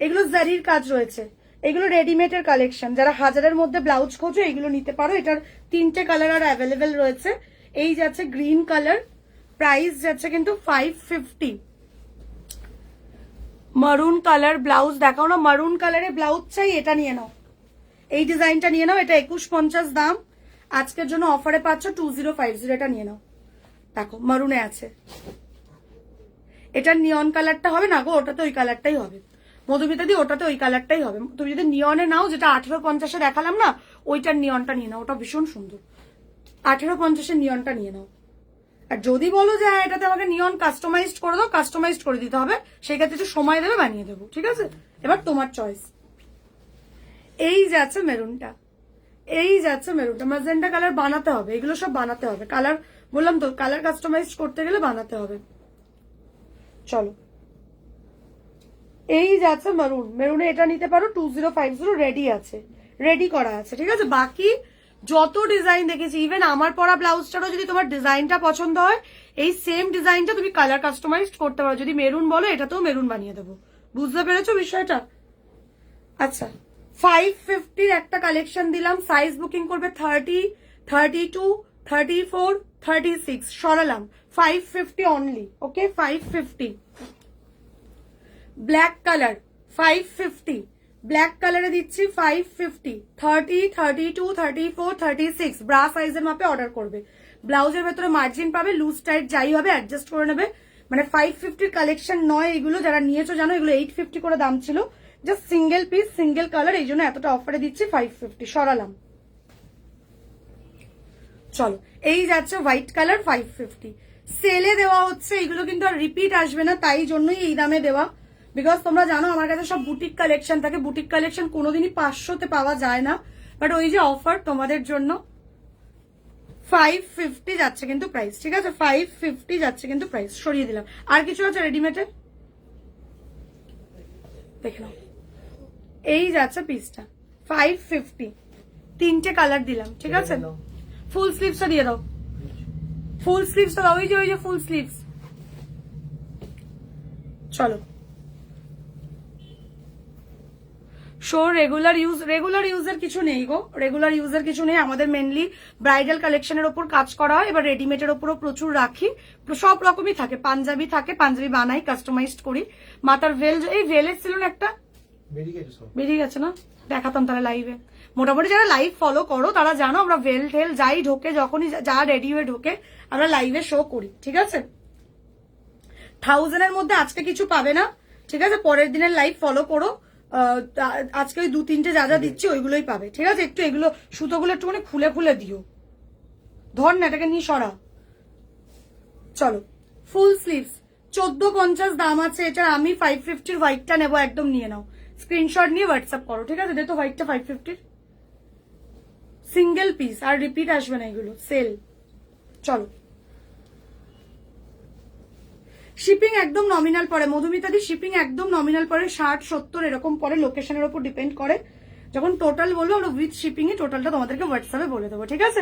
এগুলো জারির কাজ রয়েছে, এগুলো রেডিমেডের কালেকশন, যারা 1000-এর মধ্যে ব্লাউজ খোঁজো এগুলো নিতে পারো। এটার 3টে কালার আর অ্যাভেলেবেল রয়েছে। এই যাচ্ছে গ্রিন কালার, প্রাইস যাচ্ছে কিন্তু 550। মারুন কালার ব্লাউজ দেখাও না, মারুন কালারে ব্লাউজ চাই, এটা নিয়ে নাও, এই ডিজাইনটা নিয়ে নাও, এটা 2150 দাম, আজকের জন্য অফারে পাচ্ছ 2050, এটা নিয়ে নাও। দেখো মারুনে আছে, এটার নিয়ন কালারটা হবে না গো, ওটাতে ওই কালারটাই হবে, মধুমিতা দি ওটাতে ওই কালারটাই হবে। তুমি যদি নিয়নে নাও, যেটা 1850-এ দেখালাম না, ওইটার নিয়নটা নিয়ে নাও, ওটা ভীষণ সুন্দর, 1850-এর নিয়নটা নিয়ে নাও। আর যদি বলো যে হ্যাঁ এটাতে আমাকে নিয়ন কাস্টমাইজড করে দাও, কাস্টমাইজড করে দিতে হবে, সেই ক্ষেত্রে একটু সময় দেবে, বানিয়ে দেবো, ঠিক আছে? এবার তোমার চয়েস। এই যাচ্ছে মেরুনটা, এই যাচ্ছে মেরুনটা, ম্যাজেন্টা কালার বানাতে হবে, এগুলো সব বানাতে হবে, কালার বললাম তো, কালার কাস্টমাইজ করতে গেলে বানাতে হবে। চলো, এই যাচ্ছে মেরুন, মেরুনে এটা নিতে পারো, 2050 রেডি আছে, রেডি করা আছে, ঠিক আছে? বাকি যত ডিজাইন দেখেছি, ইভেন আমার পরা ব্লাউজটারও যদি তোমার ডিজাইনটা পছন্দ হয়, এই সেম ডিজাইনটা তুমি কালার কাস্টমাইজ করতে পারো, যদি মেরুন বলো এটাতেও মেরুন বানিয়ে দেবো, বুঝতে পেরেছো বিষয়টা? আচ্ছা, 550-র একটা কালেকশন দিলাম, সাইজ বুকিং করবে 30, 32, 34, 36, সরালাম, 550 অনলি, ওকে? 550। ব্ল্যাক কালার 550, ব্ল্যাক কালারে দিচ্ছি 550, 30, 32, 34, 36, ব্রা সাইজের মাপে অর্ডার করবে। ব্লাউজের ভেতরে মার্জিন পাবে, লুজ টাইট যাই হবে অ্যাডজাস্ট করে নেবে। মানে 550-র কালেকশন নয় এগুলো, যারা নিয়েছো জানো, এগুলো 850 করে দাম ছিল, just single piece single colour, এই জন্য এতটা অফারে দিচ্ছি 550, সরালাম। চলো, এই যাচ্ছে হোয়াইট কালার 550, সেলে দেওয়া হচ্ছে, এগুলো কিন্তু আর রিপিট আসবে না, তাই জন্যই এই দামে দেওয়া, বিকজ তোমরা জানো আমার কাছে সব বুটিক কালেকশন থাকে, বুটিক কালেকশন কোনোদিনই 500-তে পাওয়া যায় না, বাট ওই যে অফার তোমাদের জন্য 550 যাচ্ছে কিন্তু প্রাইস, ঠিক আছে 550 যাচ্ছে কিন্তু প্রাইস, সরিয়ে দিলাম। আর কিছু আছে রেডিমেডের দেখে নাও, এই যাচ্ছে পিসটা 550, 3টে কালার দিলাম, ঠিক আছে। ফুল স্লিভসটা দিয়ে দাও, ফুল স্লিভসটা দাও, ওই যে ফুল স্লিভস। চলো শো রেগুলার ইউজের কিছু নেই গো, রেগুলার ইউজের কিছু নেই। আমাদের মেনলি ব্রাইডাল কালেকশনের ওপর কাজ করা হয়, এবার রেডিমেডের ওপরও প্রচুর রাখি, সব রকমই থাকে, পাঞ্জাবি থাকে, পাঞ্জাবি বানাই, কাস্টমাইজড করি। মাথার ভেল, এই ভেলের ছিল না একটা, বেরিয়ে গেছে না, দেখাতাম তাহলে লাইভে। মোটামুটি যারা লাইভ ফলো করো তারা জানো আমরা ভেল ঠেল যাই ঢোকে, যখনই যা রেডি হয়ে ঢোকে আমরা লাইভে শো করি, ঠিক আছে। 1000-এর মধ্যে আজকে কিছু পাবে না, ঠিক আছে, পরের দিনের লাইভ ফলো করো। আজকে ওই 2-3টে যা যা দিচ্ছি ওইগুলোই পাবে, ঠিক আছে। একটু এগুলো সুতোগুলো একটুখানি খুলে খুলে দিও, ধর না এটাকে নিয়ে সরা। চলো ফুল স্লিভস 1450 দাম আছে এটা, আমি 550-র হোয়াইটটা নেবো, একদম নিয়ে নাও, স্ক্রিনশট নিয়ে হোয়াটসঅ্যাপ করো, ঠিক আছে। দেখো হোয়াইটটা 550-র সিঙ্গেল পিস, আর রিপিট আসবে না এগুলো, সেল। চলো শিপিং একদম নমিনাল পড়ে মধুমিতাদি, শিপিং একদম নমিনাল পড়ে, 60-70 এরকম পড়ে, লোকেশনের উপর ডিপেন্ড করে। যখন টোটাল বলবো আমরা উইথ শিপিং এ টোটালটা তোমাদেরকে হোয়াটসঅ্যাপে বলে দেবো, ঠিক আছে।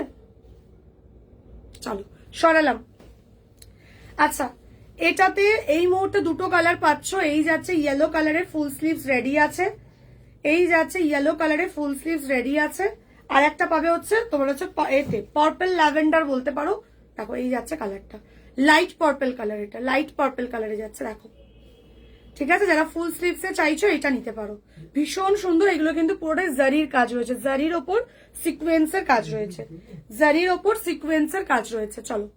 চলো সরালাম। আচ্ছা এটাতে এই মুহূর্তে দুটো কালার পাচ্ছ, এই যাচ্ছে ইয়েলো কালারের ফুল স্লিভস রেডি আছে, এই যাচ্ছে ইয়েলো কালারের ফুল স্লিভস রেডি আছে, আর একটা পাবে হচ্ছে তোমার হচ্ছে এতে পার্পল ল্যাভেন্ডার বলতে পারো, দেখো এই যাচ্ছে কালারটা লাইট পার্পল কালার, এটা লাইট পার্পল কালারে যাচ্ছে দেখো, ঠিক আছে। যারা ফুল স্লিভস এ চাইছো এটা নিতে পারো, ভীষণ সুন্দর। এগুলো কিন্তু পুরোটাই জারির কাজ রয়েছে, জারির ওপর সিকোয়েন্সের কাজ রয়েছে, জারির ওপর সিকোয়েন্সের কাজ রয়েছে। চলো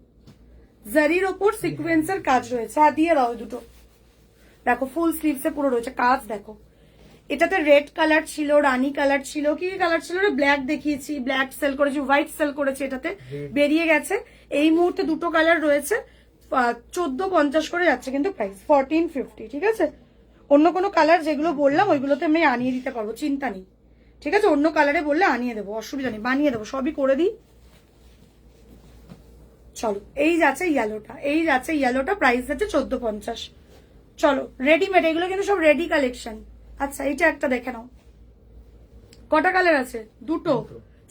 জারির ওপর সিকোয়েন্সের কাজ রয়েছে, হ্যাঁ দিয়ে দাও দুটো, দেখো ফুল স্লিভস এ পুরো রয়েছে কাজ। দেখো এটাতে রেড কালার ছিল, রানী কালার ছিল, কি কালার ছিল, ব্ল্যাক দেখিয়েছি, ব্ল্যাক সেল করেছি, হোয়াইট সেল করেছি, এটাতে বেরিয়ে গেছে। এই মুহূর্তে দুটো কালার রয়েছে, 1450 করে যাচ্ছে কিন্তু প্রাইস 1450, ঠিক আছে। অন্য কোনো কালার যেগুলো বললাম ওইগুলোতে আমি আনিয়ে দিতে পারবো, চিন্তা নেই, ঠিক আছে। অন্য কালারে বললে আনিয়ে দেবো, অসুবিধা নেই, বানিয়ে দেবো, সবই করে দিই। চলো এই যাচ্ছে ইয়েলোটা, এই যাচ্ছে ইয়েলোটা, প্রাইস যাচ্ছে 1450। চলো রেডিমেড, এগুলো কিন্তু সব রেডি কালেকশন। আচ্ছা এটা একটা দেখে নাও, কটা কালার আছে, দুটো,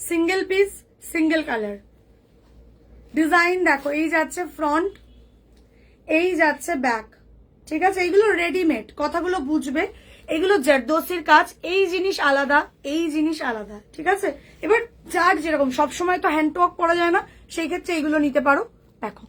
single piece single colour. Design দেখো, এই যাচ্ছে ফ্রন্ট, এই যাচ্ছে ব্যাক, ঠিক আছে। এইগুলো রেডিমেড, কথাগুলো বুঝবে, এগুলো জারদোসির কাজ, এই জিনিস আলাদা, এই জিনিস আলাদা, ঠিক আছে। এবার যার যেরকম, সবসময় তো হ্যান্ড ওয়ার্ক করা যায় না, সেই ক্ষেত্রে এইগুলো নিতে পারো। দেখো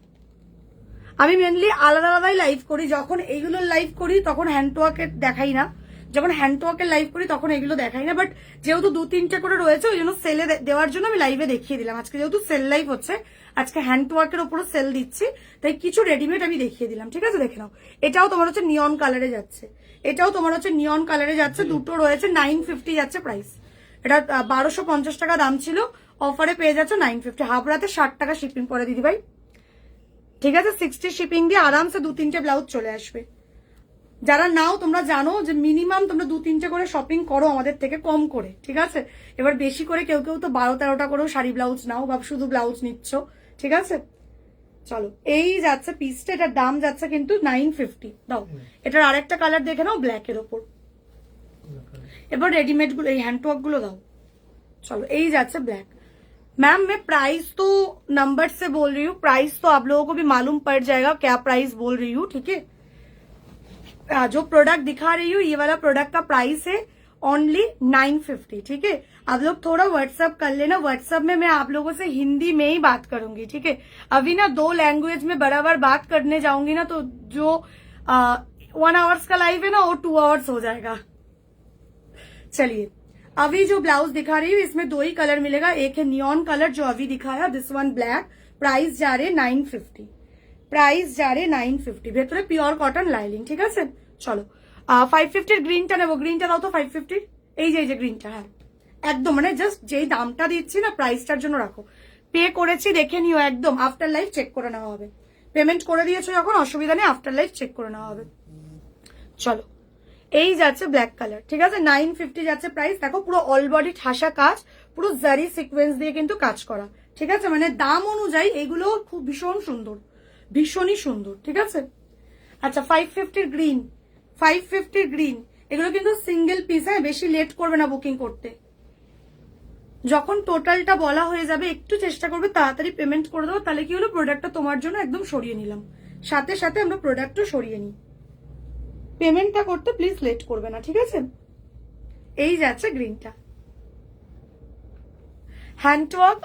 আমি মেনলি আলাদা আলাদাই লাইভ করি, যখন এইগুলোর লাইভ করি তখন হ্যান্ড ওয়ার্কের দেখাই না, যখন হ্যান্ড ওয়ার্কের লাইভ করি তখন এগুলো দেখাই না, বাট যেহেতু 2-3টে করে রয়েছে ওই জন্য সেলে দেওয়ার জন্য আমি লাইভে দেখিয়ে দিলাম। আজকে যেহেতু সেল লাইভ হচ্ছে, আজকে হ্যান্ড ওয়ার্কের উপরও সেল দিচ্ছি, তাই কিছু রেডিমেড আমি দেখিয়ে দিলাম, ঠিক আছে। দেখে নাও, এটাও তোমার হচ্ছে নিয়ন কালারে যাচ্ছে, এটাও তোমার হচ্ছে নিয়ন কালারে যাচ্ছে, দুটো রয়েছে, 950 যাচ্ছে প্রাইস। এটা 1250 টাকা দাম ছিল, অফারে পেয়ে যাচ্ছে 950, হাবড়াতে 60 টাকা শিপিং পরে দিদি ভাই, ঠিক আছে। 60 শিপিং দিয়ে আরামসে 2-3টে ব্লাউজ চলে আসবে। যারা নাও তোমরা জানো যে মিনিমাম তোমরা 2-3টে করে শপিং করো আমাদের থেকে, কম করে, ঠিক আছে। এবার বেশি করে কেউ কেউ তো 12-13টা করেও শাড়ি ব্লাউজ নাও, বা শুধু ব্লাউজ নিচ্ছ, ঠিক আছে। চলো এই যাচ্ছে পিসটা, এটার দাম যাচ্ছে কিন্তু 950, দাও। এটার আরেকটা কালার দেখে নাও, ব্ল্যাকের ওপর। এবার রেডিমেড গুলো, এই হ্যান্ডওয়ার্ক গুলো দাও। चलो यही जाता ब्लैक। मैम मैं प्राइस तो नंबर से बोल रही हूँ, प्राइस तो आप लोगों को भी मालूम पड़ जाएगा क्या प्राइस बोल रही हूँ, ठीक है। जो प्रोडक्ट दिखा रही हूँ ये वाला प्रोडक्ट का प्राइस है ओनली 950, ठीक है। आप लोग थोड़ा व्हाट्सअप कर लेना, व्हाट्सअप में मैं आप लोगों से हिंदी में ही बात करूंगी, ठीक है। अभी ना 2 लैंग्वेज में बराबर बात करने जाऊंगी ना तो जो 1 आवर्स का लाइव है ना वो 2 आवर्स हो जाएगा। चलिए अभी जो ब्लाउज दिखा रही हूँ इसमें 2 ही कलर मिलेगा, एक है नियॉन कलर जो अभी दिखाया, दिस वन ब्लैक, प्राइस जा रहे 950, प्राइस जा रहे 950, ভেতরে পিওর কটন লাইলিং, ঠিক আছে। চলো 550 এর গ্রিনটা নেবো, গ্রিনটা দাও তো 550, এই যে গ্রিনটা, হ্যাঁ একদম মানে জাস্ট যেই দামটা দিচ্ছি না প্রাইসটার জন্য রাখো। পে করেছি দেখে নিও, একদম আফটার লাইফ চেক করে নেওয়া হবে, পেমেন্ট করে দিয়েছো যখন অসুবিধা নেই, আফটার লাইফ চেক করে নেওয়া হবে। চলো এই যাচ্ছে ব্ল্যাক কালার, ঠিক আছে, 950 যাচ্ছে প্রাইস। দেখো পুরো অল বডি ঠাসা কাজ, পুরো জারি সিকোয়েন্স দিয়ে কিন্তু কাজ করা, ঠিক আছে, মানে দাম অনুযায়ী এগুলো খুব ভীষণ সুন্দর, ভীষণই সুন্দর, ঠিক আছে। আচ্ছা 550 গ্রিন, 550 গ্রিন, এগুলো কিন্তু সিঙ্গেল পিস, হ্যাঁ বেশি লেট করবে না বুকিং করতে। যখন টোটালটা বলা হয়ে যাবে একটু চেষ্টা করবে তাড়াতাড়ি পেমেন্ট করে দেবো, তাহলে কি হলো প্রোডাক্টটা তোমার জন্য একদম সরিয়ে নিলাম, সাথে সাথে আমরা প্রোডাক্টও সরিয়ে নিই। পেমেন্টটা করতে প্লিজ লেট করবে না, ঠিক আছে। এই যাচ্ছে গ্রিনটা, হ্যান্ডওয়ার্ক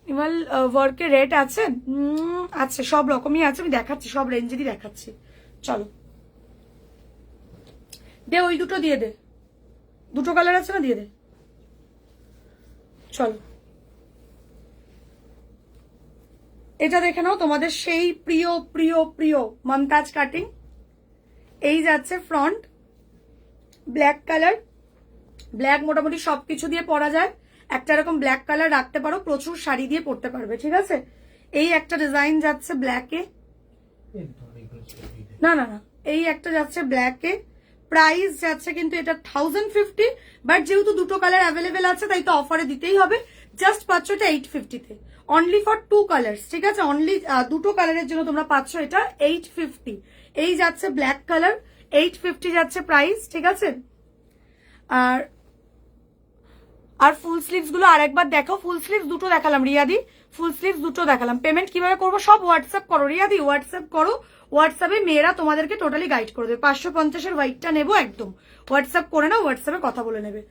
ইমাল ওয়ার্কের রেট আছে, আচ্ছা সব রকমই আছে, আমি দেখাচ্ছি সব রেঞ্জেরই দেখাচ্ছি। চলো দে, ওই দুটো দিয়ে দে, দুটো কালার আছে না, দিয়ে দে। চলো এটা দেখে নাও, তোমাদের সেই প্রিয় প্রিয় প্রিয় মমতাজ কাটিং। এই যাচ্ছে ফ্রন্ট, ব্ল্যাক কালার, ব্ল্যাক মোটামুটি সবকিছু দিয়ে পরা যায়, একটা এরকম ব্ল্যাক কালার রাখতে পারো, প্রচুর শাড়ি দিয়ে পরতে পারবে, ঠিক আছে। এই একটা ডিজাইন যাচ্ছে ব্ল্যাকে, না না না, এই একটা যাচ্ছে ব্ল্যাকে, প্রাইস যাচ্ছে কিন্তু এটা 1050, বাট যেহেতু দুটো কালার অ্যাভেলেবেল আছে তাই তো অফারে দিতেই হবে। জাস্ট পাচ্ছ এটা 850-তে, অনলি ফর 2 কালার্স, ঠিক আছে, অনলি দুটো কালারের জন্য তোমরা পাচ্ছ এটা 850। এই যাচ্ছে ব্ল্যাক কালার, 850 যাচ্ছে প্রাইস, ঠিক আছে। আর আর ফুল স্লিভস গুলো আরেকবার দেখো, ফুল স্লিভস দুটো দেখালাম রিয়াদি, ফুল স্লিভস দুটো দেখালাম। পেমেন্ট কিভাবে করবো সব হোয়াটসঅ্যাপ করো রিয়াদি, হোয়াটসঅ্যাপ করো, হোয়াটসঅ্যাপে মেয়েরা তোমাদেরকে টোটালি গাইড করে দেবে। 550-এর হোয়াইটটা নেবো একদম, হোয়াটসঅ্যাপ করে নাও, হোয়াটসঅ্যাপে কথা বলে নেবে,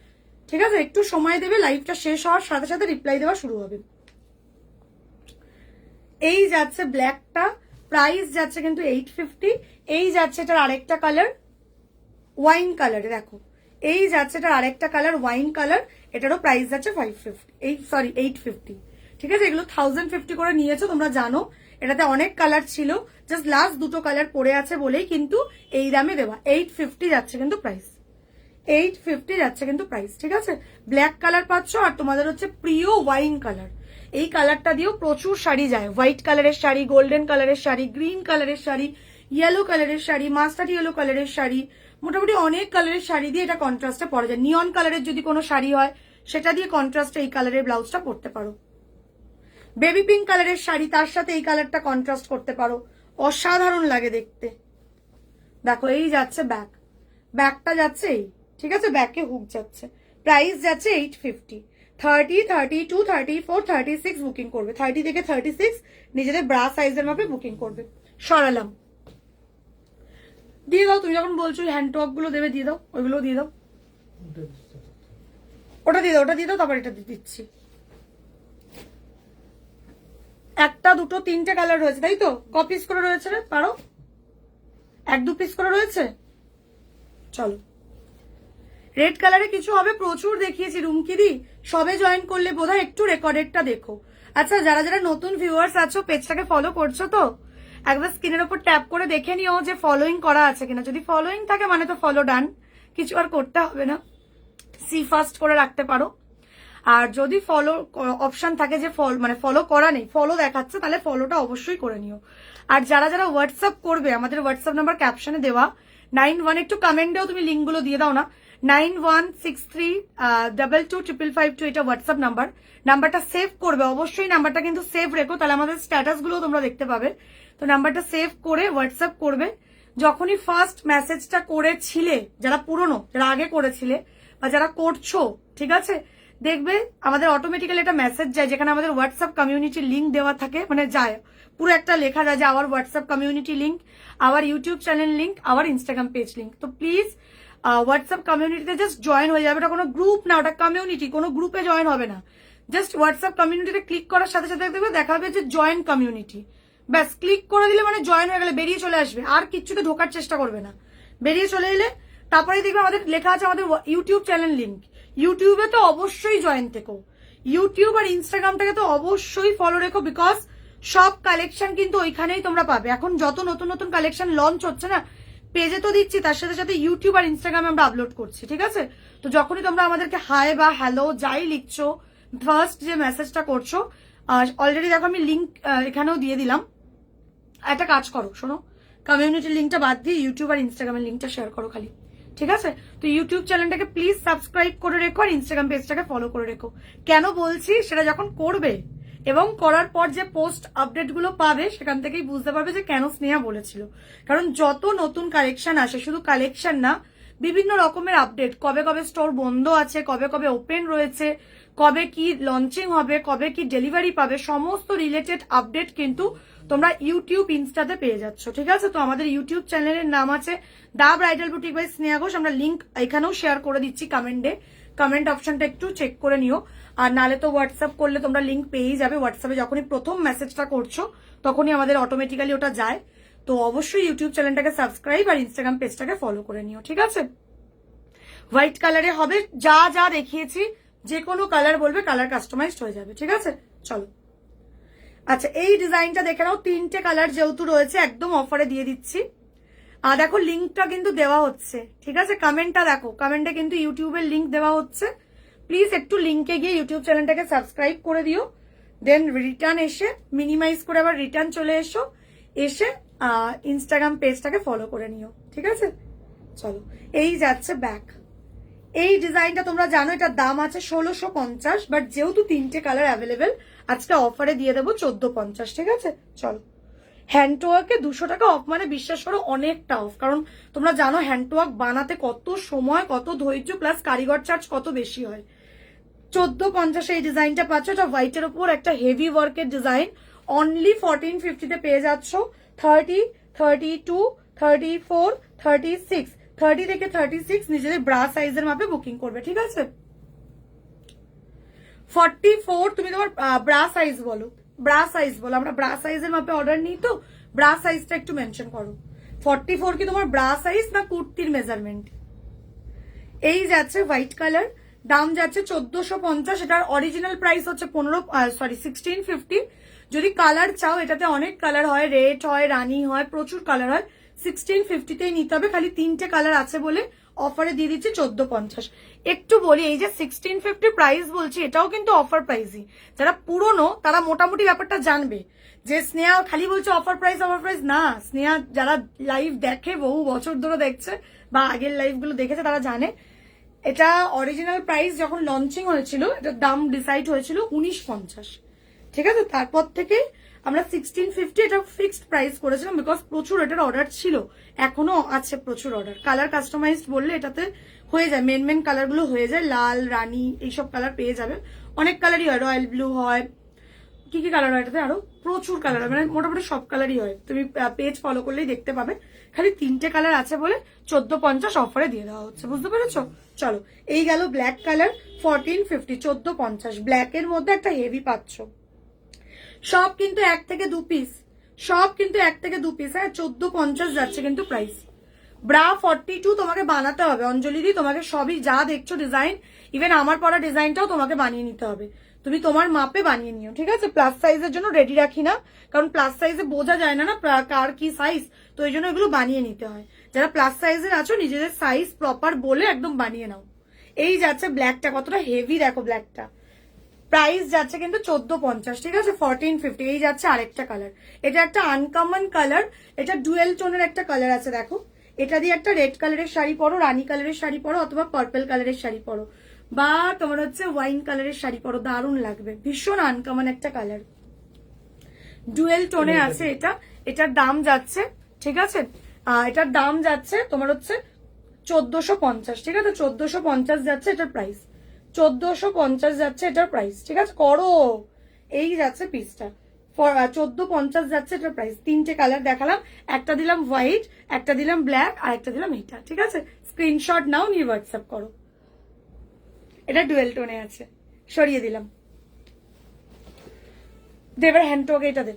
ঠিক আছে। একটু সময় দেবে, লাইভটা শেষ হওয়ার সাথে সাথে রিপ্লাই দেওয়া শুরু হবে। এই যাচ্ছে ব্ল্যাকটা, প্রাইস যাচ্ছে কিন্তু 850। এই যাচ্ছে এটার আরেকটা কালার ওয়াইন কালারে, দেখো এই যাচ্ছে এটার আরেকটা কালার ওয়াইন কালার, এটারও প্রাইস যাচ্ছে 850, ঠিক আছে। এগুলো 1050 করে নিয়েছো তোমরা জানো, এটাতে অনেক কালার ছিল, জাস্ট লাস্ট দুটো কালার পড়ে আছে বলেই কিন্তু এই দামে দেওয়া। 850 যাচ্ছে কিন্তু প্রাইস, 850 যাচ্ছে কিন্তু প্রাইস, ঠিক আছে। ব্ল্যাক কালার পাচ্ছ, আর তোমাদের হচ্ছে প্রিয় ওয়াইন কালার, এই কালারটা দিয়েও প্রচুর শাড়ি যায়, হোয়াইট কালারের শাড়ি, গোল্ডেন কালারের শাড়ি, গ্রিন কালারের শাড়ি, ইয়েলো কালারের শাড়ি, মাস্টার্ড ইয়েলো কালারের শাড়ি, মোটামুটি অনেক কালারের শাড়ি দিয়ে এটা কন্ট্রাস্টে পরা যায়। নিয়ন কালারের যদি কোনো শাড়ি হয় সেটা দিয়ে কন্ট্রাস্টে এই কালারের ব্লাউজটা পরতে পারো। বেবি পিঙ্ক কালারের শাড়ি, তার সাথে এই কালারটা কন্ট্রাস্ট করতে পারো, অসাধারণ লাগে দেখতে। দেখো এই যাচ্ছে ব্যাক, ব্যাকটা যাচ্ছে এই, ঠিক আছে, ব্যাকে হুক যাচ্ছে, প্রাইস যাচ্ছে 850। 30, 32, 34, 36 বুকিং করবে, 30 থেকে 36 নিজেদের ব্রা সাইজের মাপে বুকিং করবে। সরালাম, দিয়ে দাও, তুমি যখন বলছো হ্যান্ডওয়ার্ক গুলো দেবে দিয়ে দাও, ওইগুলো দিয়ে দাও, ওটা দিয়ে দাও, ওটা দিয়ে দাও, তারপর এটা দিয়ে দিচ্ছি। একটা দুটো তিনটে কালার রয়েছে তাই তো, ক পিস করে রয়েছে রে, পারো 1-2 পিস করে রয়েছে। চলো রেড কালারে কিছু হবে, প্রচুর দেখিয়েছি রুমকিদি, সবে জয়েন করলে বোধহয়, একটু রেকর্ডেডটা দেখো। আচ্ছা যারা যারা নতুন ভিউয়ার্স আছো পেজটাকে ফলো করছো তো, একবার স্ক্রিনের উপর ট্যাপ করে দেখে নিও যে ফলোইং করা আছে কিনা, যদি ফলোইং থাকে মানে তো ফলো ডান, কিছু আর করতে হবে না, সি ফার্স্ট করে রাখতে পারো। আর যদি ফলো অপশন থাকে যে মানে ফলো করা নেই, ফলো দেখাচ্ছে, তাহলে ফলোটা অবশ্যই করে নিও। আর যারা যারা হোয়াটসঅ্যাপ করবে, আমাদের হোয়াটসঅ্যাপ নাম্বার ক্যাপশনে দেওয়া 91, একটু কমেন্টেও তুমি লিঙ্কগুলো দিয়ে দাও না, 9163225552, এটা হোয়াটসঅ্যাপ নাম্বার, নাম্বারটা সেভ করবে অবশ্যই, নাম্বারটা কিন্তু সেভ রেখো, তাহলে আমাদের স্ট্যাটাস গুলো তোমরা দেখতে পাবে। তো নাম্বারটা সেভ করে হোয়াটসঅ্যাপ করবে, যখনই ফার্স্ট মেসেজটা করেছিলে, যারা পুরনো, যারা আগে করেছিলে বা যারা করছো, ঠিক আছে, দেখবে আমাদের অটোমেটিক্যালি একটা মেসেজ যায় যেখানে আমাদের হোয়াটসঅ্যাপ কমিউনিটি লিঙ্ক দেওয়া থাকে, মানে যায় পুরো একটা লেখা যায় যে our WhatsApp community link, our YouTube channel link, our Instagram page link. তো প্লিজ হোয়াটসঅ্যাপ কমিউনিটিতে জাস্ট জয়েন হয়ে যাবে, ওটা কোনো গ্রুপ না, ওটা কমিউনিটি, কোনো গ্রুপে জয়েন হবে না, জাস্ট হোয়াটসঅ্যাপ কমিউনিটিতে ক্লিক করার সাথে সাথে দেখবে দেখা হবে যে জয়েন কমিউনিটি, ব্যাস ক্লিক করে দিলে মানে জয়েন হয়ে গেলে বেরিয়ে চলে আসবে, আর কিচ্ছুতে ঢোকার চেষ্টা করবে না, বেরিয়ে চলে এলে তারপরে দেখবে আমাদের লেখা আছে আমাদের ইউটিউব চ্যানেল লিঙ্ক, ইউটিউবে তো অবশ্যই জয়েন থেকো, ইউটিউব আর ইনস্টাগ্রামটাকে তো অবশ্যই ফলো রেখো, বিকজ সব কালেকশন কিন্তু ওইখানেই তোমরা পাবে। এখন যত নতুন নতুন কালেকশন লঞ্চ হচ্ছে না, পেজে তো দিচ্ছি, তার সাথে সাথে ইউটিউব আর ইনস্টাগ্রামে আমরা আপলোড করছি, ঠিক আছে। তো যখনই তোমরা আমাদেরকে হাই বা হ্যালো যাই লিখছো, ফার্স্ট যে মেসেজটা করছো, অলরেডি দেখো আমি লিঙ্ক এখানেও দিয়ে দিলাম, একটা কাজ করো শোনো, কমিউনিটি লিঙ্কটা বাদ দিয়ে ইউটিউব আর ইনস্টাগ্রামের লিঙ্কটা শেয়ার করো খালি, ঠিক আছে? তো ইউটিউব চ্যানেলটাকে প্লিজ সাবস্ক্রাইব করে রেখো আর ইনস্টাগ্রাম পেজটাকে ফলো করে রেখো। কেন বলছি, সেটা যখন করবে এবং করার পর যে পোস্ট আপডেট গুলো পাবে সেখান থেকেই বুঝতে পারবে যে কেন স্নেহা বলেছিল। কারণ যত নতুন কালেকশন আসে, শুধু কালেকশন না, বিভিন্ন রকমের আপডেট, কবে কবে স্টোর বন্ধ আছে, কবে কবে ওপেন রয়েছে, কবে কি লঞ্চিং হবে, কবে কি ডেলিভারি পাবে, সমস্ত রিলেটেড আপডেট কিন্তু তোমরা ইউটিউব ইনস্টাতে পেয়ে যাচ্ছ। ঠিক আছে? তো আমাদের ইউটিউব চ্যানেলের নাম আছে the bridal boutique by Sneha Ghosh. আমরা লিঙ্ক এখানেও শেয়ার করে দিচ্ছি কমেন্টে, কমেন্ট অপশনটা একটু চেক করে নিও। আর নালে তো হোয়াটসঅ্যাপ করলে তোমরা লিঙ্ক পেয়েই যাবে। হোয়াটসঅ্যাপে যখনই প্রথম মেসেজটা করছো তখনই আমাদের অটোমেটিক্যালি ওটা যায়। তো অবশ্যই ইউটিউব চ্যানেলটাকে সাবস্ক্রাইব আর ইনস্টাগ্রাম পেজটাকে ফলো করে নিও। ঠিক আছে? হোয়াইট কালারে হবে, যা যা দেখিয়েছি যে কোনো কালার বলবে, কালার কাস্টমাইজড হয়ে যাবে। ঠিক আছে? চলো, আচ্ছা এই ডিজাইনটা দেখে নাও। 3টে কালার যেহেতু রয়েছে একদম অফারে দিয়ে দিচ্ছি। আর দেখো লিঙ্কটা কিন্তু দেওয়া হচ্ছে। ঠিক আছে? কমেন্টটা দেখো, কমেন্টে কিন্তু ইউটিউবের লিঙ্ক দেওয়া হচ্ছে। প্লিজ একটু লিঙ্কে গিয়ে ইউটিউব চ্যানেলটাকে সাবস্ক্রাইব করে দিও। দেন রিটার্ন এসে মিনিমাইজ করে আবার রিটার্ন চলে এসো, এসে ইনস্টাগ্রাম পেজটাকে ফলো করে নিও। ঠিক আছে? চলো, এই যাচ্ছে ব্যাক। এই ডিজাইনটা তোমরা জানো এটার দাম আছে 1650, বাট যেহেতু 3টে কালার অ্যাভেলেবেল আজকে অফারে দিয়ে দেবো 1450। ঠিক আছে? চলো, হ্যান্ডওয়ার্কে 200 টাকা অফ, মানে বিশ্বাস করো অনেকটা অফ। কারণ তোমরা জানো হ্যান্ডওয়ার্ক বানাতে কত সময়, কত ধৈর্য, প্লাস কারিগর চার্জ কত বেশি হয়। 1450 এই ডিজাইনটা পাচ্ছ। এটা হোয়াইটের উপর একটা হেভি ওয়ার্কের ডিজাইন। অনলি 1450 পেয়ে যাচ্ছ। 30, 32, 34, 36, 30 থেকে 36 নিজেদের ব্রা সাইজের মাপে বুকিং করবে। ঠিক আছে? 44 তুমি তোমার ব্রা সাইজ বলো, ব্রা সাইজ বলো। আমরা ব্রা সাইজের মাপে অর্ডার নিই, তো ব্রা সাইজটা একটু মেনশন করো। 44 কি তোমার ব্রা সাইজ না কুর্তির মেজারমেন্ট? এই যাচ্ছে হোয়াইট কালার, দাম যাচ্ছে 1450। এটার অরিজিনাল প্রাইস হচ্ছে 1650। যদি কালার চাও, এটাতে অনেক কালার হয়, রেড হয়, রানী হয়, প্রচুর কালার হয়। 1650তেই নিতে হবে। খালি 3টে কালার আছে বলে অফারে দিয়ে দিচ্ছি 1450। একটু বলি, এই যে 1650 প্রাইস বলছি, এটাও কিন্তু অফার প্রাইসই। যারা পুরনো তারা মোটামুটি ব্যাপারটা জানবে যে স্নেহা খালি বলছে অফার প্রাইস, অফার প্রাইস না। স্নেহা যারা লাইভ দেখে, বহু বছর ধরে দেখছে বা আগের লাইভ গুলো দেখেছে, তারা জানে এটা অরিজিনাল প্রাইস যখন লঞ্চিং হয়েছিল এটার দাম ডিসাইড হয়েছিল 1950। ঠিক আছে? তারপর থেকে আমরা 1650 এটা ফিক্সড প্রাইস করেছিলাম, বিকজ প্রচুর এটার অর্ডার ছিল, এখনো আছে প্রচুর অর্ডার। কালার কাস্টমাইজড বললে এটাতে হয়ে যায়, মেন মেন কালার গুলো হয়ে যায়, লাল, রানী, এইসব কালার পেয়ে যাবে। অনেক কালারই হয়, রয়্যাল ব্লু হয়, কি কি কালার হয় এটাতে, আরো প্রচুর কালার হয়, মানে মোটামুটি সব কালারই হয়। তুমি পেজ ফলো করলেই দেখতে পাবে। খালি 3টে কালার আছে বলে 1450 অফারে দিয়ে দেওয়া হচ্ছে। বুঝতে পেরেছো? চলো, এই গেল ব্ল্যাক কালার 1450, 1450। ব্ল্যাকের মধ্যে একটা হেভি পাচ্ছ। সব কিন্তু 1 থেকে 2 পিস, সব কিন্তু 1 থেকে 2 পিস। হ্যাঁ, 1450 যাচ্ছে কিন্তু প্রাইস। ব্রা 42 তোমাকে বানাতে হবে অঞ্জলিদি, তোমাকে সবই যা দেখছো ডিজাইন, ইভেন আমার পরা ডিজাইনটাও তোমাকে বানিয়ে নিতে হবে। তুমি তোমার মাপে বানিয়ে নিও। ঠিক আছে? প্লাস সাইজের জন্য রেডি রাখি না, কারণ প্লাস সাইজে বোঝা যায় না কার কি সাইজ, তো এই জন্য এগুলো বানিয়ে নিতে হয়। যারা প্লাস সাইজের আছো নিজেদের সাইজ প্রপার বলে একদম বানিয়ে নাও। এই যাচ্ছে ব্ল্যাকটা, কতটা হেভি দেখো ব্ল্যাকটা। প্রাইস যাচ্ছে কিন্তু 1450। ঠিক আছে? 1450। এই যাচ্ছে আরেকটা কালার, এটা একটা আনকমন কালার, এটা ডুয়েল টোনের একটা কালার আছে। দেখো, এটা দিয়ে একটা রেড কালারের শাড়ি পরো, রানী কালারের শাড়ি পরো, অথবা পার্পল কালারের শাড়ি পরো, বা তোমার হচ্ছে ওয়াইন কালারের শাড়ি পরো, দারুণ লাগবে। ভীষণ আনকমন একটা কালার, ডুয়েল টোনে আছে এটা। এটার দাম যাচ্ছে, ঠিক আছে, এটার দাম যাচ্ছে তোমার হচ্ছে 1450। ঠিক আছে? 1450 যাচ্ছে এটার প্রাইস, 1450 যাচ্ছে এটার প্রাইস। ঠিক আছে? করো, এই যাচ্ছে পিসটা 1450 যাচ্ছে এটার প্রাইস। 3টে কালার দেখালাম, একটা দিলাম হোয়াইট, একটা দিলাম ব্ল্যাক, আর একটা দিলাম এটা। ঠিক আছে? স্ক্রিনশট নাও, নিয়ে হোয়াটসঅ্যাপ করো। এটা ডুয়েল টোনে আছে, সরিয়ে দিলাম। দেবার হ্যান্ডটোকে এটা দে।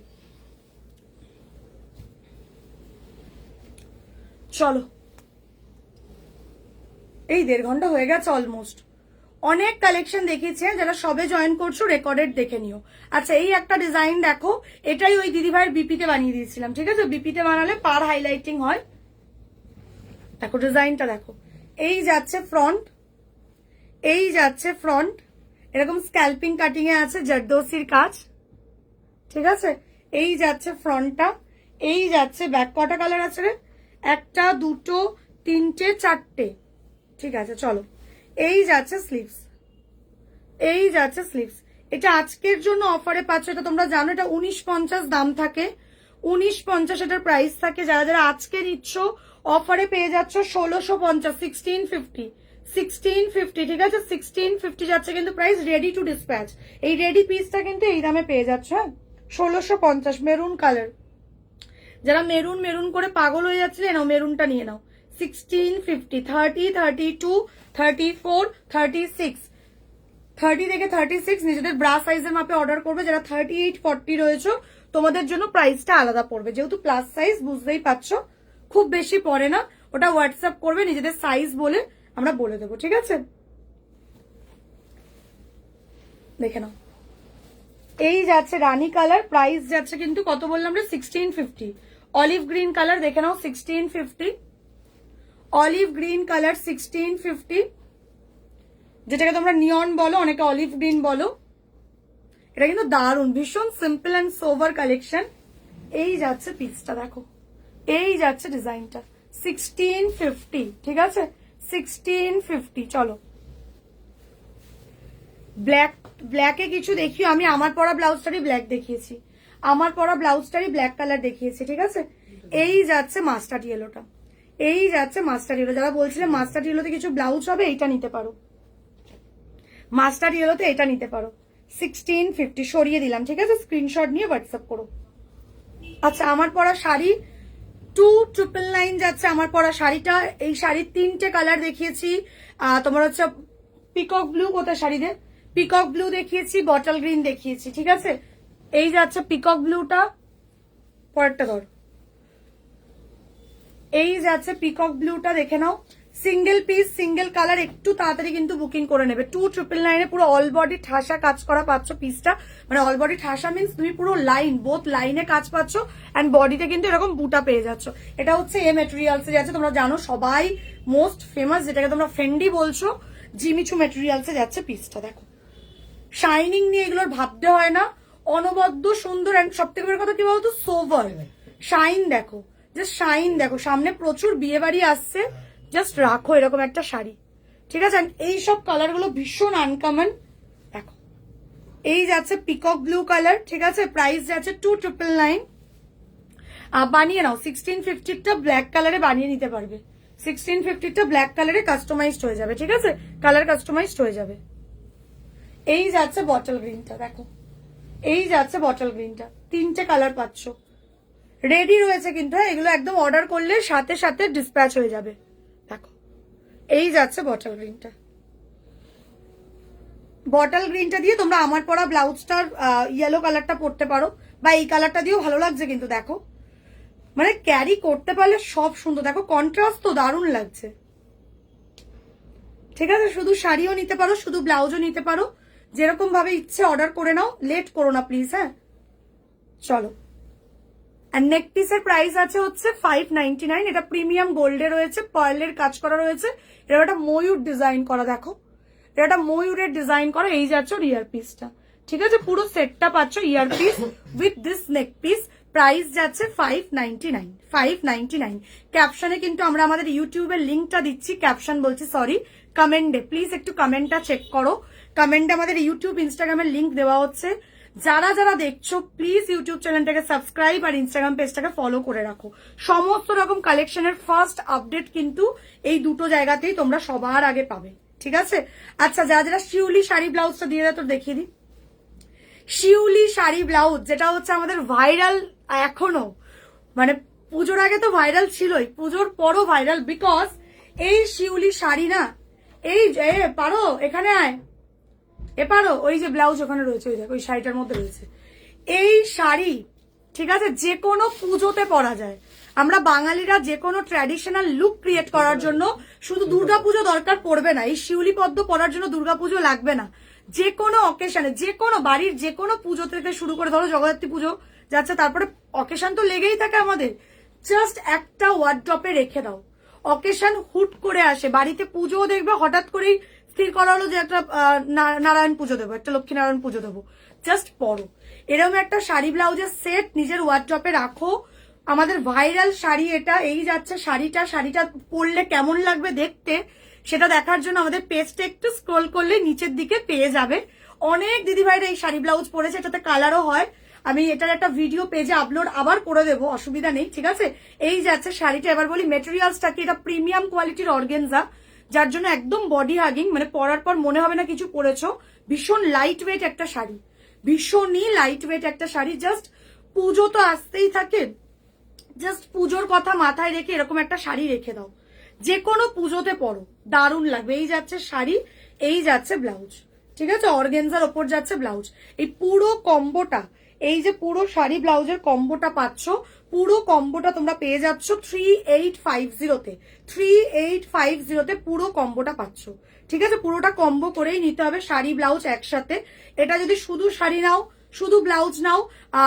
চলো, এই 1.5 ঘন্টা হয়ে গেছে অলমোস্ট। অনেক কালেকশন দেখিয়েছে, যারা সবে জয়েন করছো রেকর্ডেড দেখে নিও। আচ্ছা, এই একটা ডিজাইন দেখো, এটাই ওই দিদিভাইয়ের বিপিতে বানিয়ে দিয়েছিলাম। ঠিক আছে? বিপিতে বানালে পার হাইলাইটিং হয়। দেখো ডিজাইনটা দেখো, এই যাচ্ছে ফ্রন্ট, এই যাচ্ছে ফ্রন্ট, এরকম স্ক্যাল্পিং কাটিং এ আছে জারদোসির কাজ। ঠিক আছে? এই যাচ্ছে ফ্রন্টটা, এই যাচ্ছে ব্যাক। কটা কালার আছে রে? 1, 2, 3, 4, ঠিক আছে চলো, এই যাচ্ছে স্লিভস, এই যাচ্ছে স্লিভস। এটা আজকের জন্য অফারে পাচ্ছ, এটা তোমরা জানো, এটা 1950 দাম থাকে, 1950 এটার প্রাইস থাকে। যারা যারা আজকে নিচ্ছ অফারে পেয়ে যাচ্ছ 1650, 1650, 1650, ঠিক আছে 1650 যাচ্ছে কিন্তু প্রাইস, রেডি টু ডিসপ্যাচ। এই রেডি পিসটা কিন্তু এই দামে পেয়ে যাচ্ছ, 1650, মেরুন কালার। যারা মেরুন মেরুন করে পাগল হয়ে যাচ্ছিলে, নাও মেরুনটা নিয়ে নাও, 1650, 30, 32, 34, 36, 30 থেকে 36 নিজেদের ব্রা সাইজের মাপে অর্ডার করবে। যারা 38, 40 রয়েছে তোমাদের জন্য প্রাইসটা আলাদা পড়বে, যেহেতু প্লাস সাইজ বুঝতেই পারছো খুব বেশি পড়ে না। ওটা হোয়াটসঅ্যাপ করবে নিজেদের সাইজ বলে, আমরা বলে দেবো, ঠিক আছে। দেখে নাও, এই যাচ্ছে রানী কালার, প্রাইস যাচ্ছে কিন্তু কত বললাম রে, 1650। অলিভ গ্রিন কালার দেখে নাও, 1650, অলিভ গ্রিন কালার 1650, যেটাকে তোমরা নিয়ন বলো, অনেকে অলিভ গ্রিন বলো। এটা কিন্তু দারুণ, ভীষণ সিম্পল অ্যান্ড সোভার কালেকশন। এই যাচ্ছে পিসটা, দেখো এই যাচ্ছে ডিজাইনটা, 1650, ঠিক আছে 1650। চলো ব্ল্যাক, ব্ল্যাকে কিছু দেখিও, আমি আমার পরা ব্লাউজটারই ব্ল্যাক দেখিয়েছি, আমার পরা ব্লাউজটারই ব্ল্যাক কালার দেখিয়েছি, ঠিক আছে। এই যাচ্ছে মাস্টার্ড ইয়েলোটা, এই যাচ্ছে মাস্টার্ড ইয়েলো। যারা বলছিলে মাস্টার্ড ইয়েলোতে কিছু ব্লাউজ হবে, এইটা নিতে পারো, মাস্টার্ড ইয়েলোতে এটা নিতে পারো, 1650 সরিয়ে দিলাম, ঠিক আছে। স্ক্রিনশট নিয়ে হোয়াটসঅ্যাপ করো। আচ্ছা, আমার পরা শাড়ি 2999 যাচ্ছে আমার পরা শাড়িটা। এই শাড়ির 3টে কালার দেখিয়েছি, তোমার হচ্ছে পিকক ব্লু, কোথায় শাড়ি দে, পিকক ব্লু দেখিয়েছি, বটল গ্রিন দেখিয়েছি, ঠিক আছে। এই যাচ্ছে পিকক ব্লুটা, পরেরটা ধর, এই যাচ্ছে পিকক ব্লুটা, দেখে নাও, সিঙ্গেল পিস সিঙ্গেল কালার, একটু তাড়াতাড়ি কিন্তু বুকিং করে নেবে। 2999 পুরো অল বডি ঠাসা কাজ করা পাচ্ছ পিসটা, মানে অল বডি ঠাসা মিন্স তুমি পুরো লাইন, বোথ লাইনে কাজ পাচ্ছ, অ্যান্ড বডিতে কিন্তু এরকম বুটা পেয়ে যাচ্ছ। এটা হচ্ছে এ মেটেরিয়ালসে যাচ্ছে, তোমরা জানো সবাই মোস্ট ফেমাস, যেটাকে তোমরা ফেন্ডি বলছো, জিমিচু মেটেরিয়ালসে যাচ্ছে পিসটা। দেখো শাইনিং নিয়ে এগুলোর ভাবতে হয় না, অনবদ্য সুন্দর, অ্যান্ড সব থেকে বড় কথা কি বলতো, সোভার শাইন। দেখো জাস্ট শাইন, দেখো সামনে প্রচুর বিয়ে বাড়ি আসছে, জাস্ট রাখো এরকম একটা শাড়ি, ঠিক আছে। এই সব কালার গুলো ভীষণ আনকমন। দেখো এই যাচ্ছে পিকক ব্লু কালার, ঠিক আছে, প্রাইস যাচ্ছে 2999। বানিয়ে নাও, 1650টা ব্ল্যাক কালারে বানিয়ে নিতে পারবে, 1650টা ব্ল্যাক কালারে কাস্টমাইজড হয়ে যাবে, ঠিক আছে, কালার কাস্টমাইজড হয়ে যাবে। এই যাচ্ছে বটল গ্রিনটা, দেখো এই যাচ্ছে বটল গ্রিনটা, 3টে কালার পাচ্ছ, রেডি রয়েছে কিন্তু, এগুলো একদম অর্ডার করলে সাথে সাথে ডিসপ্যাচ হয়ে যাবে। দেখো এই যাচ্ছে বটল গ্রিনটা, বটল গ্রিনটা দিয়ে তোমরা আমার পরা ব্লাউজটার ইয়েলো কালারটা পরতে পারো, বা এই কালারটা দিয়েও ভালো লাগছে কিন্তু। দেখো মানে ক্যারি করতে পারলে সব সুন্দর, দেখো কন্ট্রাস্ট তো দারুণ লাগছে, ঠিক আছে। শুধু শাড়িও নিতে পারো, শুধু ব্লাউজও নিতে পারো, যেরকম ভাবে ইচ্ছে অর্ডার করে নাও, লেট করো না প্লিজ, হ্যাঁ। চলো, আর নেক পিসের প্রাইস আছে হচ্ছে 599, এটা প্রিমিয়াম গোল্ডে রয়েছে, পার্লের কাজ করা রয়েছে, এটা একটা ময়ূর ডিজাইন করা, দেখো এটা একটা ময়ূরের ডিজাইন করা। এই যাচ্ছে ইয়ার পিসটা, ঠিক আছে, পুরো সেটটা পাচ্ছ ear piece with this neck piece, price যাচ্ছে 599, 599। ক্যাপশনে কিন্তু আমরা আমাদের ইউটিউবের লিঙ্কটা দিচ্ছি, ক্যাপশন বলছি সরি, কমেন্টে প্লিজ একটু কমেন্টটা চেক করো, কমেন্টে আমাদের ইউটিউব ইনস্টাগ্রামের লিঙ্ক দেওয়া হচ্ছে। যারা যারা দেখছো প্লিজ ইউটিউব চ্যানেলটাকে সাবস্ক্রাইব আর ইনস্টাগ্রাম পেজটাকে ফলো করে রাখো, সমস্ত রকম কালেকশনের ফার্স্ট আপডেট কিন্তু এই দুটো জায়গাতেই তোমরা সবার আগে পাবে, ঠিক আছে। আচ্ছা, যারা যারা শিউলি শাড়ি ব্লাউজটা দিয়ে দেয়, তো দেখিয়ে দিই, শিউলি শাড়ি ব্লাউজ যেটা হচ্ছে আমাদের ভাইরাল এখনো, মানে পুজোর আগে তো ভাইরাল ছিলই, পুজোর পরও ভাইরাল, বিকজ এই শিউলি শাড়ি না, এই পারো এখানে আয়, এ পারো, ওই যে ব্লাউজ ওখানে রয়েছে, ওই দেখ ওই শাড়িটার মধ্যে রয়েছে এই শাড়ি, ঠিক আছে, যে কোনো পুজোতে পরা যায়। আমরা বাঙালিরা যে কোনো ট্র্যাডিশনাল লুক ক্রিয়েট করার জন্য শুধু দুর্গাপুজো দরকার পড়বে না, এই শিউলি পদ্ম পরার জন্য দুর্গাপুজো লাগবে না, যে কোনো অকেশনে, যে কোনো বাড়ির যে কোনো পুজো থেকে শুরু করে, ধরো জগদ্ধাত্রী পুজো যাচ্ছে, তারপরে অকেশন তো লেগেই থাকে আমাদের, জাস্ট একটা ওয়ার্ড্রপে রেখে দাও, অকেশন হুট করে আসে, বাড়িতে পুজো দেখবে হঠাৎ করেই স্থির করা হলো যে একটা নারায়ণ পুজো দেবো, একটা লক্ষ্মী নারায়ণ পুজো দেবো, জাস্ট পরো এরকম একটা শাড়ি ব্লাউজের সেট নিজের ওয়ার্ড্রপে রাখো। আমাদের ভাইরাল শাড়ি এটা, এই যাচ্ছে শাড়িটা, শাড়িটা পরলে কেমন লাগবে দেখতে সেটা দেখার জন্য আমাদের পেজটা একটু স্ক্রল করলে নিচের দিকে পেয়ে যাবে। অনেক দিদিভাইরা এই শাড়ি ব্লাউজ পরেছে, এটাতে কালারও হয়। আমি এটার একটা ভিডিও পেজে আপলোড আবার করে দেবো, অসুবিধা নেই, ঠিক আছে। এই যাচ্ছে শাড়িটা। এবার বলি মেটেরিয়ালসটা কি, এটা প্রিমিয়াম কোয়ালিটির অর্গেনজা, যার জন্য একদম বডি হাগিং, মানে পরার পর মনে হবে না কিছু পরেছো। ভীষণ লাইট ওয়েট একটা শাড়ি, ভীষণই লাইট ওয়েট একটা শাড়ি। জাস্ট পুজো তো আসতেই থাকে, জাস্ট পুজোর কথা মাথায় রেখে এরকম একটা শাড়ি রেখে দাও, যে কোনো পুজোতে পরো, দারুণ লাগবে। এই যাচ্ছে শাড়ি, এই যাচ্ছে ব্লাউজ, ঠিক আছে। অর্গেনজার ওপর যাচ্ছে ব্লাউজ। এই পুরো কম্বোটা, এই যে পুরো শাড়ি ব্লাউজের কম্বোটা পাচ্ছ, পুরো কম্বোটা তোমরা পেয়ে যাচ্ছ 3850-তে। 3850-তে পুরো কম্বোটা পাচ্ছ, ঠিক আছে। পুরোটা কম্বো করেই নিতে হবে, শাড়ি ব্লাউজ একসাথে। এটা যদি শুধু শাড়ি নাও, শুধু ব্লাউজ নাও,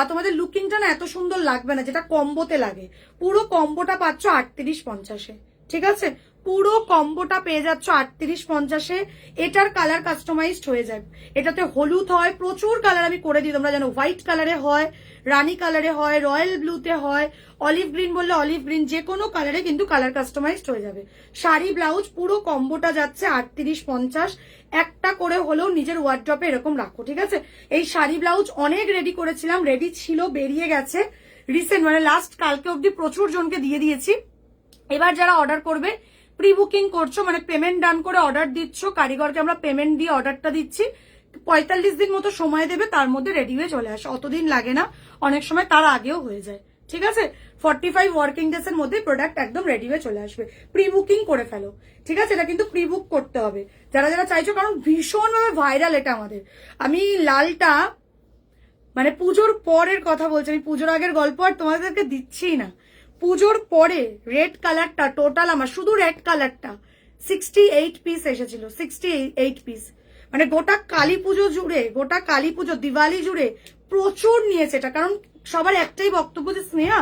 তোমাদের লুকিংটা না এত সুন্দর লাগবে না যেটা কম্বোতে লাগে। পুরো কম্বোটা পাচ্ছ 3850-এ, ঠিক আছে। পুরো কম্বোটা পেয়ে যাচ্ছ 3850-এ। এটার কালার কাস্টমাইজড হয়ে যায়, এটাতে হলুদ হয়, প্রচুর কালার আমি করে দিই, তোমরা জানো। হোয়াইট কালারে হয়, রানী কালারে হয়, রয়্যাল ব্লুতে হয়, অলিভ গ্রিন বললে অলিভ গ্রিন, যে কোনো কালারে কিন্তু কালার কাস্টমাইজড হয়ে যাবে। শাড়ি ব্লাউজ পুরো কম্বোটা যাচ্ছে 3850। একটা করে হলেও নিজের ওয়ার্ড্রপে এরকম রাখো, ঠিক আছে। এই শাড়ি ব্লাউজ অনেক রেডি করেছিলাম, রেডি ছিল, বেরিয়ে গেছে রিসেন্ট, মানে লাস্ট কালকে অব্দি প্রচুর জনকে দিয়ে দিয়েছি। এবার যারা অর্ডার করবে, প্রি বুকিং করছো, মানে পেমেন্ট ডান করে অর্ডার দিচ্ছ, কারিগরকে আমরা পেমেন্ট দিয়ে অর্ডারটা দিচ্ছি, 45 দিন মতো সময় দেবে, তার মধ্যে রেডি হয়ে চলে আসে। অতদিন লাগে না, অনেক সময় তার আগেও হয়ে যায়, ঠিক আছে। 45 ওয়ার্কিং ডেজ এর মধ্যে প্রোডাক্ট একদম রেডি হয়ে চলে আসবে। প্রি বুকিং করে ফেলো, ঠিক আছে। এটা কিন্তু প্রি বুক করতে হবে যারা যারা চাইছো, কারণ ভীষণভাবে ভাইরাল এটা আমাদের। আমি লালটা, মানে পুজোর পরের কথা বলছি, আমি পুজোর আগের গল্প আর তোমাদেরকে দিচ্ছি না। পুজোর পরে রেড কালারটা টোটাল আমার, শুধু রেড কালারটা 68 পিস এসেছিল, 68 পিস। মানে গোটা কালী পুজো জুড়ে, গোটা কালী পুজো দিওয়ালি জুড়ে প্রচুর নিয়েছে এটা। কারণ সবার একটাই বক্তব্য যে স্নেহা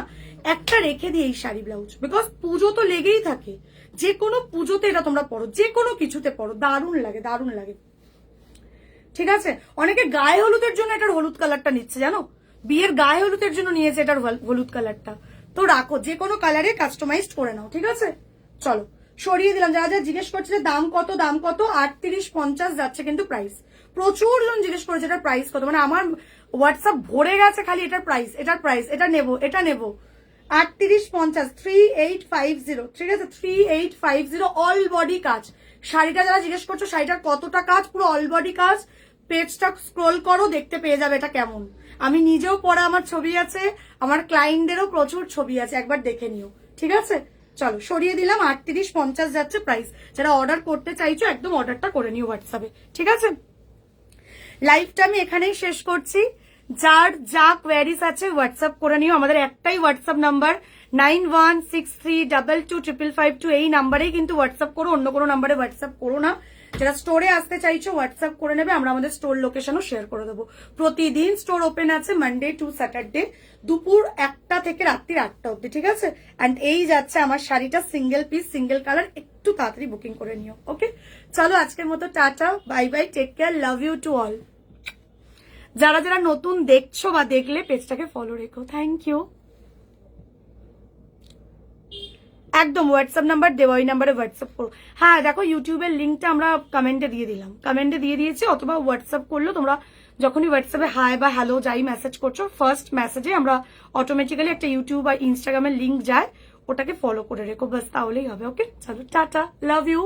একটা রেখে দিয়ে এই শাড়ি ব্লাউজ, বিকজ পুজো তো লেগেই থাকে, যে কোনো পুজোতে এটা তোমরা পরো, যে কোনো কিছুতে পরো, দারুণ লাগে, দারুণ লাগে, ঠিক আছে। অনেকে গায়ে হলুদের জন্য এটার হলুদ কালারটা নিচ্ছে, জানো, বিয়ের গায়ে হলুদের জন্য নিয়েছে এটার হলুদ কালারটা। তো রাখো, যে কোনো কালারে কাস্টমাইজড করে নাও, ঠিক আছে। চলো সরিয়ে দিলাম। যারা যারা জিজ্ঞেস করছে দাম কত, দাম কত, 3850 যাচ্ছে কিন্তু প্রাইস। প্রচুর জন জিজ্ঞেস করেছে এটার প্রাইস কত, মানে আমার হোয়াটসঅ্যাপ ভরে গেছে খালি এটার প্রাইস, এটার প্রাইস, এটা নেবো, এটা নেবো। 3850, 3850, ঠিক আছে। 3850 অল বডি কাজ। শাড়িটা যারা জিজ্ঞেস করছো শাড়িটার কতটা কাজ, পুরো অল বডি কাজ। পেজটা স্ক্রোল করো, দেখতে পেয়ে যাবে এটা কেমন। আমি নিজেও পরা, আমার ছবি আছে, আমার ক্লায়েন্টদেরও প্রচুর ছবি আছে, একবার দেখে নিও, ঠিক আছে। চলো সরিয়ে দিলাম, 3850 যাচ্ছে প্রাইস। যারা অর্ডার করতে চাইছো একদম অর্ডারটা করে নিও হোয়াটসঅ্যাপে, ঠিক আছে। লাইভটা আমি এখানেই শেষ করছি। যার যা কোয়ারিজ আছে হোয়াটসঅ্যাপ করে নিও। আমাদের একটাই হোয়াটসঅ্যাপ নাম্বার 9163225552, এই নাম্বারেই কিন্তু হোয়াটসঅ্যাপ করো, অন্য কোনো নাম্বারে হোয়াটসঅ্যাপ করো না। যারা স্টোরে আসতে চাইছো হোয়াটসঅ্যাপ করে নেবে, আমরা আমাদের স্টোর লোকেশনও শেয়ার করে দেবো। প্রতিদিন স্টোর ওপেন আছে মানডে টু স্যাটারডে, দুপুর 1টা থেকে রাত্রি 8টা অব্দি, ঠিক আছে। অ্যান্ড এই যাচ্ছে আমার শাড়িটা, সিঙ্গেল পিস, সিঙ্গেল কালার, একটু তাড়াতাড়ি বুকিং করে নিও, ওকে। চলো আজকের মতো tata, bye bye, take care, love you to all. যারা যারা নতুন দেখছো বা দেখলে পেজটাকে ফলো রেখো, থ্যাংক ইউ। একদম হোয়াটসঅ্যাপ নাম্বার দেওয়া, ওই নাম্বারে হোয়াটসঅ্যাপ করো। হ্যাঁ দেখো, ইউটিউবের লিঙ্কটা আমরা কমেন্টে দিয়ে দিলাম, কমেন্টে দিয়ে দিয়েছি, অথবা হোয়াটসঅ্যাপ করলেও তোমরা যখনই হোয়াটসঅ্যাপে হাই বা হ্যালো যাই মেসেজ করছো, ফার্স্ট মেসেজে আমরা অটোমেটিক্যালি একটা ইউটিউব আর ইনস্টাগ্রামের লিঙ্ক যায়, ওটাকে ফলো করে রেখো, বাস তাহলেই হবে, ওকে। চলো টাটা, লাভ ইউ।